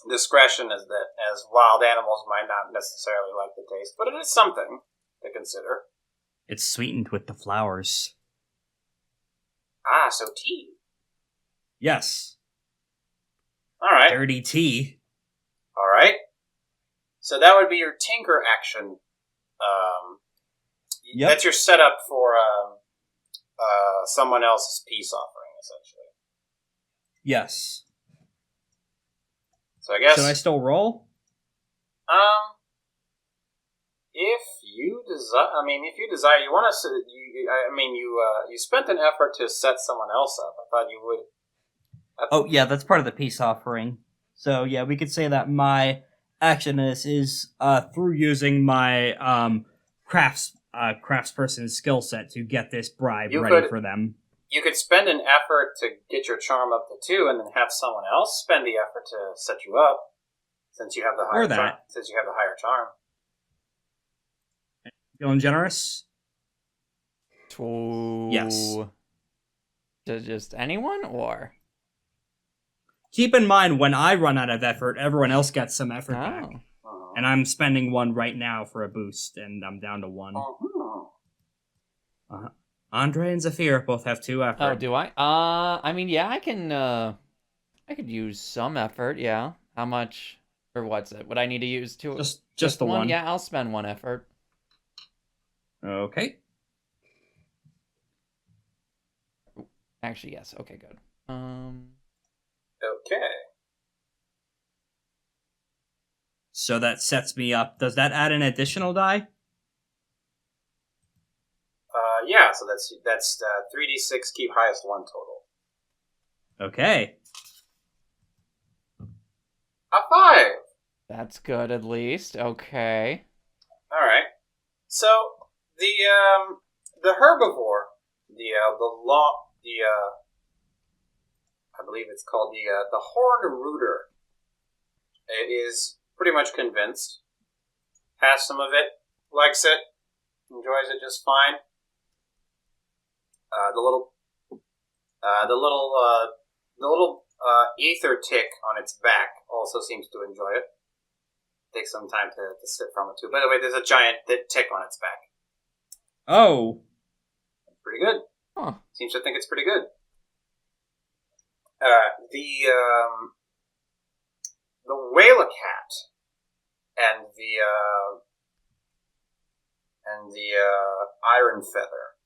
discretion, as wild animals might not necessarily like the taste, but it is something to consider. It's sweetened with the flowers. Ah, so tea. Yes. All right. Dirty tea. All right. So that would be your tinker action. Yep. That's your setup for someone else's peace offering, essentially. Yes. So I guess... Should I still roll? If you desire, you want to. You spent an effort to set someone else up. I thought you would. Oh, yeah, that's part of the peace offering. So, yeah, we could say that my action is through using my craftsperson's skill set to get this bribe ready for them. You could spend an effort to get your charm up to 2, and then have someone else spend the effort to set you up, since you have the higher charm. Since you have the higher charm. Feeling generous? Yes. To just anyone, or? Keep in mind, when I run out of effort, everyone else gets some effort back. Uh-huh. And I'm spending 1 right now for a boost, and I'm down to 1. Uh-huh. Andre and Zaffir both have 2 effort. Oh, do I? I mean, yeah, I could use some effort, yeah. How much, or what's it? Would I need to use 2? Just the 1. Yeah, I'll spend 1 effort. Okay. Actually, yes. Okay, good. Okay. So that sets me up. Does that add an additional die? Yeah, so that's 3d6, keep highest 1 total. Okay. A 5! That's good, at least. Okay. Alright. So, the herbivore, I believe it's called the horned rooter, is pretty much convinced. Has some of it, likes it, enjoys it just fine. The little ether tick on its back also seems to enjoy it. Takes some time to sit from it too. By the way, there's a giant tick on its back. Oh. Pretty good. Huh. Seems to think it's pretty good. The whale cat and the iron feather.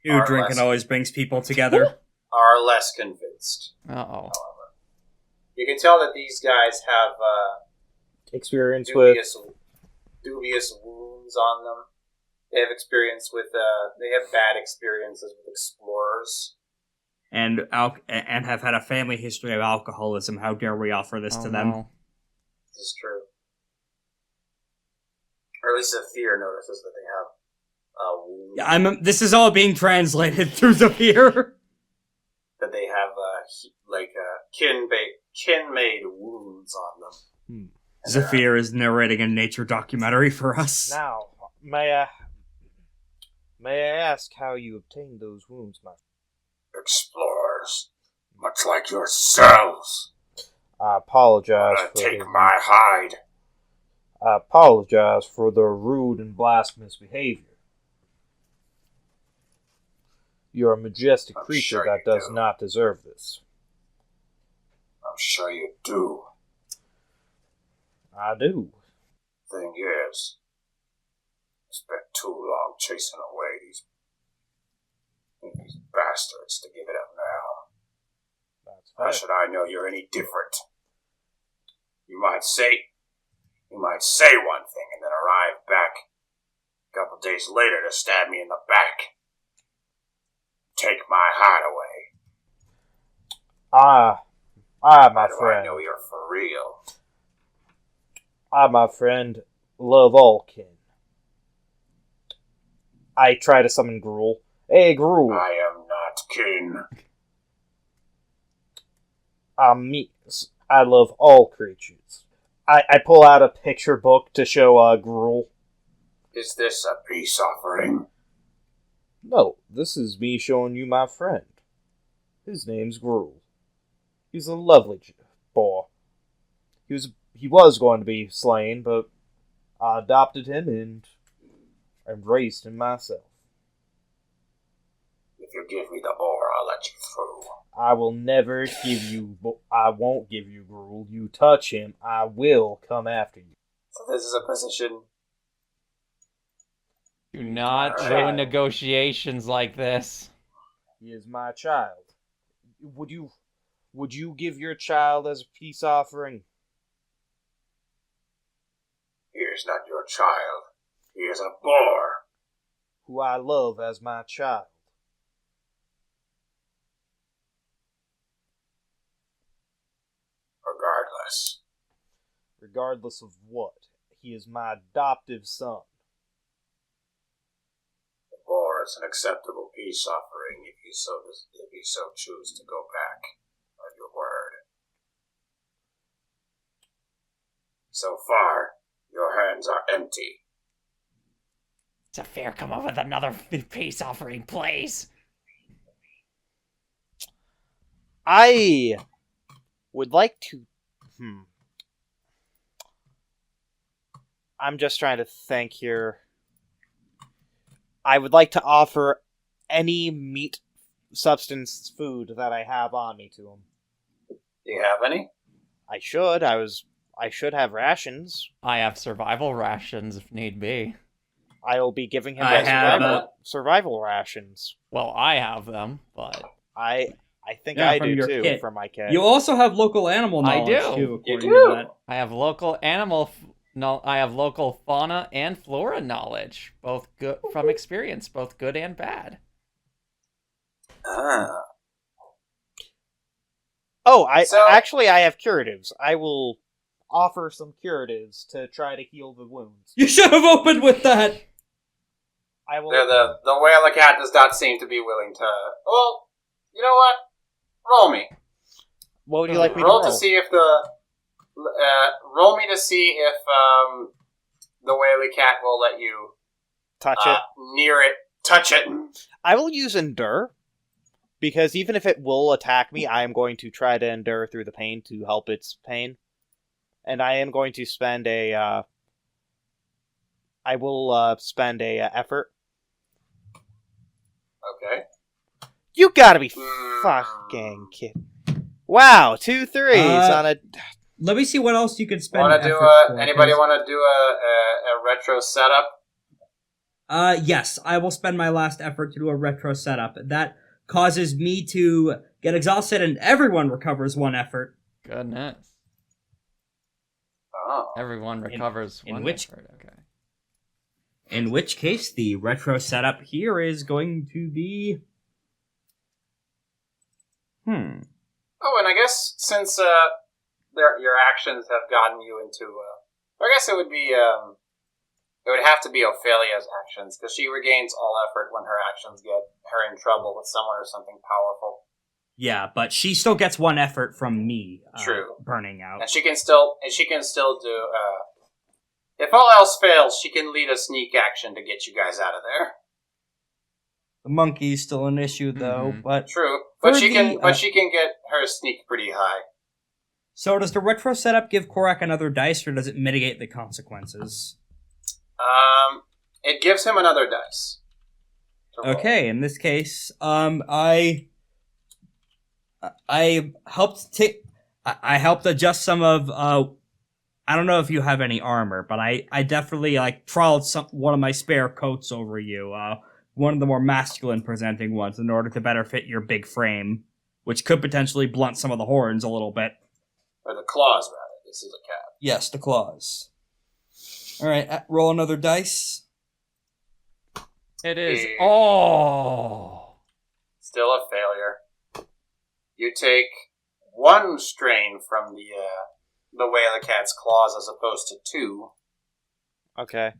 Dude, drinking always brings people together. Are less convinced. Uh-oh. However, you can tell that these guys have experience dubious wounds on them. They have experience with. They have bad experiences with explorers, and have had a family history of alcoholism. How dare we offer this to them? No. This is true. Or at least Zaffir notices that they have wounds. Yeah, this is all being translated through Zaffir. That they have kin-made wounds on them. Zaffir is narrating a nature documentary for us. Now, may I ask how you obtained those wounds, my explorers, much like yourselves. I apologize for take my hide. I apologize for the rude and blasphemous behavior. You're a majestic creature that does not deserve this. I'm sure you do. I do. Thing is, I spent too long chasing away these These bastards to give it up now. That's How should I know you're any different? You might say one thing and then arrive back a couple days later to stab me in the back. Take my heart away. My How do I friend. know you're for real? My friend, love all kin. I try to summon Gruul. Hey, Gruul. I am not kin. I love all creatures. I pull out a picture book to show Gruul. Is this a peace offering? No, this is me showing you my friend. His name's Gruul. He's a lovely boy. He was going to be slain, but I adopted him and raised him myself. If you give me the boar, I'll let you through. I will never give you... I won't give you Gruul. You touch him, I will come after you. So this is a position. Do not ruin negotiations like this. He is my child. Would you give your child as a peace offering? He is not your child. He is a boar. Who I love as my child. Regardless of what, he is my adoptive son. The boar is an acceptable peace offering if you so choose to go back on your word. So far, your hands are empty. Zaffir, come up with another peace offering, please. I would like to... I'm just trying to think here. I would like to offer any meat substance food that I have on me to him. Do you have any? I should. I should have rations. I have survival rations if need be. I'll be giving him I have, survival rations. Well, I have them, but I think Yeah, I from do your too, kit. from my kit. You also have local animal I knowledge do. too. You according do. to that. I have local I have local fauna and flora knowledge, both good from experience, both good and bad. Ah. Oh, I have curatives. I will offer some curatives to try to heal the wounds. You should have opened with that. I will. The whaler cat does not seem to be willing to. Well, you know what? Roll me. What would you like me Roll to to see if the. Roll me to see if the whaler cat will let you touch it? near it, touch it. I will use endure, because even if it will attack me, I am going to try to endure through the pain to help its pain, and I am going to spend a. I will spend a effort. Okay. You gotta be fucking kidding! Wow, 2 3s on a. Let me see what else you can spend. Want to do effort for, anybody 'cause- want to do a retro setup? Yes, I will spend my last effort to do a retro setup. That causes me to get exhausted, and everyone recovers 1 effort. Goodness. Oh. Everyone recovers in one which- effort, okay. In which case, the retro setup here is going to be... Oh, and I guess since your actions have gotten you into, I guess it would be, it would have to be Ophelia's actions, because she regains all effort when her actions get her in trouble with someone or something powerful. Yeah, but she still gets 1 effort from me. True. Burning out. And she can still do, if all else fails, she can lead a sneak action to get you guys out of there. The monkey's still an issue, though. Mhm. But True, but For she the, can get her sneak pretty high. so does the retro setup give Korak another dice, or does it mitigate the consequences? It gives him another dice. to roll. Okay, in this case, I helped adjust some of I don't know if you have any armor, but I definitely trawled one of my spare coats over you. one of the more masculine presenting ones in order to better fit your big frame, which could potentially blunt some of the horns a little bit. Or the claws, rather. This is a cat. Yes, the claws. All right, roll another dice. It is. Oh! Still a failure. You take 1 strain from the whaler cat's claws as opposed to 2. Okay.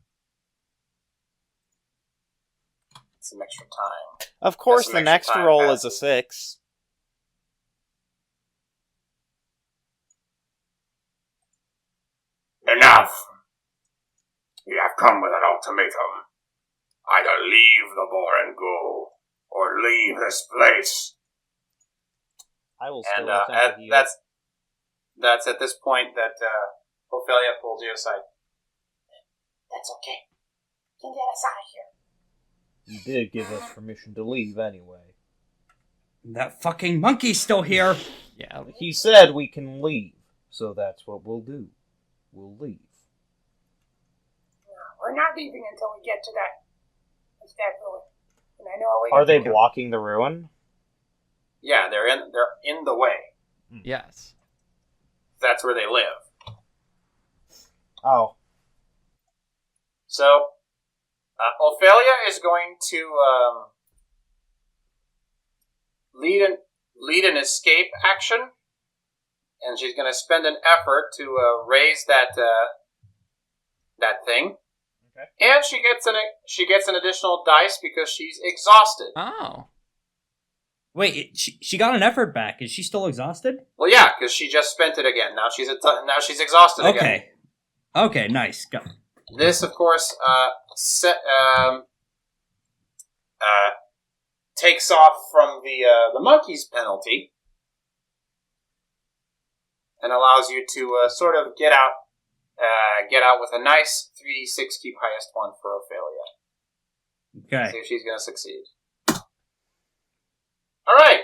Some extra time. Of course, Some the extra next time roll passes. is a 6. Enough! You have come with an ultimatum. Either leave the boar and go, or leave this place. I will And still attempt to heal. that's at this point that Ophelia pulls you aside. That's okay. You can get us out of here. You did give us permission to leave anyway. That fucking monkey's still here. Yeah. He said we can leave, so that's what we'll do. We'll leave. We're not leaving until we get to that ruin. And I know a way Are to they get blocking the ruin? Yeah, they're in the way. Yes. That's where they live. Oh. So, Ophelia is going to lead an escape action, and she's going to spend an effort to raise that thing. Okay. And she gets an additional dice because she's exhausted. Oh. Wait, she got an effort back. Is she still exhausted? Well, yeah, because she just spent it again. Now she's exhausted again. Okay. Okay, nice. Go. This, of course, takes off from the monkey's penalty and allows you to sort of get out with a nice 3d6 keep highest one for Ophelia. Okay. See if she's going to succeed. All right,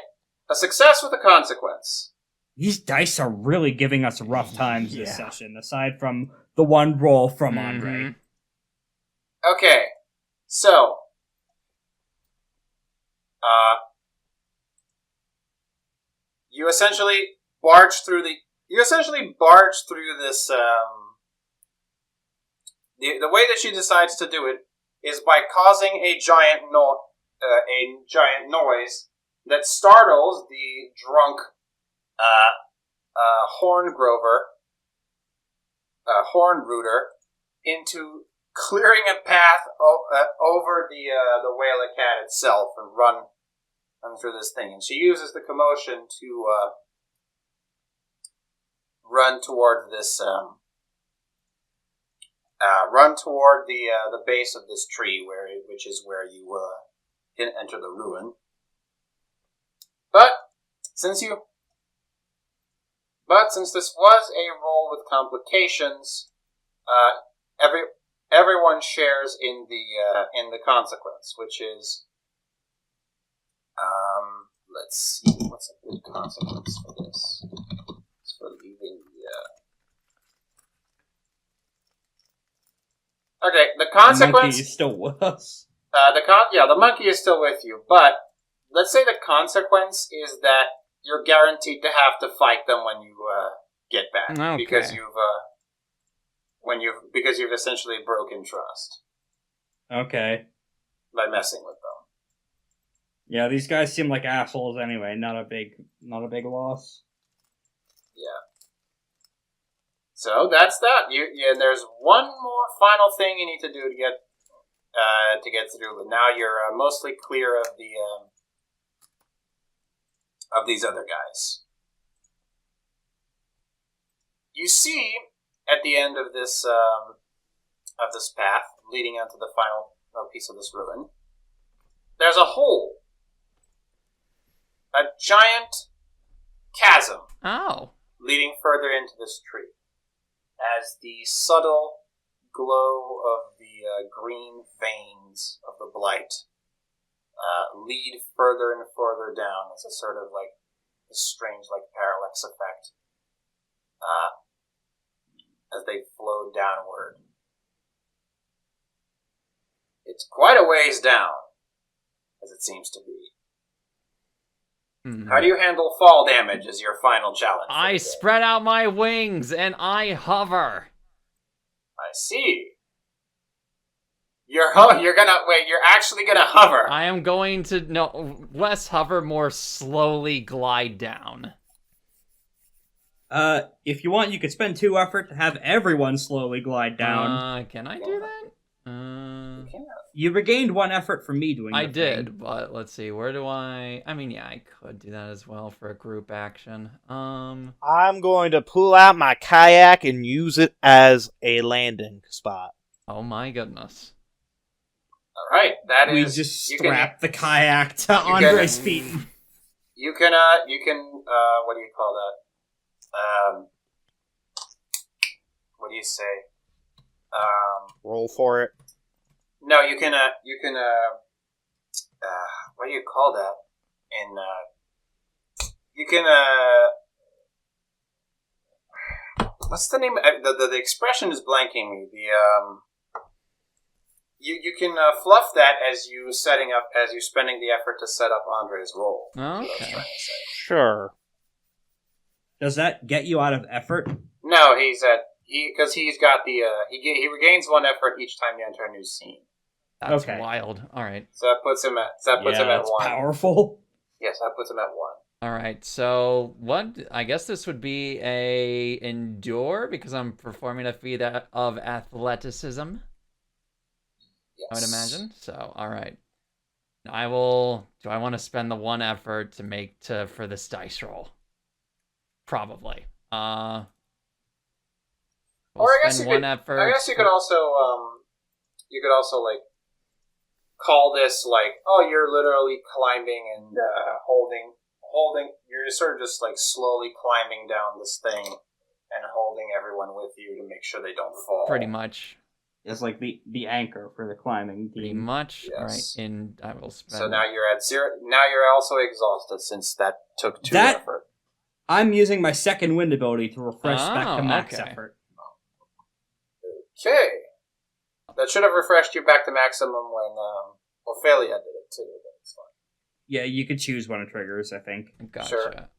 a success with a consequence. These dice are really giving us rough times this session, aside from the one roll from Andre. Okay, so you essentially barge through this. The way that she decides to do it is by causing a giant noise that startles the drunk horn rooter into clearing a path over the whaler cat itself and run through this thing. And she uses the commotion to run toward this. Run toward the base of this tree, which is where you can enter the ruin. But since this was a roll with complications, everyone shares in the consequence, which is let's see, what's a good consequence for this? It's for leaving the. Okay, the consequence. The monkey is still with us. The monkey is still with you, but let's say the consequence is that you're guaranteed to have to fight them when you get back, Okay. because you've essentially broken trust Okay. by messing with them. Yeah, these guys seem like assholes anyway. Not a big loss. Yeah. So that's that. There's one more final thing you need to do to get through, but now you're mostly clear of the of these other guys. You see at the end of this path leading onto the final piece of this ruin, there's a hole, a giant chasm leading further into this tree. As the subtle glow of the green veins of the blight lead further and further down. It's a sort of like a strange, like parallax effect as they flow downward. It's quite a ways down, as it seems to be. Mhm. How do you handle fall damage as your final challenge? I spread out my wings and I hover. I see. You're actually gonna hover. I am going to, less hover, more slowly glide down. If you want, you could spend 2 effort to have everyone slowly glide down. Can I do that? You regained 1 effort from me doing the I thing. did, but let's see, where do I mean, yeah, I could do that as well for a group action. I'm going to pull out my kayak and use it as a landing spot. Oh my goodness. Alright, We just strap the kayak to Andre's feet. You can, what do you call that? What do you say? Roll for it. No, you can, what do you call that? You can, what's the name? The expression is blanking me. You can fluff that as you spending the effort to set up Andre's roll. Okay. Sure. Does that get you out of effort? No, because he's got the he regains 1 effort each time you enter a new scene. That's Okay. wild. All right. So that puts him at That's 1. powerful. Yes, that puts him at 1. All right. So what? I guess this would be a endure because I'm performing a feat of athleticism. Yes. I would imagine. So, all right. I will. Do I want to spend the 1 effort to for this dice roll? Probably. We'll Or I guess spend you 1 could. effort. I guess you could also like call this like, oh, you're literally climbing and holding. You're sort of just like slowly climbing down this thing and holding everyone with you to make sure they don't fall. Pretty much. It's like the anchor for the climbing Pretty team. much. Yes. All right. And I will spend. So now you're at 0. Now you're also exhausted since that took 2 That- effort. I'm using my second wind ability to refresh back to Oh, max okay. effort. Okay. That should have refreshed you back to maximum when Ophelia did it too. But it's fine. Yeah, you could choose one of triggers, I think. Gotcha.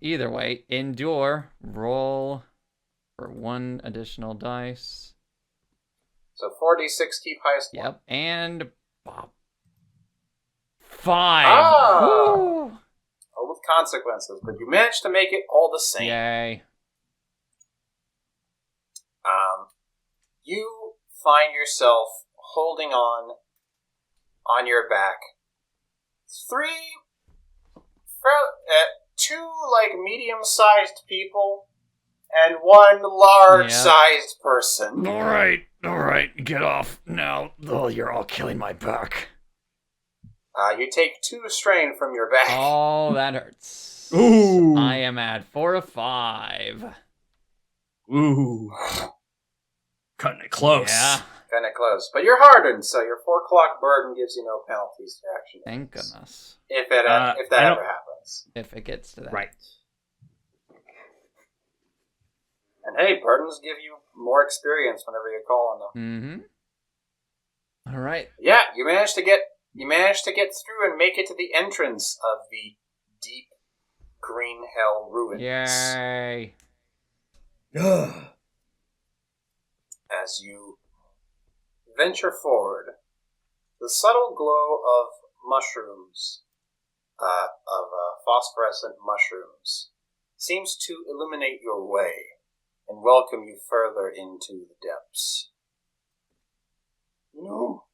Either way, endure. Roll for 1 additional dice. So 4d6 keep highest one. Yep. And 5. Ah! Woo! All with consequences, but you managed to make it all the same. Yay. You find yourself holding on your back. 2 like medium-sized people and 1 large-sized person. All right, get off now. Oh, you're all killing my back. You take 2 strain from your back. Oh, that hurts. Ooh. I am at 4 of 5. Ooh. Cutting it close. Yeah. Kind of close. But you're hardened, so your 4 o'clock burden gives you no penalties to action. Thank goodness. If that I ever don't- happens. If it gets to that. Right. And hey, burdens give you more experience whenever you call on them. Mm-hmm. All right. Yeah, you managed to get through and make it to the entrance of the deep green hell ruins. Yay. As you venture forward, the subtle glow of mushrooms, phosphorescent mushrooms, seems to illuminate your way and welcome you further into the depths. You know,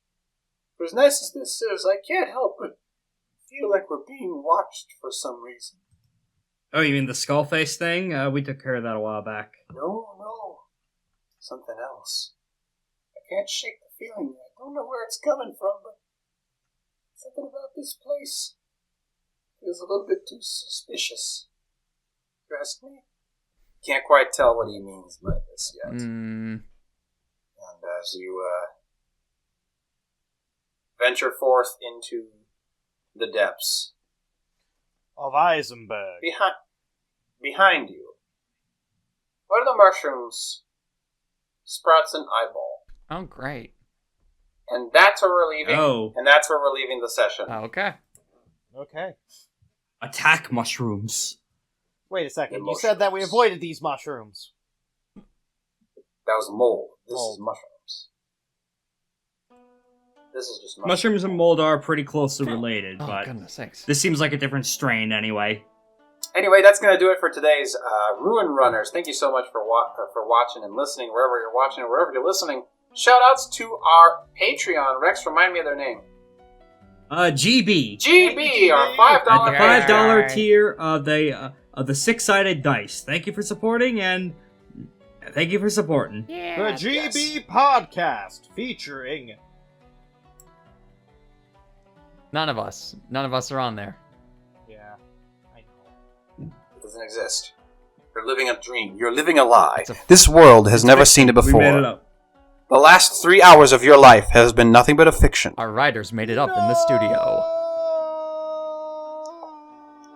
for as nice as this is, I can't help but feel like we're being watched for some reason. Oh, you mean the skull face thing? We took care of that a while back. No. Something else. I can't shake the feeling. I don't know where it's coming from, but something about this place feels a little bit too suspicious. You ask me? Can't quite tell what he means by this yet. And as you venture forth into the depths Of Eisenberg. behind you, one of the mushrooms sprouts an eyeball. Oh, great. And that's where we're leaving. Oh. And that's where we're leaving the session. Okay. Okay. Attack mushrooms. Wait a second. The You said that we mushrooms. avoided these mushrooms. That was mold. This Mold. is mushrooms. This is just Mushrooms and mold are pretty closely related, Oh, but goodness sakes. this seems like a different strain anyway. Anyway, that's going to do it for today's Ruin Runners. Thank you so much for watching and listening, wherever you're watching, wherever you're listening. Shout-outs to our Patreon. Rex, remind me of their name. GB. GB, our $5 At the Yeah. $5 tier of the six-sided dice. Thank you for supporting, and thank you for supporting. The GB Podcast featuring... None of us are on there. Yeah, I know. It doesn't exist. You're living a dream. You're living a lie. It's a- This world has never seen it We before. made it up. The last 3 hours of your life has been nothing but a fiction. Our writers made it up in the studio.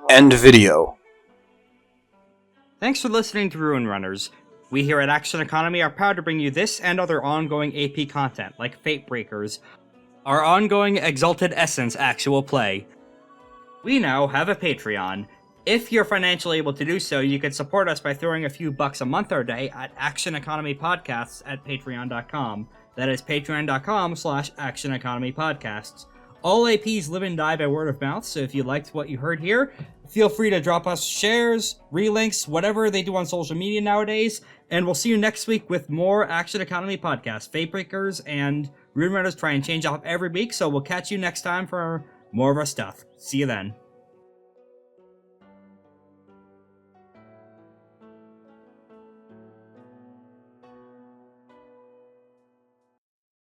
End video. Thanks for listening to Ruin Runners. We here at Action Economy are proud to bring you this and other ongoing AP content, like Fate Breakers, our ongoing Exalted Essence actual play. We now have a Patreon. If you're financially able to do so, you can support us by throwing a few bucks a month or day at Action Economy Podcasts at patreon.com. That is patreon.com/Action Economy Podcasts. All APs live and die by word of mouth, so if you liked what you heard here, feel free to drop us shares, relinks, whatever they do on social media nowadays, and we'll see you next week with more Action Economy podcasts. Fate Breakers and Ruin Runners try and change up every week, so we'll catch you next time for more of our stuff. See you then.